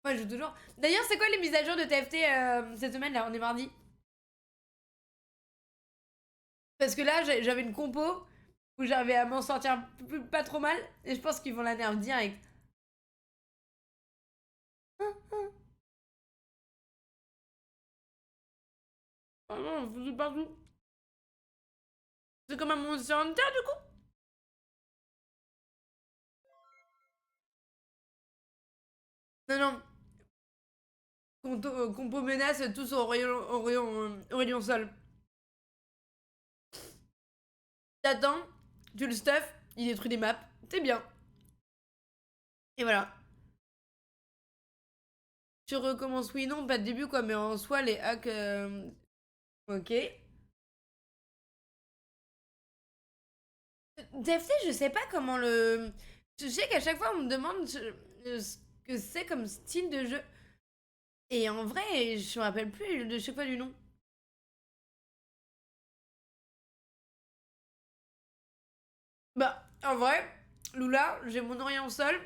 Moi, je joue toujours. D'ailleurs, c'est quoi les mises à jour de TFT cette semaine là? On est mardi. Parce que là, j'avais une compo où j'avais à m'en sortir pas trop mal. Et je pense qu'ils vont la nerf direct. Oh non, je suis partout. C'est comme un Monster Hunter du coup? Non, non. Compo menace tous au rayon sol. T'attends, tu le stuff, il détruit des maps. C'est bien. Et voilà. Tu recommences, oui, non, pas de début quoi, mais en soi, les hacks. Ok. TFT, je sais pas comment le. Je sais qu'à chaque fois, on me demande ce que c'est comme style de jeu. Et en vrai, je me rappelle plus de chaque fois du nom. Bah, en vrai, Lula, j'ai mon Orient seul.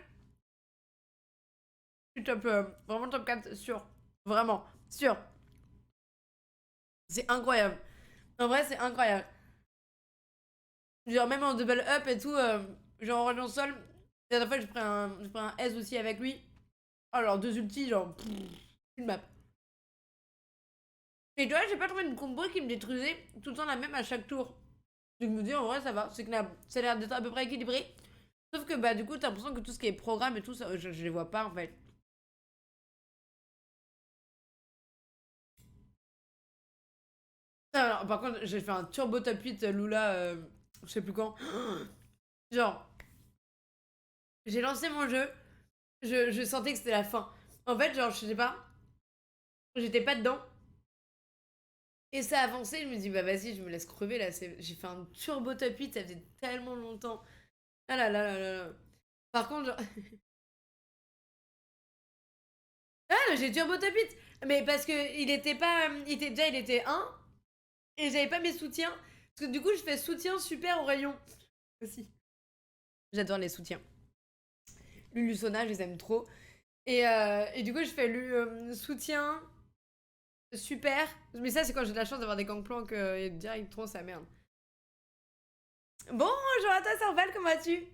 Je suis top, vraiment top 4, sûr. Vraiment, sûr. C'est incroyable. En vrai, c'est incroyable. Genre, même en double up et tout, genre en Orient seul. La dernière fois, j'ai pris un S aussi avec lui. Alors, deux ultis, genre, une map. Et tu vois, j'ai pas trouvé une combo qui me détruisait tout le temps la même à chaque tour. Donc je me dis, en vrai, ça va. C'est que ça a l'air d'être à peu près équilibré. Sauf que, bah, du coup, t'as l'impression que tout ce qui est programme et tout, ça, je les vois pas, en fait. Alors, par contre, j'ai fait un turbo top 8 Lula, je sais plus quand. Genre, j'ai lancé mon jeu, je sentais que c'était la fin. En fait, genre, je sais pas, j'étais pas dedans. Et ça avançait, je me dis, bah vas-y, je me laisse crever là. J'ai fait un turbo top 8, ça faisait tellement longtemps. Ah là là là là là. Par contre, genre... Ah, j'ai turbo top 8. Mais parce que il était pas. Il était un. Et j'avais pas mes soutiens. Parce que du coup, je fais soutien super au rayon. Aussi. J'adore les soutiens. Lulusona, je les aime trop. Et du coup, je fais soutien super. Mais ça, c'est quand j'ai de la chance d'avoir des gangplanks et direct trop, ça merde. Bon, Jonathan Serval, comment vas-tu?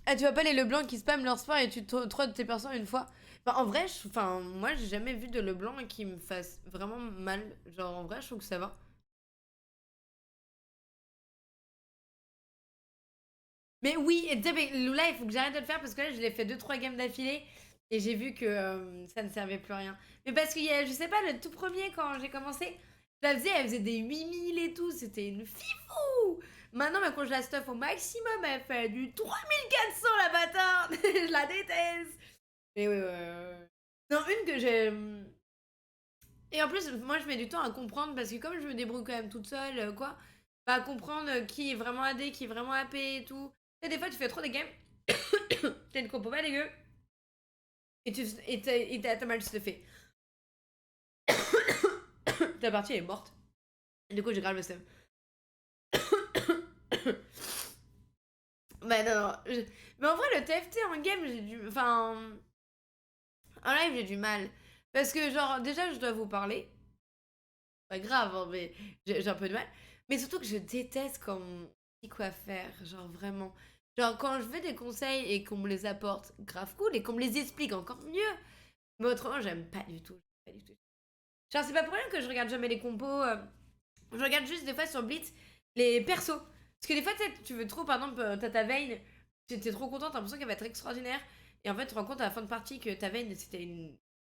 Ah, tu vois pas les Leblanc qui spamment leur sport et tu trolls tes personnes une fois? Enfin, en vrai, enfin, moi, j'ai jamais vu de Leblanc qui me fasse vraiment mal. Genre, en vrai, je trouve que ça va. Mais oui, et tu sais, mais Lula, il faut que j'arrête de le faire parce que là, je l'ai fait deux trois games d'affilée et j'ai vu que ça ne servait plus à rien. Mais parce qu'il y a, je sais pas, le tout premier, quand j'ai commencé, je la faisais, elle faisait des 8000 et tout, c'était une fifou! Maintenant, mais quand je la stuff au maximum, elle fait du 3400 la bâtarde! Je la déteste! Mais oui, ouais, ouais, ouais. Non, une que j'ai. Et en plus, moi, je mets du temps à comprendre parce que comme je me débrouille quand même toute seule, quoi, bah, à comprendre qui est vraiment AD, qui est vraiment AP et tout. Tu sais, des fois, tu fais trop des games, t'as une compo pas dégueu, et t'as mal se fait. Ta partie est morte. Et du coup, j'ai grave le seum. Bah, non, non. Mais en vrai, le TFT en game, j'ai du. Enfin. En live, j'ai du mal. Parce que, genre, déjà, je dois vous parler. Pas grave, hein, mais j'ai un peu de mal. Mais surtout que je déteste quand on me dit quoi faire, genre vraiment. Genre quand je veux des conseils et qu'on me les apporte, grave cool, et qu'on me les explique encore mieux. Mais autrement, j'aime pas du tout. Pas du tout. Genre, c'est pas pour rien que je regarde jamais les compos. Je regarde juste des fois sur Blitz les persos. Parce que des fois, tu veux trop, par exemple, t'as ta Vayne, t'es trop contente, t'as l'impression qu'elle va être extraordinaire. Et en fait, tu te rends compte à la fin de partie que ta Vayne, c'était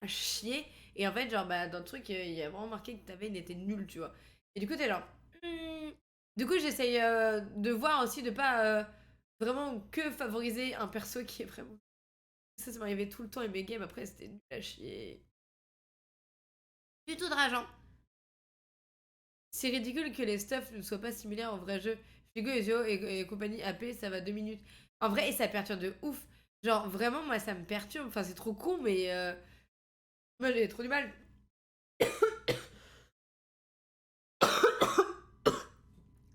un chier. Et en fait, genre, bah, dans le truc, il y a vraiment marqué que ta Vayne était nulle, tu vois. Et du coup, t'es genre. Hmm. Du coup, j'essaye de voir aussi de pas vraiment que favoriser un perso qui est vraiment. Ça m'arrivait tout le temps et mes games après, c'était nul à chier. Du tout de rageant. C'est ridicule que les stuffs ne soient pas similaires au vrai jeu. Figo et compagnie AP, ça va 2 minutes. En vrai, et ça perturbe de ouf. Genre, vraiment, moi, ça me perturbe. Enfin, c'est trop con, mais moi, j'ai trop du mal.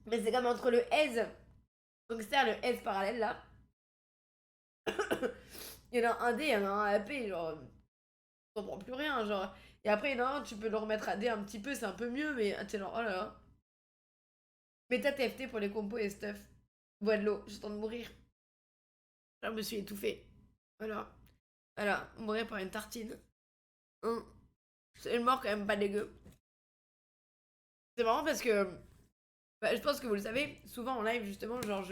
Mais c'est comme entre le aise, donc c'est le aise parallèle là. Il y en a un D, il y en a un AP, genre, on comprend plus rien, genre. Et après, il y en a un, tu peux le remettre à D un petit peu, c'est un peu mieux, mais t'es genre, oh là là. Méta TFT pour les compos et stuff. Bois de l'eau, j'ai de mourir. Là, je me suis étouffée. Voilà. Voilà, mourir par une tartine. Hein. C'est une mort quand même pas dégueu. C'est marrant parce que, bah, je pense que vous le savez, souvent en live, justement, genre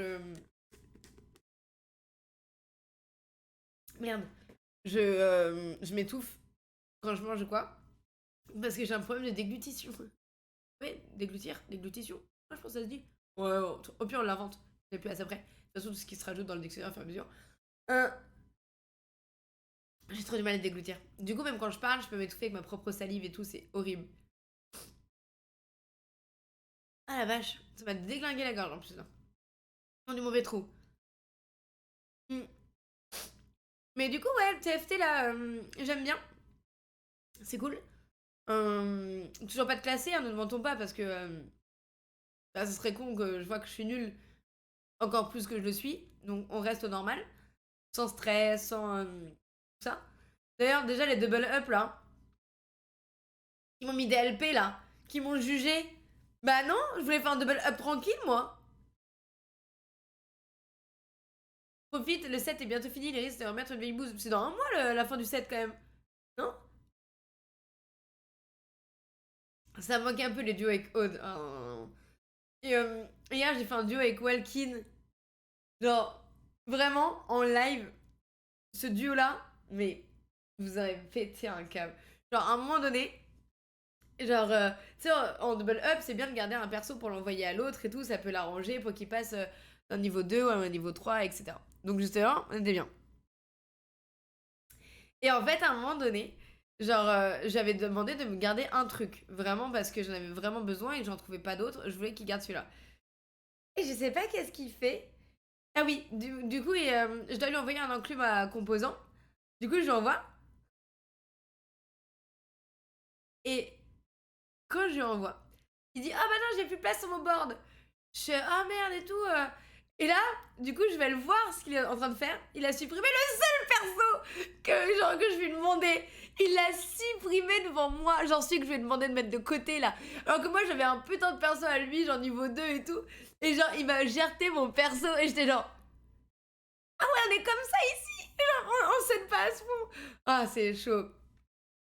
Merde. Je m'étouffe quand je mange quoi. Parce que j'ai un problème de déglutition. Ouais, déglutition. Moi, je pense que ça se dit. Ouais, au pire, on l'invente. Et puis à ça après. De toute façon, tout ce qui se rajoute dans le dictionnaire au fur et à mesure. Euh, j'ai trop du mal à déglutir. Du coup, même quand je parle, je peux m'étouffer avec ma propre salive et tout, c'est horrible. Ah la vache, ça m'a déglingué la gorge en plus là. Dans du mauvais trou. Hmm. Mais du coup, ouais, le TFT là, j'aime bien. C'est cool. Toujours pas de classé, hein, ne mentons pas parce que bah, ce serait con que je vois que je suis nulle encore plus que je le suis. Donc on reste au normal. Sans stress, sans tout ça. D'ailleurs, déjà les double up là, qui m'ont mis des LP là, qui m'ont jugé. Bah non, je voulais faire un double up tranquille moi. Profite, le set est bientôt fini, les risques de remettre une vieille bouse. C'est dans un mois la fin du set quand même. Non? Ça me manque un peu les duos avec Aude. Oh. Et hier j'ai fait un duo avec Walkin. Genre, vraiment, en live, ce duo là, mais vous avez pété un câble. Genre, à un moment donné, genre, tu sais, en double up, c'est bien de garder un perso pour l'envoyer à l'autre et tout, ça peut l'arranger pour qu'il passe d'un niveau 2 ou à un niveau 3, etc. Donc, justement, on était bien. Et en fait, à un moment donné, genre, j'avais demandé de me garder un truc, vraiment parce que j'en avais vraiment besoin et que j'en trouvais pas d'autre, je voulais qu'il garde celui-là. Et je sais pas qu'est-ce qu'il fait. Ah oui, du coup, je dois lui envoyer un enclume à composant. Du coup, je lui envoie. Et quand je lui envoie, il dit: Ah bah non, j'ai plus de place sur mon board. Je fais: Ah merde et tout. Et là, du coup, je vais le voir ce qu'il est en train de faire. Il a supprimé le seul perso que je lui ai demandé. Il l'a supprimé devant moi. J'en suis que je lui ai demandé de mettre de côté là. Alors que moi, j'avais un putain de perso à lui, genre niveau 2 et tout. Et genre, il m'a gerté mon perso. Et j'étais genre: Ah ouais, on est comme ça ici. Genre, on s'aide pas à ce fond. Ah, c'est chaud.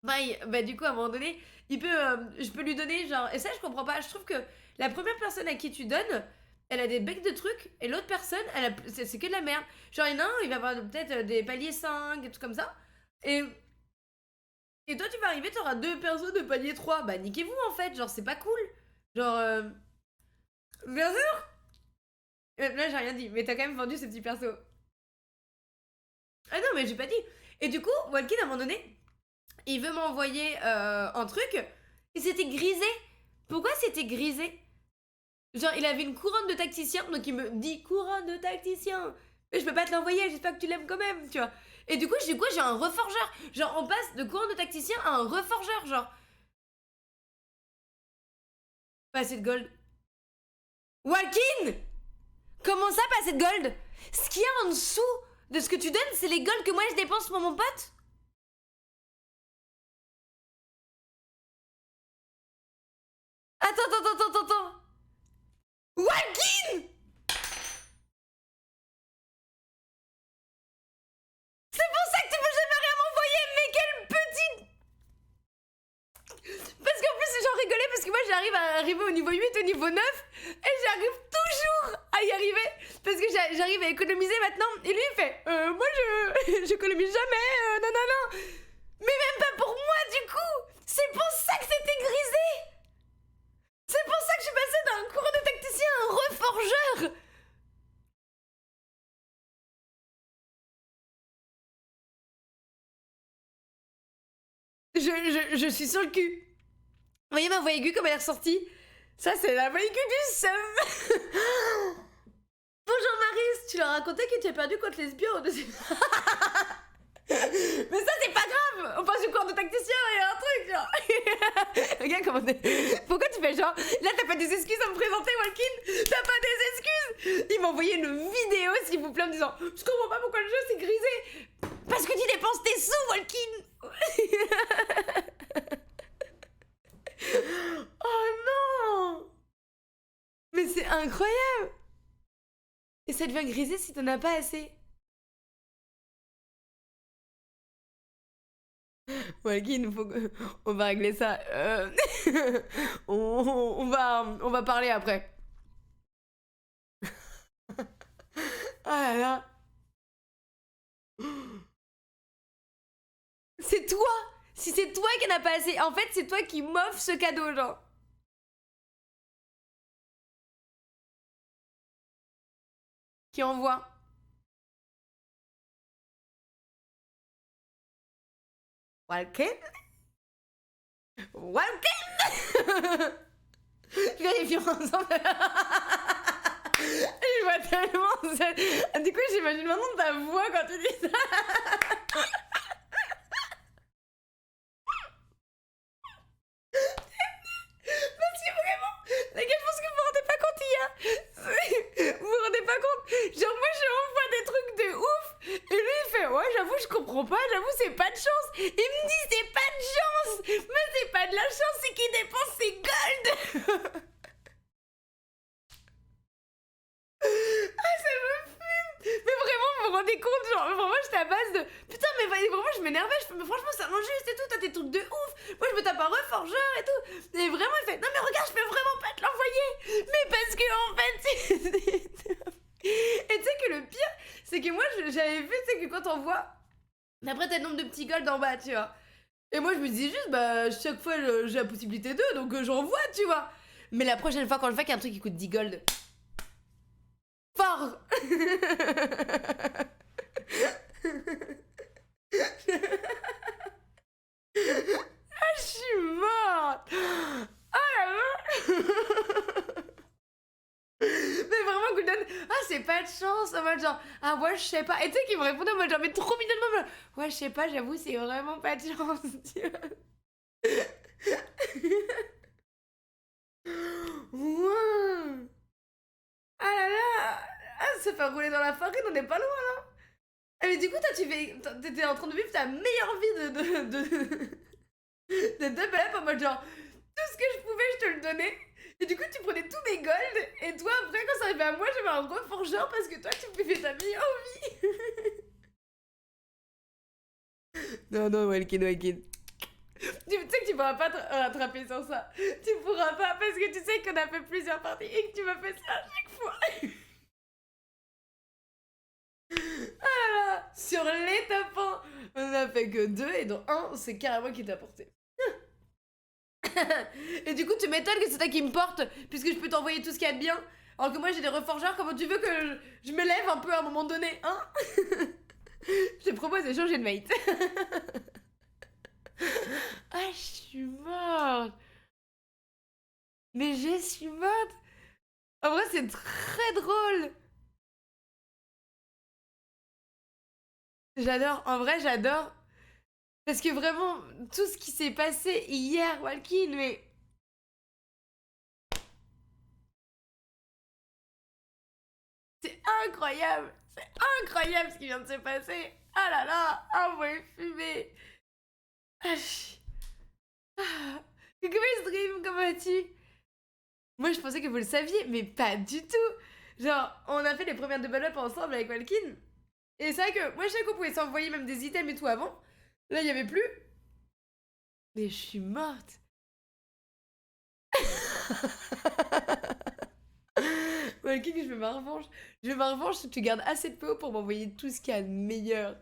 Bah, du coup, à un moment donné, je peux lui donner, genre, et ça, je comprends pas. Je trouve que la première personne à qui tu donnes, elle a des becs de trucs, et l'autre personne, c'est que de la merde. Genre, il y en a un, il va avoir peut-être des paliers 5, et tout comme ça. Et, et toi, tu vas arriver, t'auras deux persos de palier 3. Bah, niquez-vous, en fait. Genre, c'est pas cool. Genre, bien sûr. Là, j'ai rien dit, mais t'as quand même vendu ces petits persos. Ah non, mais j'ai pas dit. Et du coup, Walkin, à un moment donné, il veut m'envoyer un truc, et c'était grisé. Pourquoi c'était grisé? Genre, il avait une couronne de tacticien, donc il me dit couronne de tacticien. Mais je peux pas te l'envoyer, j'espère que tu l'aimes quand même, tu vois. Et du coup, j'ai un reforgeur. Genre, on passe de couronne de tacticien à un reforgeur, genre. Pas assez de gold. Walkin! Comment ça, pas assez de gold? Ce qu'il y a en dessous de ce que tu donnes, c'est les golds que moi je dépense pour mon pote? Attends. Walkin! C'est pour ça que tu peux jamais rien m'envoyer, mais quelle petite. Parce qu'en plus, j'en rigolais parce parce que moi j'arrive à arriver au niveau 8, au niveau 9, et j'arrive toujours à y arriver, parce que j'arrive à économiser maintenant, et lui il fait moi j'économise jamais, non non non. Mais même pas pour moi du coup. C'est pour ça que c'était grisé. C'est pour ça que je suis passée d'un cours de tacticien à un reforgeur. Je suis sur le cul. Vous voyez ma voix aiguë comme elle est ressortie? Ça, c'est la voix aiguë du seum. Bonjour Maris, tu leur as raconté que tu as perdu contre les espions au deuxième. Mais ça, c'est pas grave. On passe du cours de tacticien et un truc, genre. Regarde comment t'es. Pourquoi tu fais genre. Là, t'as pas des excuses à me présenter, Walkin? T'as pas des excuses? Il m'a envoyé une vidéo, s'il vous plaît, en me disant je comprends pas pourquoi le jeu c'est grisé. Parce que tu dépenses tes sous, Walkin. Oh non! Mais c'est incroyable! Et ça devient grisé si t'en as pas assez. Walkin, on va régler ça. On va parler après. Ah là là. C'est toi! Si c'est toi qui n'as pas assez, en fait, c'est toi qui m'offres ce cadeau, genre. Qui envoie. Walken? Walken? Vérifions ensemble. Je vois tellement ça. Du coup, j'imagine maintenant ta voix quand tu dis ça. Parce que vraiment, les gars, je pense que vous vous rendez pas compte, vous vous rendez pas compte. Genre, moi, je envoie des trucs de ouf. Et lui, il fait, ouais, j'avoue, je comprends pas. J'avoue, c'est pas de chance. Il me dit, c'est pas de chance. Mais c'est pas de la chance, c'est qu'il dépense ses gold. Ah, ça me fume. Mais vraiment, vous vous rendez compte, genre, vraiment, j'étais à base de... Putain, mais vraiment, je m'énervais. Je fais, mais franchement, c'est injuste et tout. T'as des trucs de ouf. Moi, je me tape un reforgeur et tout. Et vraiment, il fait, non, mais regarde, je peux vraiment pas te l'envoyer. Mais parce que, en fait... Et tu sais que le pire, c'est que moi, j'avais vu, tu sais, que quand on voit... Après, t'as le nombre de petits golds en bas, tu vois. Et moi, je me dis juste, bah, chaque fois, j'ai la possibilité d'eux, donc j'envoie, tu vois. Mais la prochaine fois, quand je vois qu'il y a un truc qui coûte 10 gold... Fort. Ah, je suis morte. Oh là là. Mais vraiment, Golden, ah, c'est pas de chance. En mode genre, ah, ouais, je sais pas. Et tu sais, qu'il me répondait en mode genre, mais trop mignonnement. Ouais, je sais pas, j'avoue, c'est vraiment pas de chance. Ouah. Ah là là. Ah, se faire rouler dans la farine, on n'est pas loin là. Ah, mais du coup, toi, t'étais en train de vivre ta meilleure vie de double up en mode genre, tout ce que je pouvais, je te le donnais. Et du coup, tu prenais tous mes golds. Et toi, après, quand ça arrivait à moi, j'avais un reforgeur parce que toi, tu vivais ta meilleure vie. Non, non, Walkin, Walkin. Tu sais que tu pourras pas te rattraper sur ça. Tu pourras pas parce que tu sais qu'on a fait plusieurs parties et que tu m'as fait ça à chaque fois. Ah là là. Sur les top 1, on a fait que 2 et dans un, c'est carrément qui t'a porté. Et du coup, tu m'étonnes que c'est toi qui me porte, puisque je peux t'envoyer tout ce qu'il y a de bien. Alors que moi, j'ai des reforgeurs, comment tu veux que je me lève un peu à un moment donné, hein? Je te propose de changer de mate. Ah, je suis morte. Mais je suis morte. En vrai, c'est très drôle. J'adore, en vrai, j'adore. Parce que vraiment, tout ce qui s'est passé hier, Walkin, mais... C'est incroyable. C'est incroyable ce qui vient de se passer. Ah là là, ah ouais, fumé. Ah, ah. Coucou mes stream, comment vas-tu? Moi, je pensais que vous le saviez, mais pas du tout. Genre, on a fait les premières double up ensemble avec Walkin. Et c'est vrai que moi, je savais qu'on pouvait s'envoyer même des items et tout avant. Là, il y avait plus. Mais je suis morte. Walking, je veux ma revanche. Je veux ma revanche si tu gardes assez de PO pour m'envoyer tout ce qu'il y a de meilleur.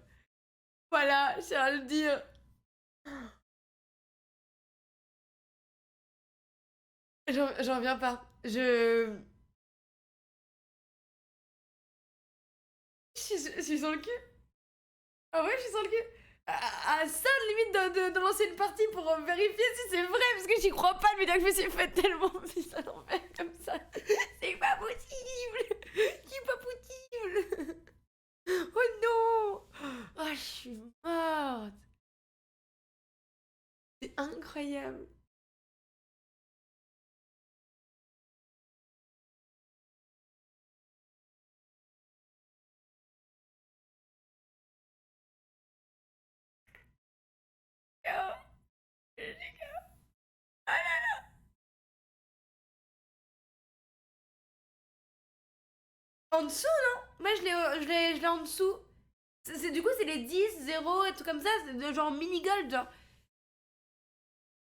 Voilà, j'ai à le dire. J'en reviens pas. Je suis sur le cul. Ah ouais, je suis sur le cul. À ça, limite, de lancer une partie pour vérifier si c'est vrai, parce que j'y crois pas de me dire que je me suis fait tellement vite à l'envers comme ça. C'est pas possible. C'est pas possible. Oh non. Oh, je suis morte. C'est incroyable. Oh, en dessous, non? Moi, je l'ai en dessous. Du coup, c'est les 10, 0 et tout comme ça. C'est de genre mini-gold, genre.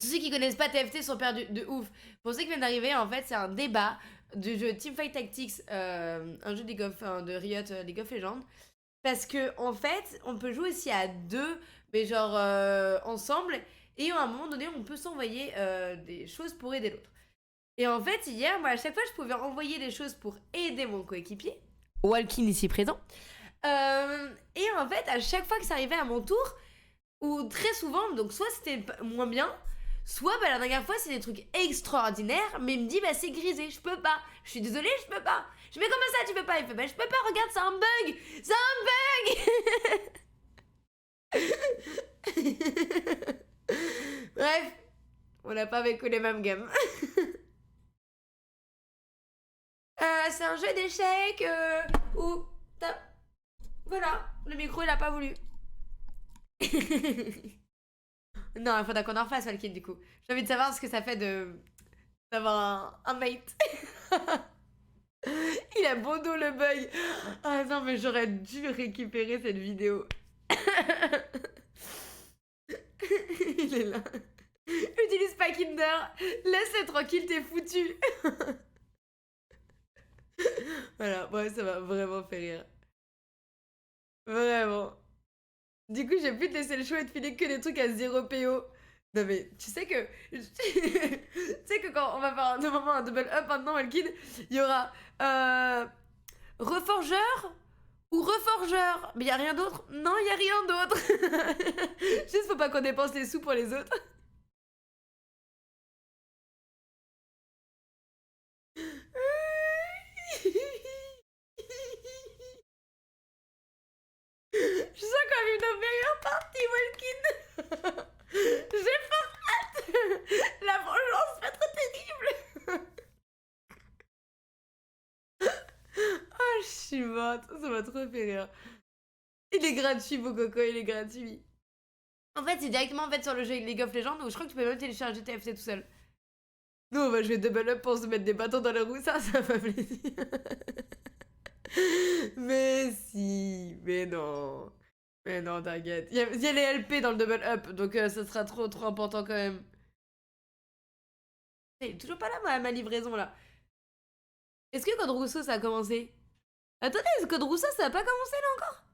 Tous ceux qui connaissent pas TFT sont perdus de ouf. Pour ceux qui viennent d'arriver, en fait, c'est un débat du jeu Teamfight Tactics, un jeu de Riot League of Legends. Parce que, en fait, on peut jouer aussi à deux, mais genre ensemble. Et à un moment donné, on peut s'envoyer des choses pour aider l'autre. Et en fait, hier, moi, à chaque fois, je pouvais envoyer des choses pour aider mon coéquipier. Walking ici présent. Et en fait, à chaque fois que ça arrivait à mon tour, ou très souvent, donc soit c'était moins bien, soit la dernière fois c'est des trucs extraordinaires, mais il me dit bah c'est grisé, je peux pas. Je suis désolée, je peux pas. Je fais comment ça tu peux pas? Il fait bah je peux pas, regarde, c'est un bug. C'est un bug. Bref, on n'a pas vécu les mêmes games. C'est un jeu d'échecs où voilà, le micro il a pas voulu. Non, il faudra qu'on en refasse, Valkyne, du coup. J'ai envie de savoir ce que ça fait d'avoir un mate. Il a bon dos le bug. Ah non, mais j'aurais dû récupérer cette vidéo. Il est là. Utilise pas Kinder. Laisse-le tranquille, t'es foutu. Voilà, ouais, ça m'a vraiment fait rire. Vraiment. Du coup, j'ai pu te laisser le choix et te filer que des trucs à 0 PO. Non mais tu sais que tu sais que quand on va faire un double up maintenant Malkin, il y aura reforgeur ou reforgeur. Mais il y a rien d'autre. Non, il y a rien d'autre. Juste faut pas qu'on dépense les sous pour les autres. Je sens qu'on vit nos meilleures parties, Walkin. J'ai fort hâte. La vengeance va être terrible. Ah, je suis morte. Ça m'a trop fait rire. Il est gratuit, beau coco, il est gratuit. En fait, c'est directement en fait, sur le jeu League of Legends où je crois que tu peux même télécharger TFT tout seul. Nous, on va jouer double up pour se mettre des bâtons dans la roue, ça fait plaisir. Mais si, mais non. Mais non, t'inquiète. Il y a les LP dans le double up, donc ça sera trop important quand même. Il est toujours pas là, ma livraison là. Est-ce que Code Rousseau ça a commencé? Attendez, Code Rousseau ça a pas commencé là encore?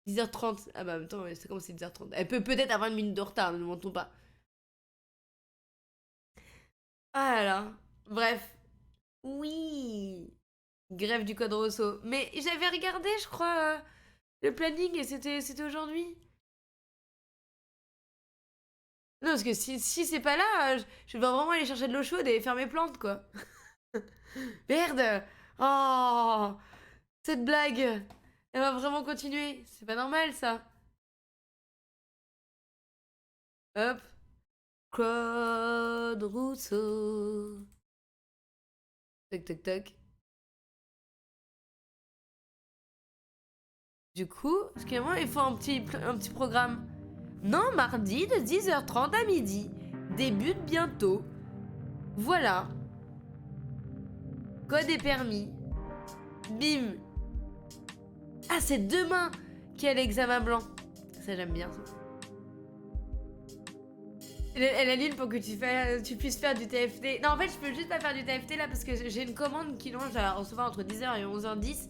10h30. Ah bah en même temps, c'est commencé 10h30. Elle peut peut-être avoir une minute de retard, ne mentons pas. Ah là là. Bref. Oui. Grève du Code Rousseau. Mais j'avais regardé, je crois, le planning et c'était aujourd'hui. Non, parce que si c'est pas là, je vais vraiment aller chercher de l'eau chaude et faire mes plantes, quoi. Merde. Oh. Cette blague. Elle va vraiment continuer. C'est pas normal, ça. Hop. Claude Rousseau. Toc, toc, toc. Du coup, excusez-moi, il faut un petit programme. Non, mardi de 10h30 à midi. Débute bientôt. Voilà. Code est permis. Bim. Ah, c'est demain qu'il y a l'examen blanc. Ça, j'aime bien ça. Elle annule pour que tu puisses faire du TFT. Non, en fait, je peux juste pas faire du TFT là parce que j'ai une commande qui longe à recevoir entre 10h et 11h10.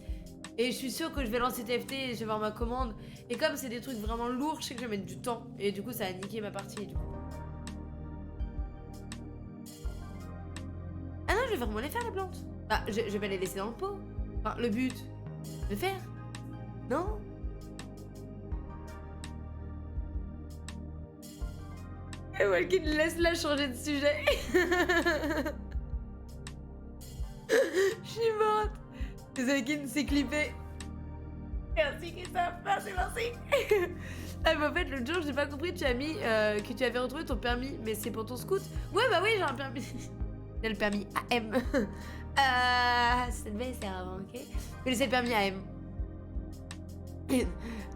Et je suis sûre que je vais lancer TFT et je vais voir ma commande. Et comme c'est des trucs vraiment lourds, je sais que je vais mettre du temps. Et du coup, ça a niqué ma partie. Du coup. Ah non, je vais vraiment les faire les plantes. Bah, je vais pas les laisser dans le pot. Enfin, le but, de faire. Non? Et Walkin, laisse-la changer de sujet. Je suis morte. Walkin s'est clippé. Merci Christophe, merci. Ah mais en fait l'autre jour j'ai pas compris, tu as mis que tu avais retrouvé ton permis, mais c'est pour ton scout. Ouais bah oui j'ai un permis. J'ai le permis AM. C'est le BSR avant, ok. Mais c'est le permis AM.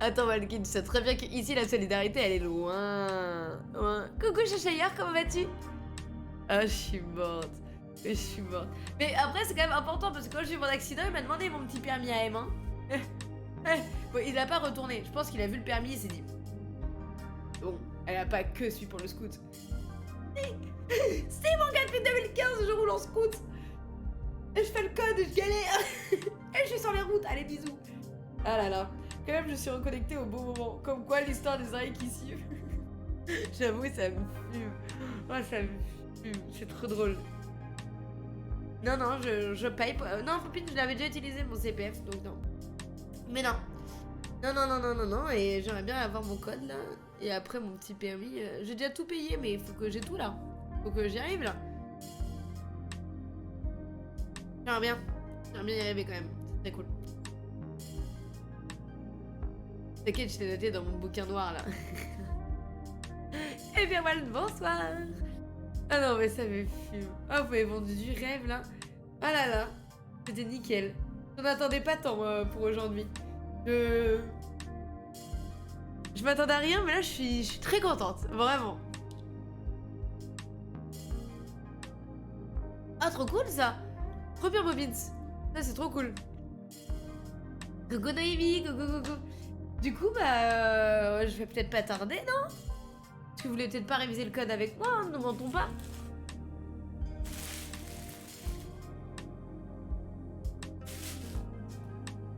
Attends Valkyrie, tu sais très bien qu'ici la solidarité elle est loin. Loin. Coucou Chachaillard, comment vas-tu? Ah je suis morte. Je suis morte. Mais après c'est quand même important parce que quand j'ai eu mon accident il m'a demandé mon petit permis AM hein. Bon, il l'a pas retourné. Je pense qu'il a vu le permis et s'est dit bon, elle a pas que celui pour le scout. C'est mon gars depuis 2015, je roule en scout. Et je fais le code, je galère. Et je suis sur les routes. Allez, bisous. Ah là là. Quand même, je suis reconnectée au bon moment. Comme quoi, l'histoire des oreilles qui suivent. J'avoue, ça me fume. Oh, ça me fume. C'est trop drôle. Non, non, je paye. Non, Poupine, je l'avais déjà utilisé mon CPF, donc non. Mais non. Non. Et j'aimerais bien avoir mon code là. Et après, mon petit permis. J'ai déjà tout payé, mais il faut que j'ai tout là. Faut que j'y arrive là. J'aimerais bien y arriver quand même. C'est très cool. T'inquiète, je t'ai noté dans mon bouquin noir là. Et bien voilà, bonsoir. Ah non, mais ça me fume. Ah, vous m'avez vendu du rêve là. Ah là là. C'était nickel. Je m'attendais pas tant pour aujourd'hui. Je m'attendais à rien, mais là je suis très contente. Vraiment. Ah, trop cool ça. Trop bien, Bobins. Ça, c'est trop cool. Coucou Noémie, coucou. Du coup, bah, je vais peut-être pas tarder, non? Parce que vous voulez peut-être pas réviser le code avec moi, hein, ne mentons pas.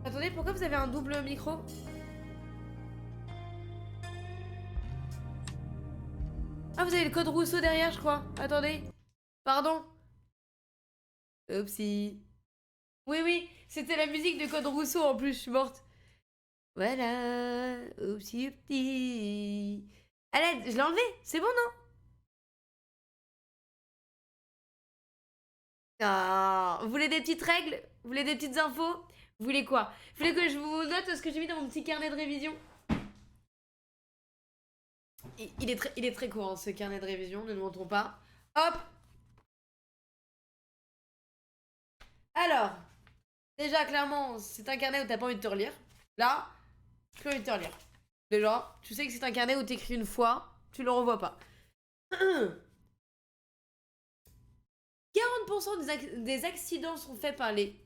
Attendez, pourquoi vous avez un double micro? Ah, vous avez le code Rousseau derrière, je crois. Attendez. Pardon. Oupsie. Oui, c'était la musique de Code Rousseau en plus, je suis morte. Voilà. Oupsie, oupsie. Allez, je l'ai enlevé, c'est bon, non? Ah, vous voulez des petites règles? Vous voulez des petites infos? Vous voulez quoi? Vous voulez que je vous note ce que j'ai mis dans mon petit carnet de révision? Il est très court, hein, ce carnet de révision, ne nous montrons pas. Hop! Alors, déjà, clairement, c'est un carnet où t'as pas envie de te relire. Là, plus envie de te relire. Déjà, tu sais que c'est un carnet où t'écris une fois, tu le revois pas. 40% des accidents sont faits par les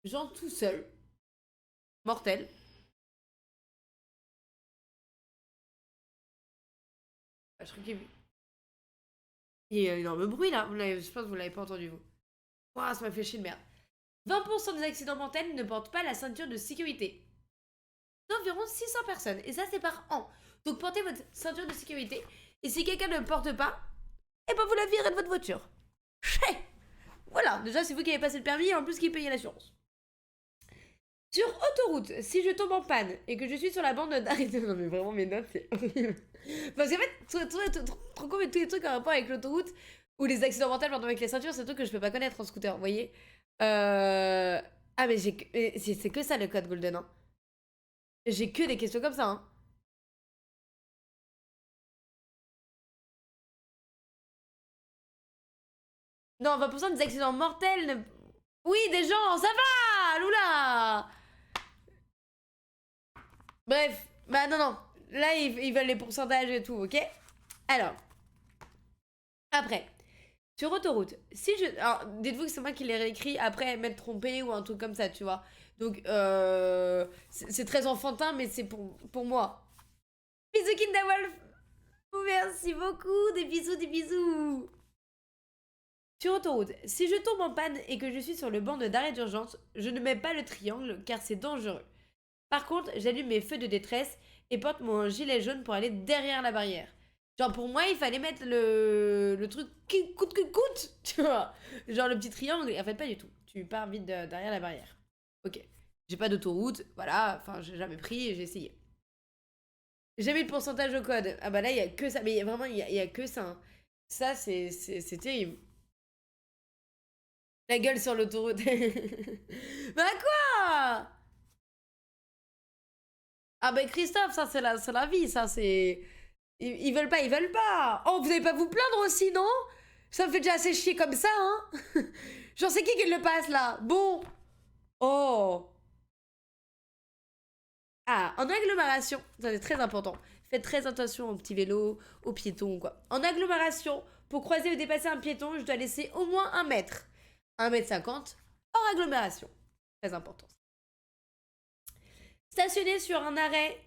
gens tout seuls. Mortels. Je crois qu'il y a un énorme bruit là. Je pense que vous l'avez pas entendu, vous. Ouah, ça m'a fait chier de merde. 20% des accidents mortels ne portent pas la ceinture de sécurité. D'environ 600 personnes. Et ça, c'est par an. Donc, portez votre ceinture de sécurité. Et si quelqu'un ne le porte pas, eh ben, vous la virez de votre voiture. Chais. Voilà. Déjà, c'est vous qui avez passé le permis et en plus qui payez l'assurance. Sur autoroute, si je tombe en panne et que je suis sur la bande d'arrêt... Non mais vraiment mes notes c'est horrible. Parce qu'en fait, trop con mais tous les trucs en rapport avec l'autoroute ou les accidents mortels pardon, avec les ceintures, c'est un truc que je peux pas connaître en scooter, vous voyez. Ah mais c'est que ça le code Golden, hein. J'ai que des questions comme ça, hein. Non, 20% des accidents mortels Oui, des gens, ça va Loula. Bref, bah non. Là, ils veulent les pourcentages et tout, ok? Alors, après, sur autoroute, si je... Alors, dites-vous que c'est moi qui l'ai réécrit après m'être trompé ou un truc comme ça, tu vois. Donc, c'est très enfantin, mais c'est pour moi. Bisous Kinda Wolf. Merci beaucoup, des bisous, des bisous. Sur autoroute, si je tombe en panne et que je suis sur le banc d'arrêt d'urgence, je ne mets pas le triangle car c'est dangereux. Par contre, j'allume mes feux de détresse et porte mon gilet jaune pour aller derrière la barrière. Genre pour moi, il fallait mettre le truc qui coûte que coûte, tu vois. Genre le petit triangle, et en fait pas du tout. Tu pars vite derrière la barrière. Ok. J'ai pas d'autoroute, voilà, enfin j'ai jamais pris et j'ai essayé. J'ai mis le pourcentage au code. Ah bah là, il y a que ça. Mais vraiment, il y a que ça. Hein. Ça, c'est terrible. La gueule sur l'autoroute. Bah quoi? Ah bah Christophe, ça c'est la vie, ça c'est... Ils veulent pas, ils veulent pas. Oh, vous allez pas vous plaindre aussi, non? Ça me fait déjà assez chier comme ça, hein? J'en sais qui le passe là? Bon. Oh. Ah, en agglomération, ça c'est très important. Faites très attention aux petits vélos, aux piétons, quoi. En agglomération, pour croiser ou dépasser un piéton, je dois laisser au moins 1 mètre. 1,50 m hors agglomération. Très important. Stationner sur un arrêt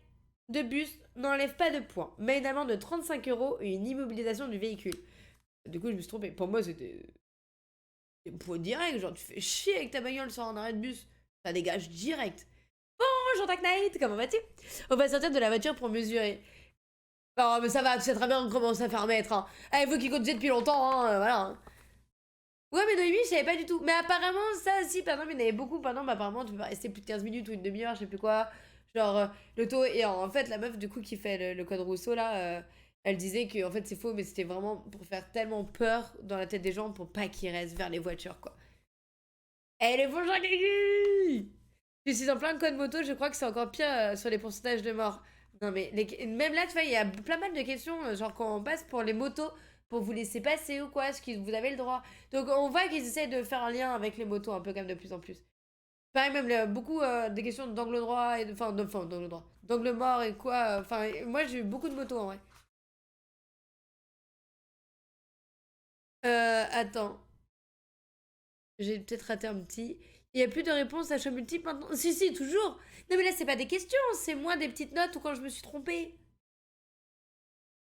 de bus n'enlève pas de points, mais une amende de 35 € et une immobilisation du véhicule. Du coup, je me suis trompée. Pour moi, c'était des points directs. Genre, tu fais chier avec ta bagnole sur un arrêt de bus. Ça dégage direct. Bonjour Dark Knight, comment vas-tu? On va sortir de la voiture pour mesurer. Oh, mais ça va, tu sais très bien qu'on commence à faire un mètre. Hein. Eh, vous qui conduisez depuis longtemps, hein, voilà. Hein. Ouais, mais Noémie, je savais pas du tout. Mais apparemment, ça, si, par exemple, il y en avait beaucoup. Par exemple, apparemment, tu peux pas rester plus de 15 minutes ou une demi-heure, je sais plus quoi. Genre, le taux. Et en fait, la meuf, du coup, qui fait le code Rousseau, là, elle disait que, en fait, c'est faux, mais c'était vraiment pour faire tellement peur dans la tête des gens pour pas qu'ils restent vers les voitures, quoi. Eh, les bons gens, je suis en plein code moto, je crois que c'est encore pire sur les pourcentages de morts. Non, mais même là, tu vois, il y a plein mal de questions, genre quand on passe pour les motos, pour vous laisser passer ou quoi, est-ce que vous avez le droit. Donc on voit qu'ils essaient de faire un lien avec les motos un peu comme de plus en plus. Pareil, même beaucoup des questions d'angle droit, et enfin, d'angle droit, d'angle mort et quoi. Enfin, moi j'ai eu beaucoup de motos en vrai. Attends, j'ai peut-être raté un petit. Il n'y a plus de réponse à choix multiple maintenant. Si, si, toujours. Non, mais là, c'est pas des questions, c'est moi des petites notes ou quand je me suis trompée.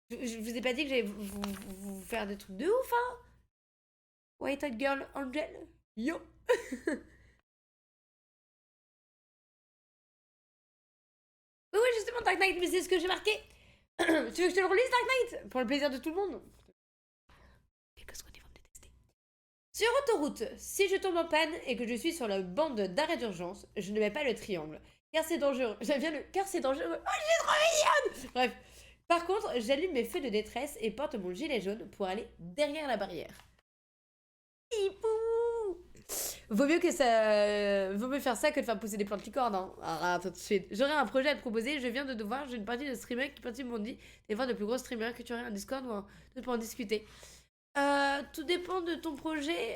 Je vous ai pas dit que j'allais vous faire des trucs de ouf, hein? White Girl Angel. Yo. Oui, oui, justement, Dark Knight, mais c'est ce que j'ai marqué. Tu veux que je te le relise, Dark Knight? Pour le plaisir de tout le monde. Quelques secondes, ils vont me détester. Sur autoroute, si je tombe en panne et que je suis sur la bande d'arrêt d'urgence, je ne mets pas le triangle. Car c'est dangereux. J'aime bien le car c'est dangereux. Oh, j'ai trop mignonne! Bref. Par contre, j'allume mes feux de détresse et porte mon gilet jaune pour aller derrière la barrière. Hipou! Vaut mieux que ça. Vaut mieux faire ça que de faire pousser des plantes licornes, hein. Ah, tout de suite. J'aurais un projet à te proposer. Je viens de devoir. J'ai une partie de streamers qui partie m'ont dit des fois de plus gros streamers que tu aurais un Discord ou un truc pour en discuter. Tout dépend de ton projet.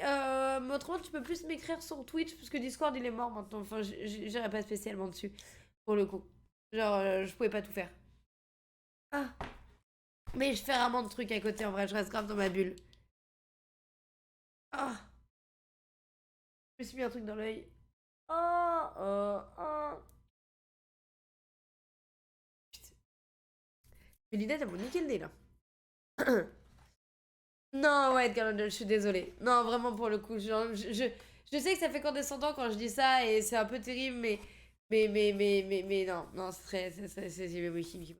Mais autrement, tu peux plus m'écrire sur Twitch parce que Discord il est mort maintenant. Enfin, j'irai pas spécialement dessus pour le coup. Genre, je pouvais pas tout faire. Ah, mais je fais vraiment de trucs à côté. En vrai, je reste grave dans ma bulle. Ah, je me suis mis un truc dans l'œil. Oh, oh, oh. Putain. Mes lunettes, elles m'ont niqué le nez là. Non, ouais, Edgar London, je suis désolée. Non, vraiment, pour le coup, je sais que ça fait condescendant quand je dis ça et c'est un peu terrible, mais non, non, c'est très, c'est oui.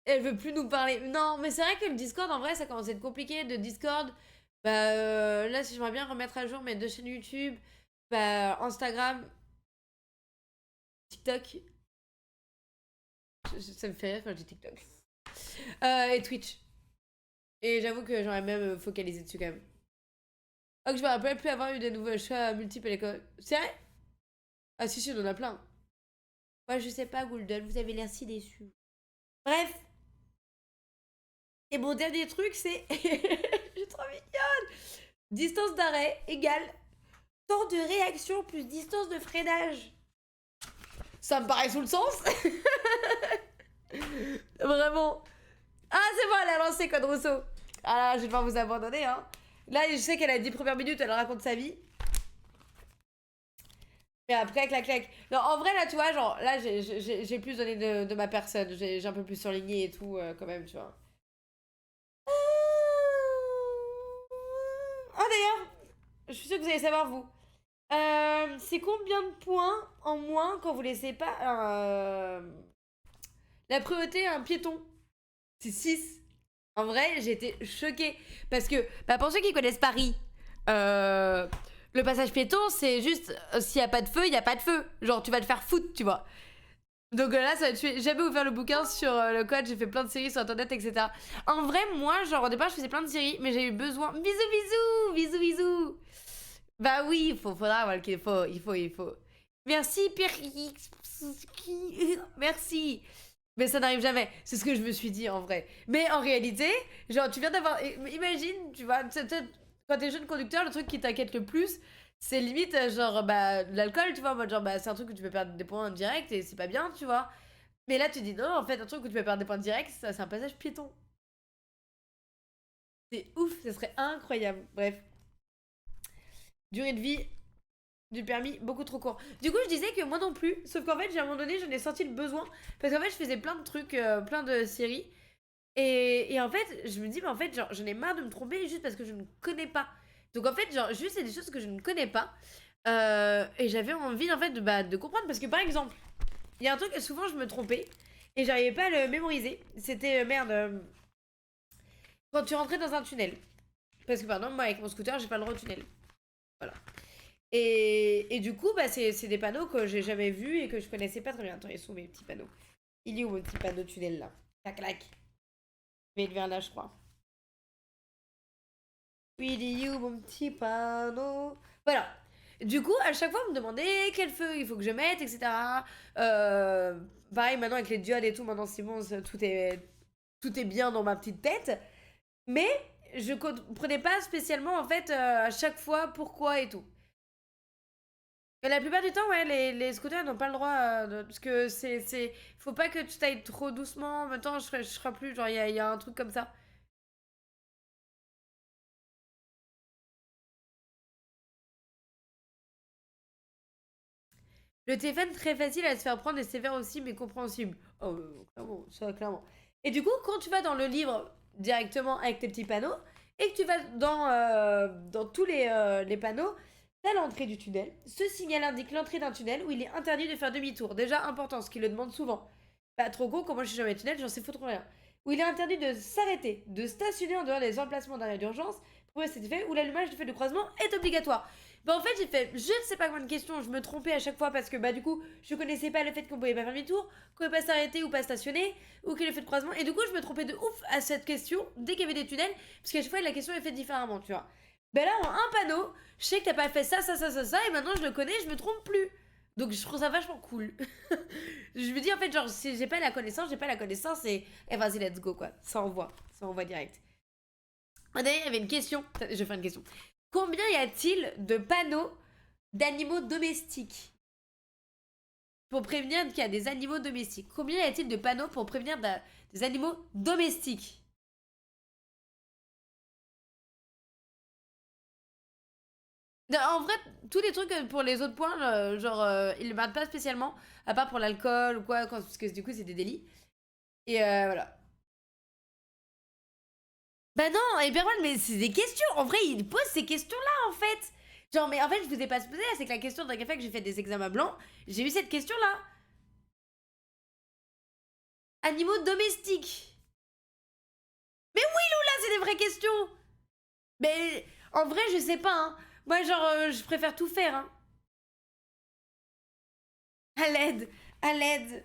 Elle veut plus nous parler. Non, mais c'est vrai que le Discord, en vrai, ça commence à être compliqué. De Discord, bah là, si j'aimerais bien remettre à jour mes 2 chaînes YouTube, bah Instagram, TikTok. Ça me fait rire quand je dis TikTok. Et Twitch. Et j'avoue que j'aurais même focalisé dessus quand même. Oh, que je me rappelle plus avoir eu des nouveaux choix multiples à l'école. C'est vrai? Ah, si, si, on en a plein. Moi, je sais pas, Golden, vous avez l'air si déçu. Bref. Et mon dernier truc, c'est. Je suis trop mignonne! Distance d'arrêt égale temps de réaction plus distance de freinage. Ça me paraît sous le sens. Vraiment. Ah, c'est bon, elle a lancé Code Rousseau. Ah là, je vais devoir vous abandonner, hein. Là, je sais qu'elle a 10 premières minutes, elle raconte sa vie. Mais après, clac, clac. Non, en vrai, là, tu vois, genre, là, j'ai plus donné de ma personne. J'ai un peu plus surligné et tout, quand même, tu vois. Ah, d'ailleurs, je suis sûre que vous allez savoir, vous. C'est combien de points en moins quand vous laissez pas la priorité à un piéton? C'est 6. En vrai, j'ai été choquée. Parce que, bah, pour ceux qui connaissent Paris, euh, le passage piéton, c'est juste s'il n'y a pas de feu, il n'y a pas de feu. Genre, tu vas te faire foutre, tu vois. Donc là, ça va tuer. J'ai jamais ouvert le bouquin sur le code, j'ai fait plein de séries sur internet, etc. En vrai, moi, genre, au départ, je faisais plein de séries, mais j'ai eu besoin. Bisous, bisous, bisous, bisous. Bah oui, faudra, voilà, il faut. Merci, Pierre. Merci. Mais ça n'arrive jamais. C'est ce que je me suis dit en vrai. Mais en réalité, genre, tu viens d'avoir. Imagine, tu vois, quand t'es jeune conducteur, le truc qui t'inquiète le plus, c'est limite, genre, bah, l'alcool, tu vois. En mode, genre, bah, c'est un truc que tu peux perdre des points directs et c'est pas bien, tu vois. Mais là, tu dis non, en fait, un truc où tu peux perdre des points directs, ça, c'est un passage piéton. C'est ouf, ce serait incroyable. Bref, durée de vie du permis beaucoup trop court. Du coup, je disais que moi non plus, sauf qu'en fait, à un moment donné, j'en ai senti le besoin. Parce qu'en fait, je faisais plein de trucs, plein de séries. Et en fait, je me dis, mais en fait, genre, j'en ai marre de me tromper juste parce que je ne connais pas. Donc en fait, genre, juste, c'est des choses que je ne connais pas. Et j'avais envie, en fait, de comprendre. Parce que par exemple, il y a un truc que souvent je me trompais et j'arrivais pas à le mémoriser. C'était, merde, quand tu rentrais dans un tunnel. Parce que par exemple, moi, avec mon scooter, j'ai pas le droit au tunnel. Voilà. Et du coup, bah, c'est des panneaux que j'ai jamais vus et que je connaissais pas très bien. Attends, ils sont où mes petits panneaux? Il est où mon petit panneau tunnel là? Tac, clac. Je vais être vers là, je crois. Really you, mon petit panneau. Voilà. Du coup, à chaque fois, on me demandait quel feu il faut que je mette, etc. Euh, Pareil, maintenant avec les diodes et tout, maintenant c'est bon, tout est bien dans ma petite tête. Mais je comprenais pas spécialement, en fait, à chaque fois pourquoi et tout. Et la plupart du temps, ouais, les scooters n'ont pas le droit parce que faut pas que tu t'ailles trop doucement. En même temps, je ferai plus. Genre, il y a un truc comme ça. Le téléphone, très facile à se faire prendre et sévère aussi, mais compréhensible. Oh, clairement, ça, clairement. Et du coup, quand tu vas dans le livre directement avec tes petits panneaux, et que tu vas dans tous les panneaux, t'as l'entrée du tunnel. Ce signal indique l'entrée d'un tunnel où il est interdit de faire demi-tour. Déjà important, ce qu'il le demande souvent. Pas trop gros, comme moi je suis jamais tunnel, j'en sais foutre rien. Où il est interdit de s'arrêter, de stationner en dehors des emplacements d'arrêt d'urgence, pour cet effet, où l'allumage du feu de croisement est obligatoire. Bah en fait j'ai fait je ne sais pas combien de questions, je me trompais à chaque fois parce que bah du coup je connaissais pas le fait qu'on pouvait pas faire demi-tour, qu'on pouvait pas s'arrêter ou pas stationner, ou qu'il y ait le fait de croisement, et du coup je me trompais de ouf à cette question dès qu'il y avait des tunnels, parce qu'à chaque fois la question est faite différemment, tu vois. Ben là en un panneau, je sais que t'as pas fait ça, ça, ça, ça, ça, et maintenant je le connais, je me trompe plus. Donc je trouve ça vachement cool. Je me dis en fait genre si j'ai pas la connaissance, j'ai pas la connaissance et vas-y let's go quoi, ça envoie direct. D'ailleurs, il y avait une question. Je vais faire une question. Combien y a-t-il de panneaux d'animaux domestiques pour prévenir qu'il y a des animaux domestiques? Combien y a-t-il de panneaux pour prévenir des animaux domestiques? En vrai, tous les trucs pour les autres points, genre, ils ne battent pas spécialement, à part pour l'alcool ou quoi, parce que du coup, c'est des délits. Et voilà. Bah non, Hyperman, mais c'est des questions. En vrai, il pose ces questions-là, en fait. Genre, mais en fait, je vous ai pas posé, c'est que la question d'un café que j'ai fait des examens blancs, j'ai eu cette question-là. Animaux domestiques. Mais oui, Loula, c'est des vraies questions. Mais en vrai, je sais pas, hein. Moi, genre, je préfère tout faire, hein. À l'aide, à l'aide.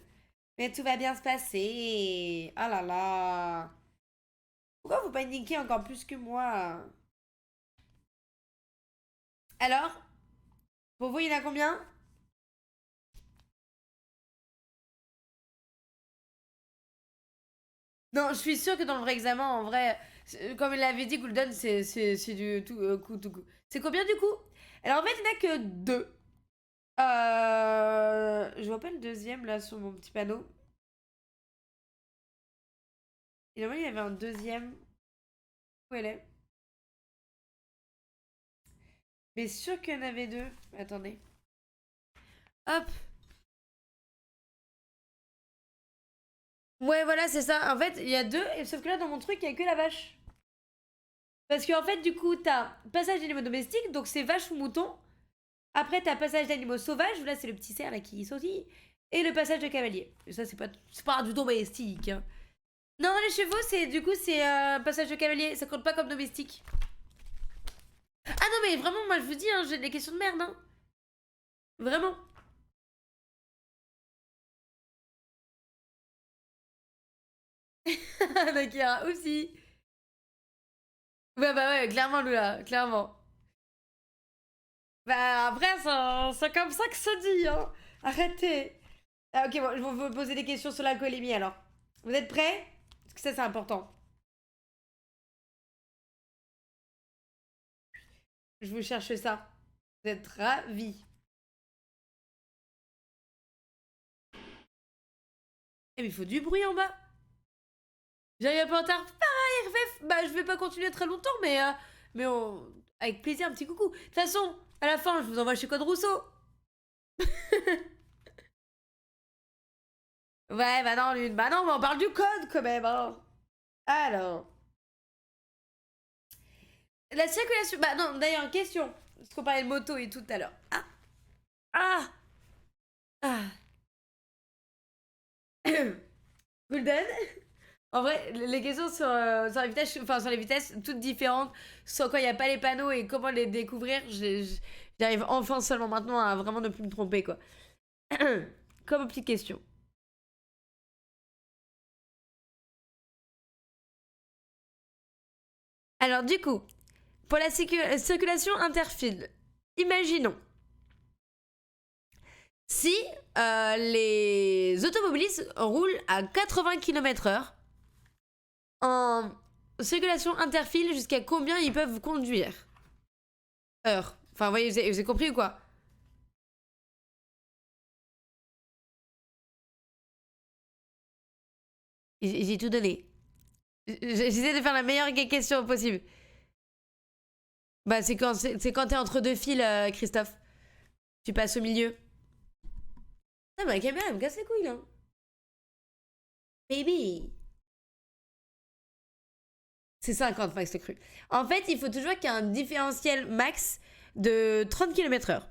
Mais tout va bien se passer. Ah là là. Pourquoi vous paniquez encore plus que moi? Alors, pour vous, il y en a combien? Non, je suis sûre que dans le vrai examen, en vrai, comme il l'avait dit, Gulden, c'est du tout, coup, tout coup. C'est combien du coup? Alors en fait, il n'y en a que deux. Je vois pas le deuxième là sur mon petit panneau. Et normalement, il y avait un deuxième. Où elle est? Mais sûr qu'il y en avait deux. Attendez. Hop. Ouais, voilà, c'est ça. En fait, il y a deux, et sauf que là, dans mon truc, il y a que la vache. Parce qu'en fait, du coup, t'as passage d'animaux domestiques, donc c'est vache ou mouton. Après, t'as passage d'animaux sauvages, là, c'est le petit cerf là qui sautille. Et le passage de cavalier. Et ça, c'est pas du domestique. Hein. Non, les chevaux, c'est du coup, c'est passage de cavalier. Ça compte pas comme domestique. Ah non, mais vraiment, moi, je vous dis, hein, j'ai des questions de merde. Hein. Vraiment. Nakira, aussi. Ouais, bah ouais, clairement, Lula, clairement. Bah après, c'est comme ça que ça dit, hein. Arrêtez. Ah, ok, bon, je vais vous poser des questions sur l'alcoolémie alors. Vous êtes prêts? Parce que ça, c'est important. Je vous cherche ça. Vous êtes ravis. Eh, mais il faut du bruit en bas. J'arrive un peu en retard. Pareil, RFF. Bah, je vais pas continuer très longtemps, mais avec plaisir, un petit coucou. De toute façon, à la fin, je vous envoie chez Code Rousseau. Ouais, bah non, Lune. Bah non, mais on parle du code quand même. Hein. Alors. La circulation. Bah non, d'ailleurs, question. Parce qu'on parlait de moto et tout à l'heure. Ah. Ah. Ah. Golden. En vrai, les questions sur les vitesses, enfin sur les vitesses, toutes différentes, sur quand il n'y a pas les panneaux et comment les découvrir, j'arrive enfin seulement maintenant à vraiment ne plus me tromper quoi. Comme petite question. Alors du coup, pour la circulation interfile, imaginons si les automobilistes roulent à 80 km/h en circulation interfile, jusqu'à combien ils peuvent conduire? Heure. Enfin, vous voyez, vous avez compris ou quoi? J'ai tout donné. J'essaie de faire la meilleure question possible. Bah, c'est quand t'es entre deux fils, Christophe. Tu passes au milieu. Ah, ma caméra, elle me casse les couilles, là. Baby. C'est 50 max le cru. En fait, il faut toujours qu'il y ait un différentiel max de 30 km/h.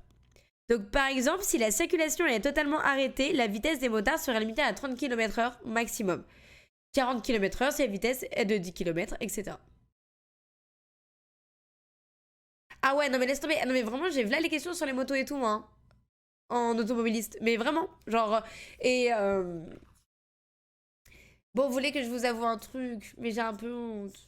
Donc, par exemple, si la circulation est totalement arrêtée, la vitesse des motards sera limitée à 30 km/h maximum. 40 km/h si la vitesse est de 10 km, etc. Ah ouais, non mais laisse tomber. Ah non mais vraiment, j'ai là les questions sur les motos et tout, moi. Hein, en automobiliste. Mais vraiment, genre... Et... Bon, vous voulez que je vous avoue un truc, mais j'ai un peu honte.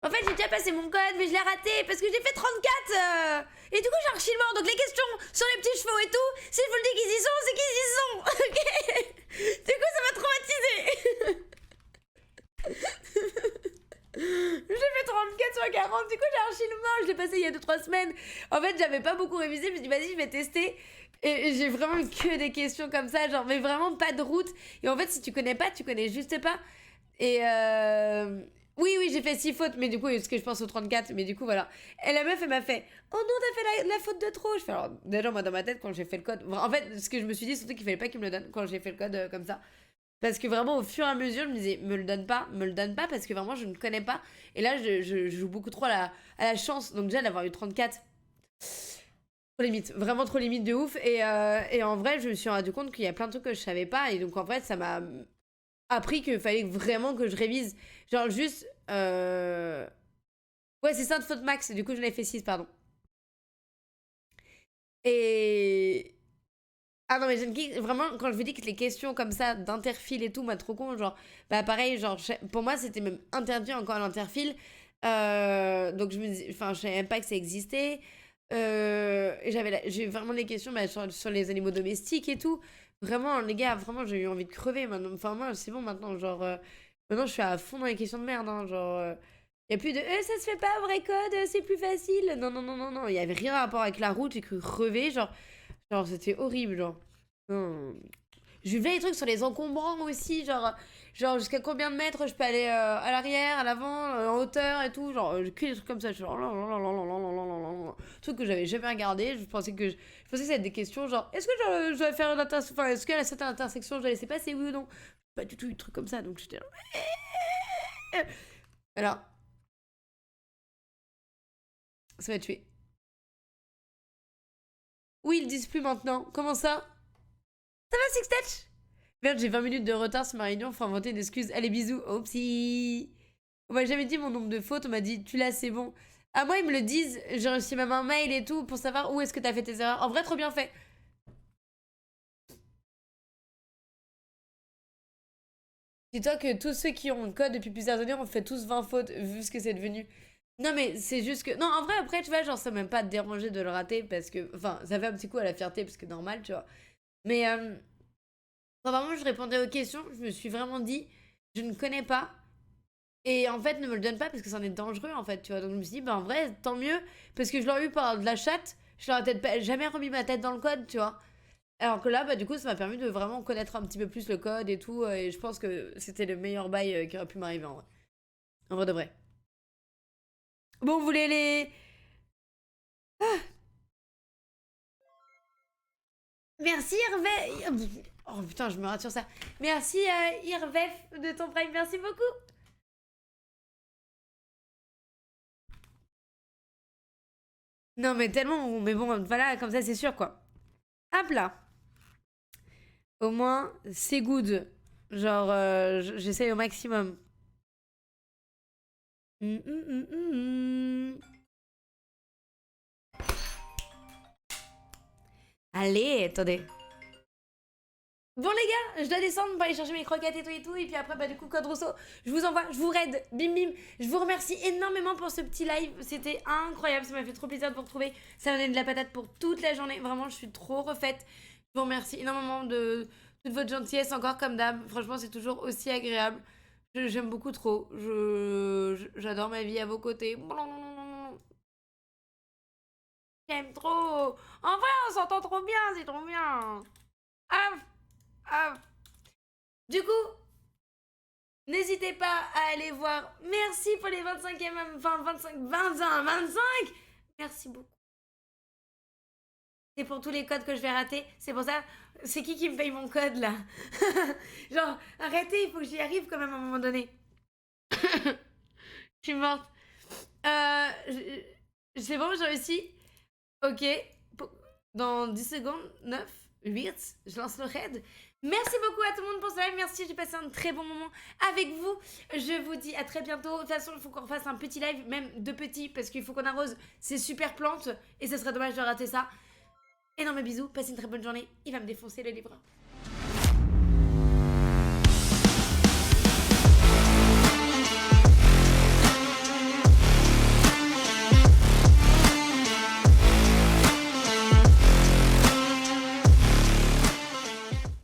En fait, j'ai déjà passé mon code, mais je l'ai raté parce que j'ai fait 34 Et du coup, j'ai archi le mort. Donc les questions sur les petits chevaux et tout, si je vous le dis qu'ils y sont, c'est qu'ils y sont. Ok. Du coup, ça m'a traumatisé. J'ai fait 34 sur 40, du coup j'ai archi le mort, je l'ai passé il y a 2-3 semaines. En fait, j'avais pas beaucoup révisé, je me suis dit vas-y, je vais tester. Et j'ai vraiment eu que des questions comme ça, genre, mais vraiment pas de route. Et en fait, si tu connais pas, tu connais juste pas. Et oui, oui, j'ai fait 6 fautes, mais du coup, ce que je pense au 34, mais du coup, voilà. Et la meuf, elle m'a fait oh non, t'as fait la faute de trop. Je fais alors, déjà, moi, dans ma tête, quand j'ai fait le code. En fait, ce que je me suis dit, surtout qu'il fallait pas qu'il me le donne quand j'ai fait le code comme ça. Parce que vraiment, au fur et à mesure, je me disais, me le donne pas, parce que vraiment, je ne connais pas. Et là, je joue beaucoup trop à la chance. Donc, déjà, d'avoir eu 34, trop limite. Vraiment trop limite de ouf. Et en vrai, je me suis rendu compte qu'il y a plein de trucs que je savais pas. Et donc, en fait, ça m'a appris qu'il fallait vraiment que je révise. Genre, juste. Ouais, c'est 5 fautes max. Du coup, j'en ai fait 6, pardon. Et. Ah non, mais vraiment, quand je vous dis que les questions comme ça, d'interfile et tout, moi, trop con, genre, bah pareil, genre, pour moi, c'était même interdit encore l'interfile. Donc, enfin, je savais même pas que ça existait. Et j'ai vraiment des questions bah, sur les animaux domestiques et tout. Vraiment, les gars, vraiment, j'ai eu envie de crever maintenant. Enfin, moi, c'est bon maintenant, genre, maintenant, je suis à fond dans les questions de merde, hein, genre. Y a plus de ça se fait pas vrai code, c'est plus facile. Non, non, non, non, non. Il y avait rien à rapport avec la route, j'ai cru crever. Genre, c'était horrible, genre. Non. Je vu les trucs sur les encombrants aussi, genre. Genre, jusqu'à combien de mètres je peux aller à l'arrière, à l'avant, en hauteur et tout. Genre, que des trucs comme ça. Je suis genre, truc que j'avais jamais regardé. Je pensais que c'était des questions genre, est-ce que je dois faire une intersection, enfin, est-ce qu'à cette intersection, je dois laisser passer, oui ou non? Pas du tout des trucs comme ça. Donc, j'étais là. Alors, ça m'a tué. Oui, ils le disent plus maintenant. Comment ça? Ça va, Six Touch? Merde, j'ai 20 minutes de retard sur ma réunion, faut inventer une excuse. Allez, bisous. Oupsie. On m'a jamais dit mon nombre de fautes, on m'a dit tu l'as, c'est bon. Ah, moi, ils me le disent. J'ai reçu même un mail et tout pour savoir où est-ce que t'as fait tes erreurs. En vrai, trop bien fait. Dis-toi que tous ceux qui ont le code depuis plusieurs années ont fait tous 20 fautes, vu ce que c'est devenu. Non, mais c'est juste que. Non, en vrai, après, tu vois, genre, ça m'a même pas dérangé de le rater parce que. Enfin, ça fait un petit coup à la fierté parce que normal, tu vois. Mais. Quand vraiment je répondais aux questions, je me suis vraiment dit, je ne connais pas. Et en fait, ne me le donne pas parce que c'en est dangereux, en fait, tu vois. Donc je me suis dit, bah en vrai, tant mieux. Parce que je l'aurais eu par de la chatte, je l'aurais peut-être jamais remis ma tête dans le code, tu vois. Alors que là, bah du coup, ça m'a permis de vraiment connaître un petit peu plus le code et tout. Et je pense que c'était le meilleur bail qui aurait pu m'arriver en vrai. En vrai de vrai. Bon, vous voulez les. Merci Hervé. Oh putain, je me rate sur ça. Merci Hervé de ton prime, merci beaucoup. Non, mais tellement. Mais bon, voilà, comme ça, c'est sûr, quoi. Hop là. Au moins, c'est good. Genre, j'essaye au maximum. Hum, hum, hum, hum. Allez, attendez. Bon les gars, je dois descendre pour aller chercher mes croquettes et tout, et puis après bah du coup code Rousseau, je vous envoie, je vous raid, bim bim, je vous remercie énormément pour ce petit live, c'était incroyable, ça m'a fait trop plaisir de vous retrouver, ça m'a donné de la patate pour toute la journée, vraiment je suis trop refaite, je vous remercie énormément de toute votre gentillesse encore comme d'hab, franchement c'est toujours aussi agréable, j'aime beaucoup trop, j'adore ma vie à vos côtés, j'aime trop, en vrai on s'entend trop bien, c'est trop bien, ah, ah. Du coup, n'hésitez pas à aller voir. Merci pour les 25e, enfin 25, 21, 25. Merci beaucoup. C'est pour tous les codes que je vais rater. C'est pour ça. C'est qui me paye mon code là? Genre, arrêtez, il faut que j'y arrive quand même à un moment donné. Je suis morte. C'est bon, j'ai réussi. Ok. Dans 10 secondes, 9, 8, je lance le raid. Merci beaucoup à tout le monde pour ce live. Merci, j'ai passé un très bon moment avec vous. Je vous dis à très bientôt. De toute façon, il faut qu'on fasse un petit live, même deux petits, parce qu'il faut qu'on arrose ces super plantes. Et ce serait dommage de rater ça. Énorme bisous, passez une très bonne journée. Il va me défoncer le livreur.